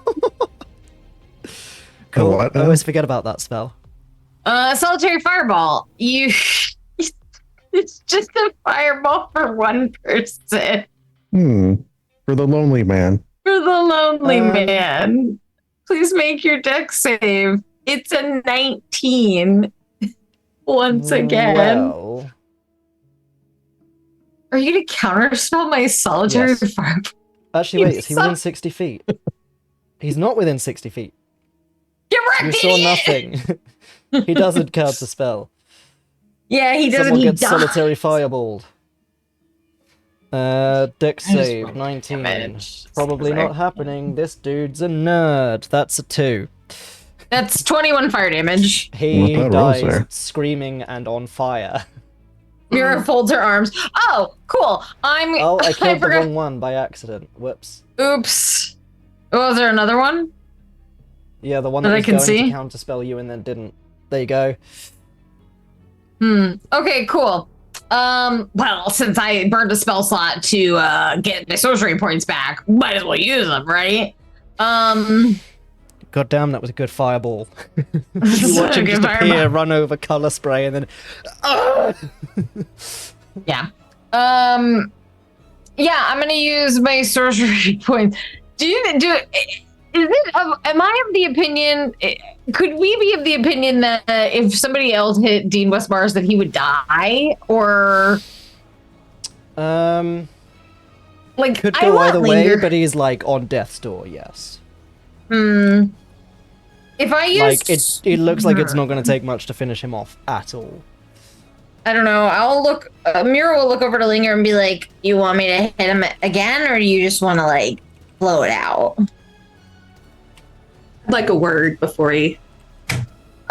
Cool. What I now? always forget about that spell. Solitary fireball. You. It's just a fireball for one person. For the lonely man. For the lonely man. Please make your deck save. It's a 19. Once again. Well, Are you going to counterspell my solitary Yes. fireball? actually, You wait, is he within suck. 60 feet? He's not within 60 feet. Get You wrecked, saw idiot! nothing. He doesn't counter spell. Yeah, he doesn't. Someone He gets dies. solitary fireballed. Deck just save, rolled 19. damage. Probably not happening. This dude's a nerd. That's a 2. That's 21 fire damage. He What that rolls dies there? screaming and on fire. Mira folds her arms. Oh, cool. Oh, I killed the forgot. wrong one by accident. Whoops. Oops. Oh, is there another one? Yeah, the one That that I was can going see? to counterspell you and then didn't. There you go. Okay, cool. Well, since I burned a spell slot to get my sorcery points back, might as well use them, right? God damn, that was a good fireball. This You is watch a him good just fireball. appear, run over, color spray, and then. Yeah. Yeah, I'm gonna use my sorcery points. Am I of the opinion? Could we be of the opinion that if somebody else hit Dean Waesmaris that he would die, or like Could I go want either Linger. way, but he's like on death's door, yes. If I use Like, it looks like it's not going to take much to finish him off at all. I don't know. I'll look. Mira will look over to Linger and be like, "You want me to hit him again, or do you just want to like blow it out?" I'd like a word before he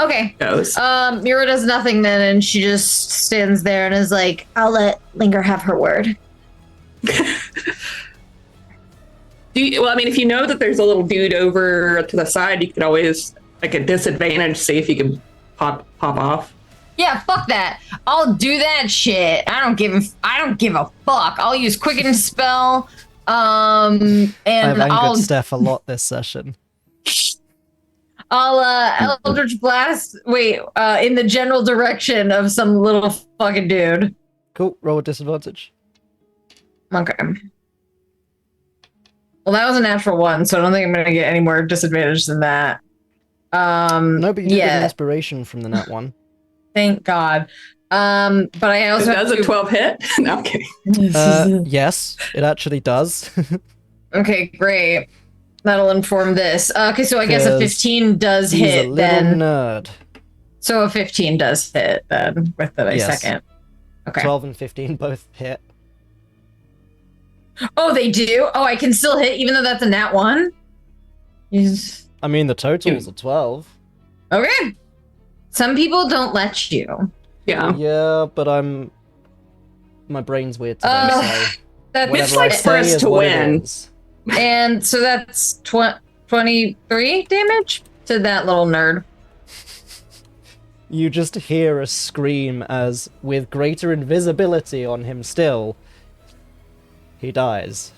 Okay. goes. Mira does nothing then, and she just stands there and is like, "I'll let Linger have her word." Well, I mean, if you know that there's a little dude over to the side, you could always, like, a disadvantage, see if you can pop off. Yeah, fuck that. I'll do that shit. I don't give a fuck. I'll use quicken spell. And I've angered I'll Steph a lot this session. Eldritch Blast. Wait, in the general direction of some little fucking dude. Cool, roll with disadvantage. Okay. Well, that was a natural one, so I don't think I'm gonna get any more disadvantage than that. No, but you did get an yeah. inspiration from the nat one. Thank God. But I also Does a 12 hit? No, I'm kidding. Yes, it actually does. Okay, great. That'll inform this. Okay, so I guess a 'Cause 15 does He's hit a little then. nerd. So a 15 does hit then with the Yes. second. Okay. 12 and 15 both hit. Oh, they do? Oh, I can still hit even though that's a nat 1? Yes. I mean, the total's a 12. Okay. Some people don't let you. Yeah. Yeah, but my brain's weird today, Uh, so That's whatever It's like I for say us is to what it win. is. and so that's 23 damage to that little nerd. You just hear a scream as, with greater invisibility on him still, he dies.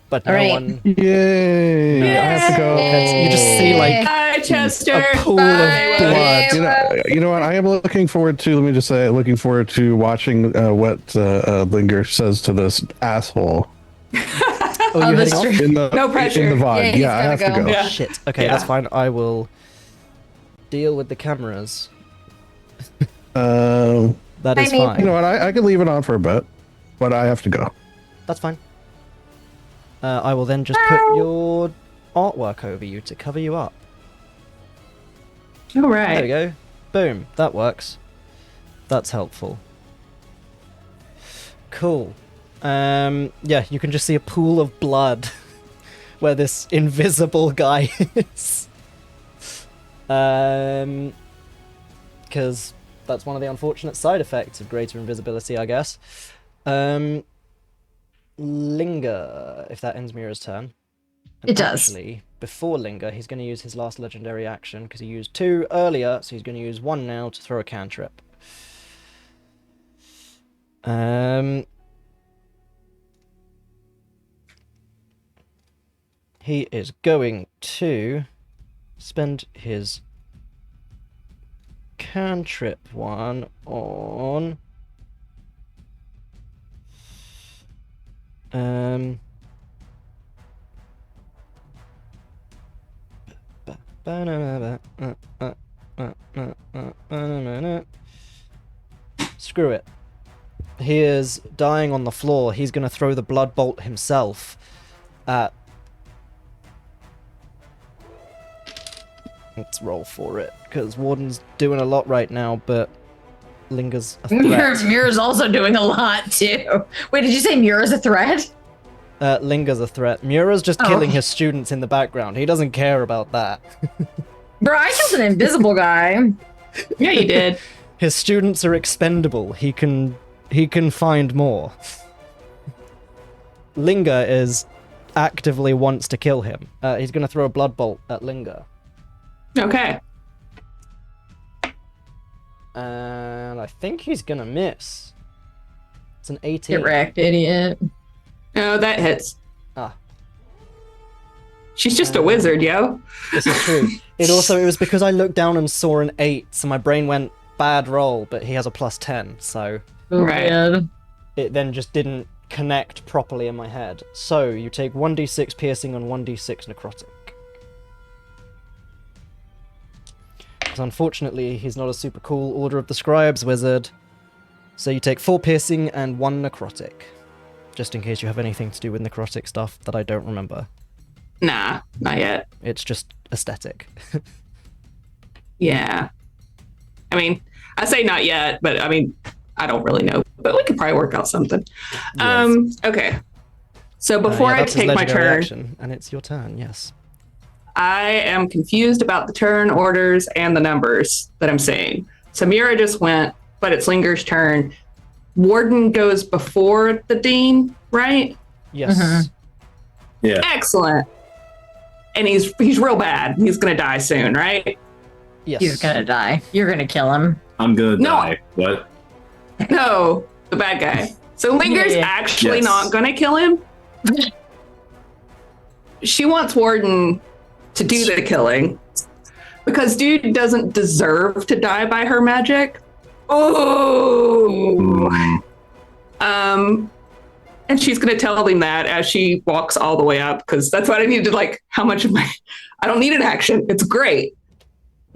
But no Alright. one... Yay! I have to go. You just see, like, Hi, Chester. a pool Bye. of blood. You know what? I am looking forward to. Let me just say, looking forward to watching what Linger says to this asshole Oh, On you the heading off? street. in the No pressure. in the VOD. Yeah, he's Yeah, I have gotta to go. go. Yeah. Shit. Okay, Yeah. that's fine. I will deal with the cameras. That is Bye, Nathan. fine. You know what? I can leave it on for a bit, but I have to go. That's fine. I will then just put your artwork over you to cover you up. All There we right. go. Boom. That works. That's helpful. Cool. Yeah, you can just see a pool of blood where this invisible guy is. Because that's one of the unfortunate side effects of greater invisibility, I guess. Linger, if that ends Mira's turn. And It does. Actually, before Linger, he's going to use his last legendary action because he used 2 earlier, so he's going to use 1 now to throw a cantrip. He is going to spend his cantrip one on screw it. He is dying on the floor. He's going to throw the blood bolt himself at... Let's roll for it, because Warden's doing a lot right now, but Linger's a threat. Mira's also doing a lot, too. Wait, did you say Mira's a threat? Linger's a threat. Mura's just killing his students in the background. He doesn't care about that. Bro, I killed an invisible guy. Yeah, you did. His students are expendable. He can find more. Linger is actively wants to kill him. He's going to throw a blood bolt at Linger. Okay. And I think he's going to miss. It's an 18. Get wrecked, idiot. Oh, that hits. Ah. She's just a wizard, yo. This is true. It was because I looked down and saw an 8, so my brain went, bad roll, but he has a plus 10, so... Oh, Right. man. It then just didn't connect properly in my head. So, you take 1d6 piercing and 1d6 necrotic. Because unfortunately, he's not a super cool Order of the Scribes wizard. So you take 4 piercing and 1 necrotic. Just in case you have anything to do with necrotic stuff that I don't remember. Nah, not yet. It's just aesthetic. Yeah. I mean, I say not yet, but I mean, I don't really know. But we could probably work out something. Yes. Okay. So before I that's his take my legendary turn, action, and it's your turn, yes. I am confused about the turn orders and the numbers that I'm saying. So Mira just went, but it's Linger's turn. Warden goes before the Dean, right? Yes. Mhm. Yeah. Excellent. And he's real bad. He's gonna die soon, right? Yes. He's gonna die. You're gonna kill him. I'm gonna No. die. What? No, the bad guy. So Linger's Yeah. actually Yes. not gonna kill him. She wants Warden to do the killing because dude doesn't deserve to die by her magic. Oh. And she's gonna tell him that as she walks all the way up, because that's what I needed. Like, how much of my? I don't need an action. It's great.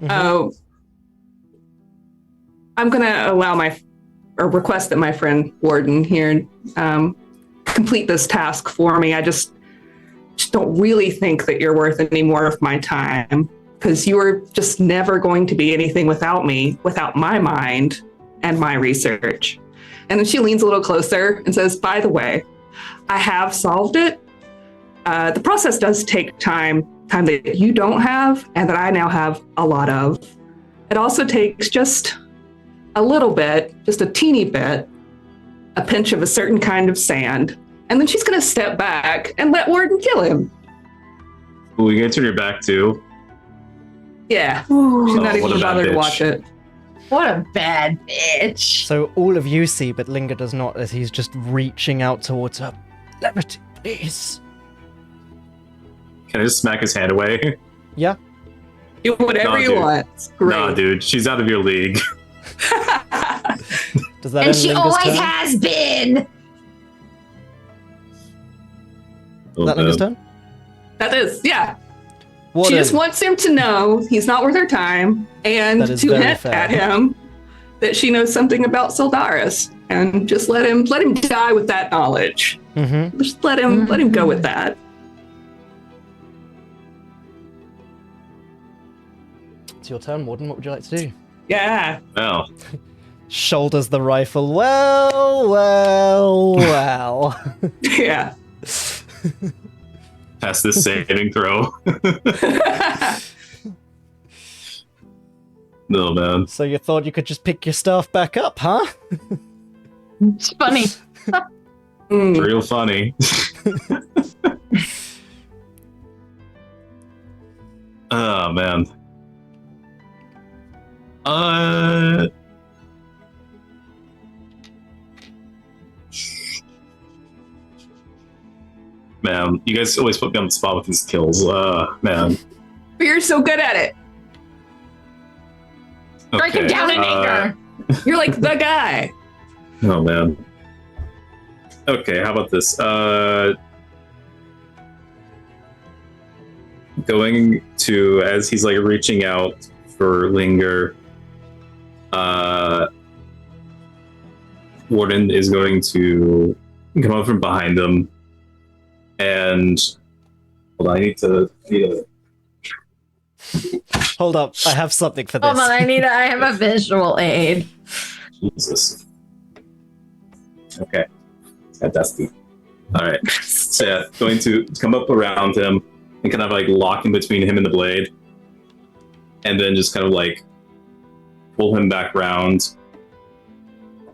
Mhm. I'm gonna allow or request that my friend Warden here complete this task for me. I just don't really think that you're worth any more of my time, because you are just never going to be anything without me, without my mind and my research. And then she leans a little closer and says, by the way, I have solved it. The process does take time that you don't have and that I now have a lot of. It also takes just a little bit, just a teeny bit, a pinch of a certain kind of sand. And then she's going to step back and let Warden kill him. Well, you gonna turn your back too? Yeah. She's Oh, not what even a bad bothered to bitch. watch it. What a bad bitch. So all of you see, but Linger does not, as he's just reaching out towards her. Liberty, please. Can I just smack his hand away? Yeah. Do whatever Nah, you dude. want. It's great. Nah, dude, she's out of your league. Does that And end she Linger's always turn? has been. That Linger's turn? That is, yeah. Warden. She just wants him to know he's not worth her time and That is to very hint fair. at him that she knows something about Syldaris, and just let him die with that knowledge. Mm-hmm. Just let him go with that. It's your turn, Warden. What would you like to do? Yeah. Oh, Shoulders the rifle. Well. Yeah. pass this saving throw. No, man. So you thought you could just pick your staff back up, huh? It's funny. Mm. Real funny. Oh, man. Man, you guys always put me on the spot with these kills. Man. But you're so good at it. Strike him down in anger. You're like the guy. Oh man. Okay, how about this? Going to, as he's like reaching out for Linger, Warden is going to come up from behind him and hold on, I need to Hold up, I have something for this. Hold on, I have a visual aid. Jesus. Okay. Got dusty. Alright. So yeah, going to come up around him and kind of like lock in between him and the blade. And then just kind of like pull him back around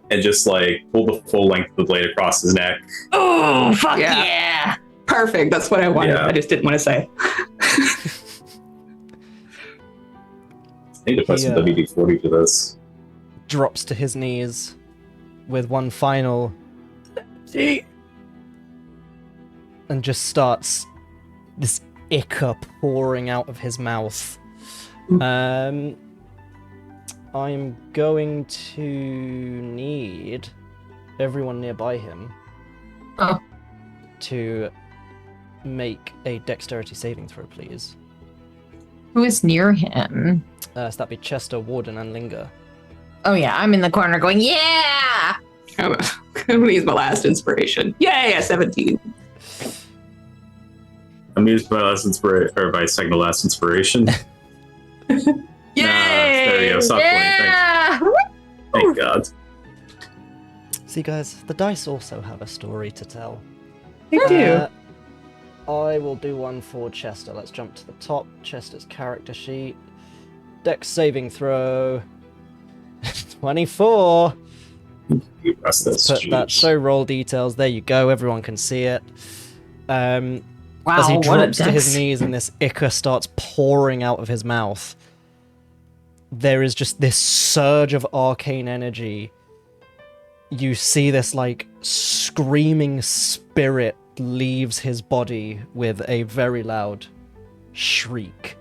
and just like pull the full length of the blade across his neck. Oh, fuck yeah. Perfect. That's what I wanted. Yeah. I just didn't want to say. I need to put some Yeah. WD-40 to this. Drops to his knees with one final and just starts this ichor pouring out of his mouth. I'm going to need everyone nearby him to make a dexterity saving throw, please. Who is near him? So that'd be Chester, Warden, and Linger. Oh yeah, I'm in the corner going, yeah! I'm going to use my last inspiration. Yay, a 17. I'm using my last inspiration, or my second to last inspiration. Yay! There you go. Stop Yeah! Thank God. See, guys, the dice also have a story to tell. They do. I will do one for Chester. Let's jump to the top. Chester's character sheet. Dex saving throw. 24. You press this. Put that Jeez. show roll details. There you go. Everyone can see it. Wow, As he what a drops to his dex. knees and this ichor starts pouring out of his mouth, there is just this surge of arcane energy. You see this like screaming spirit leaves his body with a very loud shriek.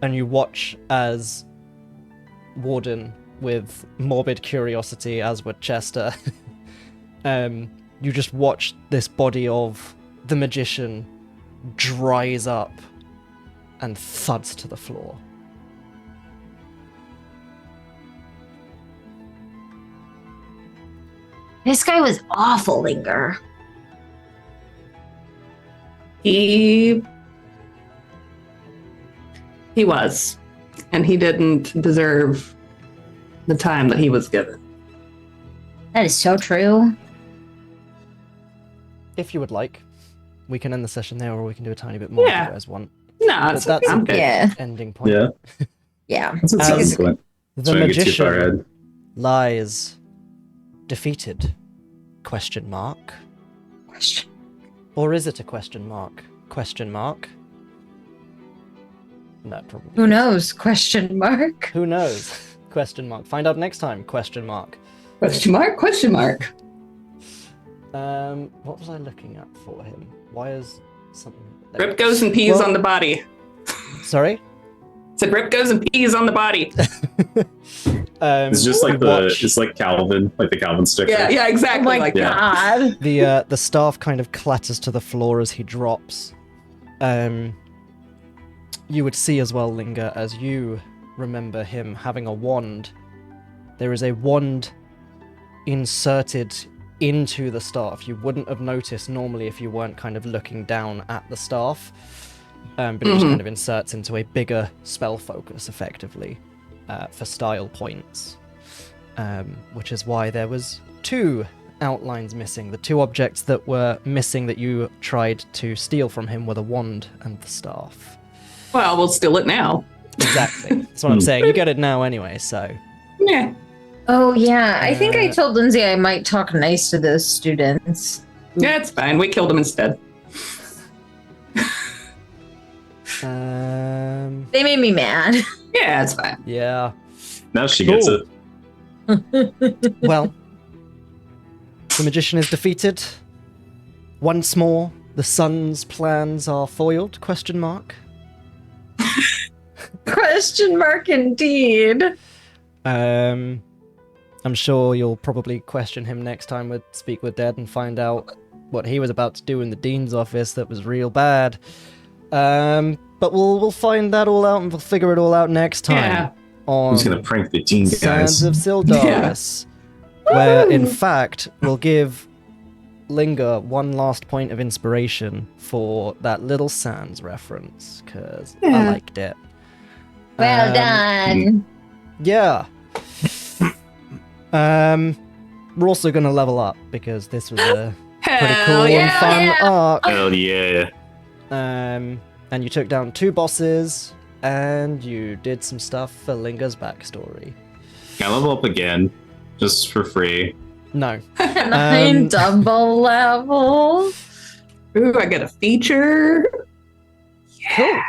And you watch as Warden, with morbid curiosity, as would Chester, you just watch this body of the magician dries up and thuds to the floor. This guy was awful, Linger. He was. And he didn't deserve the time that he was given. That is so true. If you would like, we can end the session there, or we can do a tiny bit more if Yeah. you guys want. No, But it's that's I'm a good. good Yeah. ending point. Yeah. Yeah. That's what As- sounds good. The Trying to get too far magician ahead. lies defeated? Question mark. Question. Or is it a question mark? Question mark. No, probably. Who knows? Question mark. Who knows? Question mark. Find out next time. Question mark. Question mark? Question mark. What was I looking at for him? Why is something? there Rip we go. goes and pees Well- on the body. Sorry. Said Rip goes and pees on the body. It's just like we watch it's like Calvin, like the Calvin sticker. Yeah, Oh exactly. my like god. the staff kind of clatters to the floor as he drops. You would see as well, Linger, as you remember him having a wand. There is a wand inserted into the staff. You wouldn't have noticed normally if you weren't kind of looking down at the staff. But it just kind of inserts into a bigger spell focus, effectively, for style points. Which is why there was 2 outlines missing. The 2 objects that were missing that you tried to steal from him were the wand and the staff. Well, we'll steal it now. Exactly. That's what I'm saying. You get it now anyway, so... Yeah. Oh yeah, I think I Uh, told Lindsay I might talk nice to those students. Yeah, it's fine. We killed him instead. They made me mad. Yeah, it's fine. Yeah. Now she gets Cool. it. Well, the magician is defeated. Once more, the sun's plans are foiled? Question mark. Question mark indeed. I'm sure you'll probably question him next time we speak with Dead and find out what he was about to do in the Dean's office that was real bad. But we'll find that all out and we'll figure it all out next time. Yeah. On Who's gonna prank the Dean Sands guys? of Syldaris, where in fact we'll give Linger one last point of inspiration for that little Sands reference, because I Yeah. liked it. Well done. Yeah. We're also gonna level up because this was a pretty Hell cool and yeah. fun arc. Hell yeah. And you took down 2 bosses, and you did some stuff for Linger's backstory. Can I level up again? Just for free. No. 9 double level. Ooh, I get a feature. Cool.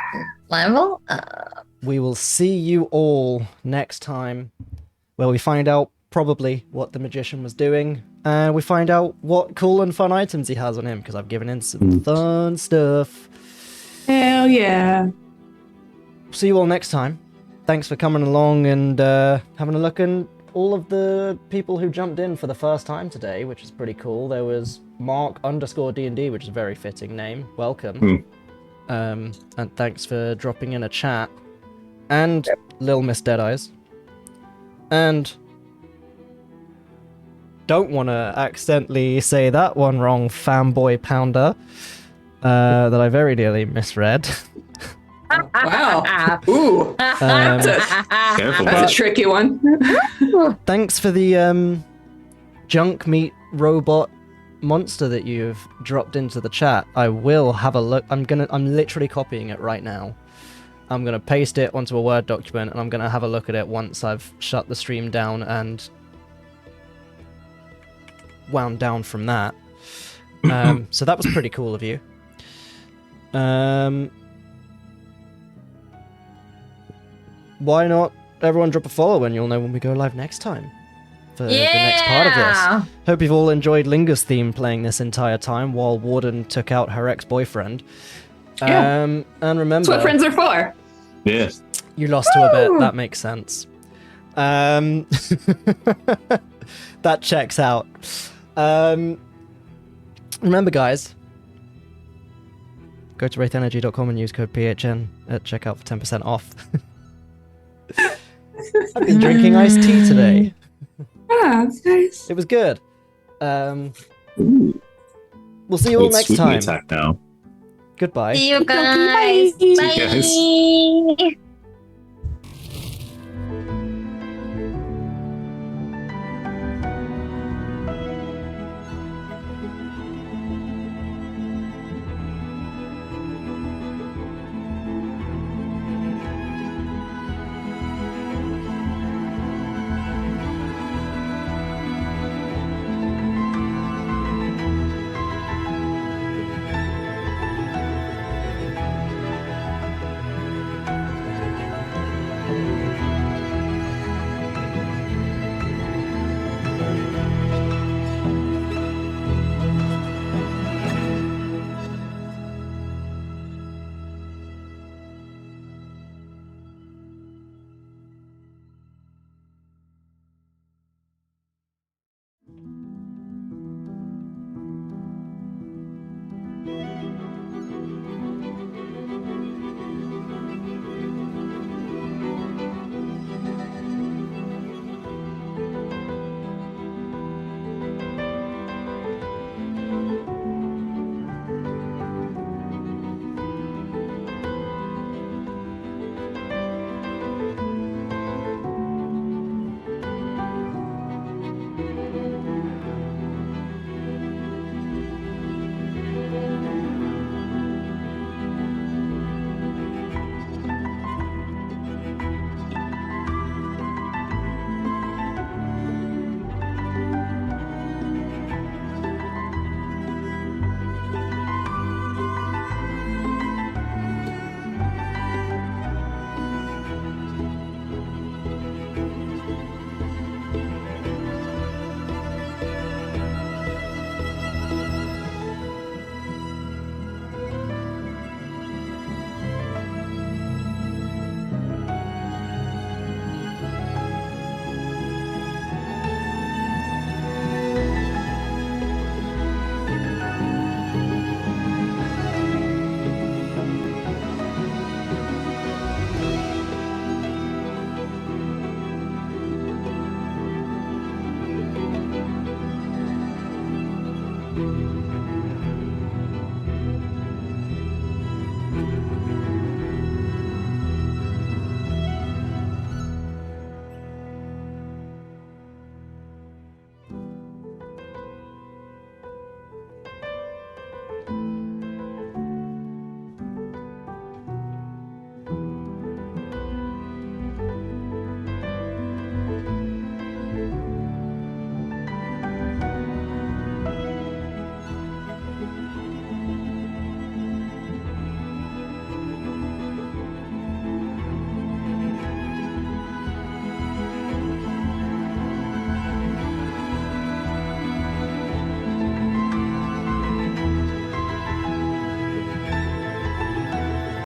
Level up. We will see you all next time, where we find out probably what the magician was doing, and we find out what cool and fun items he has on him, because I've given him some fun stuff. Hell yeah. See you all next time. Thanks for coming along and having a look at all of the people who jumped in for the first time today, which is pretty cool. There was Mark_D&D, which is a very fitting name. Welcome. And thanks for dropping in a chat. And Lil Miss Deadeyes. And don't want to accidentally say that one wrong, Fanboy Pounder, that I very nearly misread. Wow. Ooh. That's Careful. a tricky one. Thanks for the junk meat robot monster that you've dropped into the chat. I will have a look. I'm literally copying it right now. I'm gonna paste it onto a Word document and I'm gonna have a look at it once I've shut the stream down and wound down from that. So that was pretty cool of you. Why not everyone drop a follow and you'll know when we go live next time for the next part of this. Hope you've all enjoyed Linger's theme playing this entire time while Warden took out her ex-boyfriend. Yeah. And That's remember, what friends are for. Yeah. you lost to a bit. That makes sense. That checks out. Remember, guys, go to wraithenergy.com and use code PHN at checkout for 10% off. I've been drinking iced tea today. Yeah, that's nice. It was good. We'll see you all Wait, next sweet time. attack now. Goodbye. See you guys. Bye. See you guys. Bye.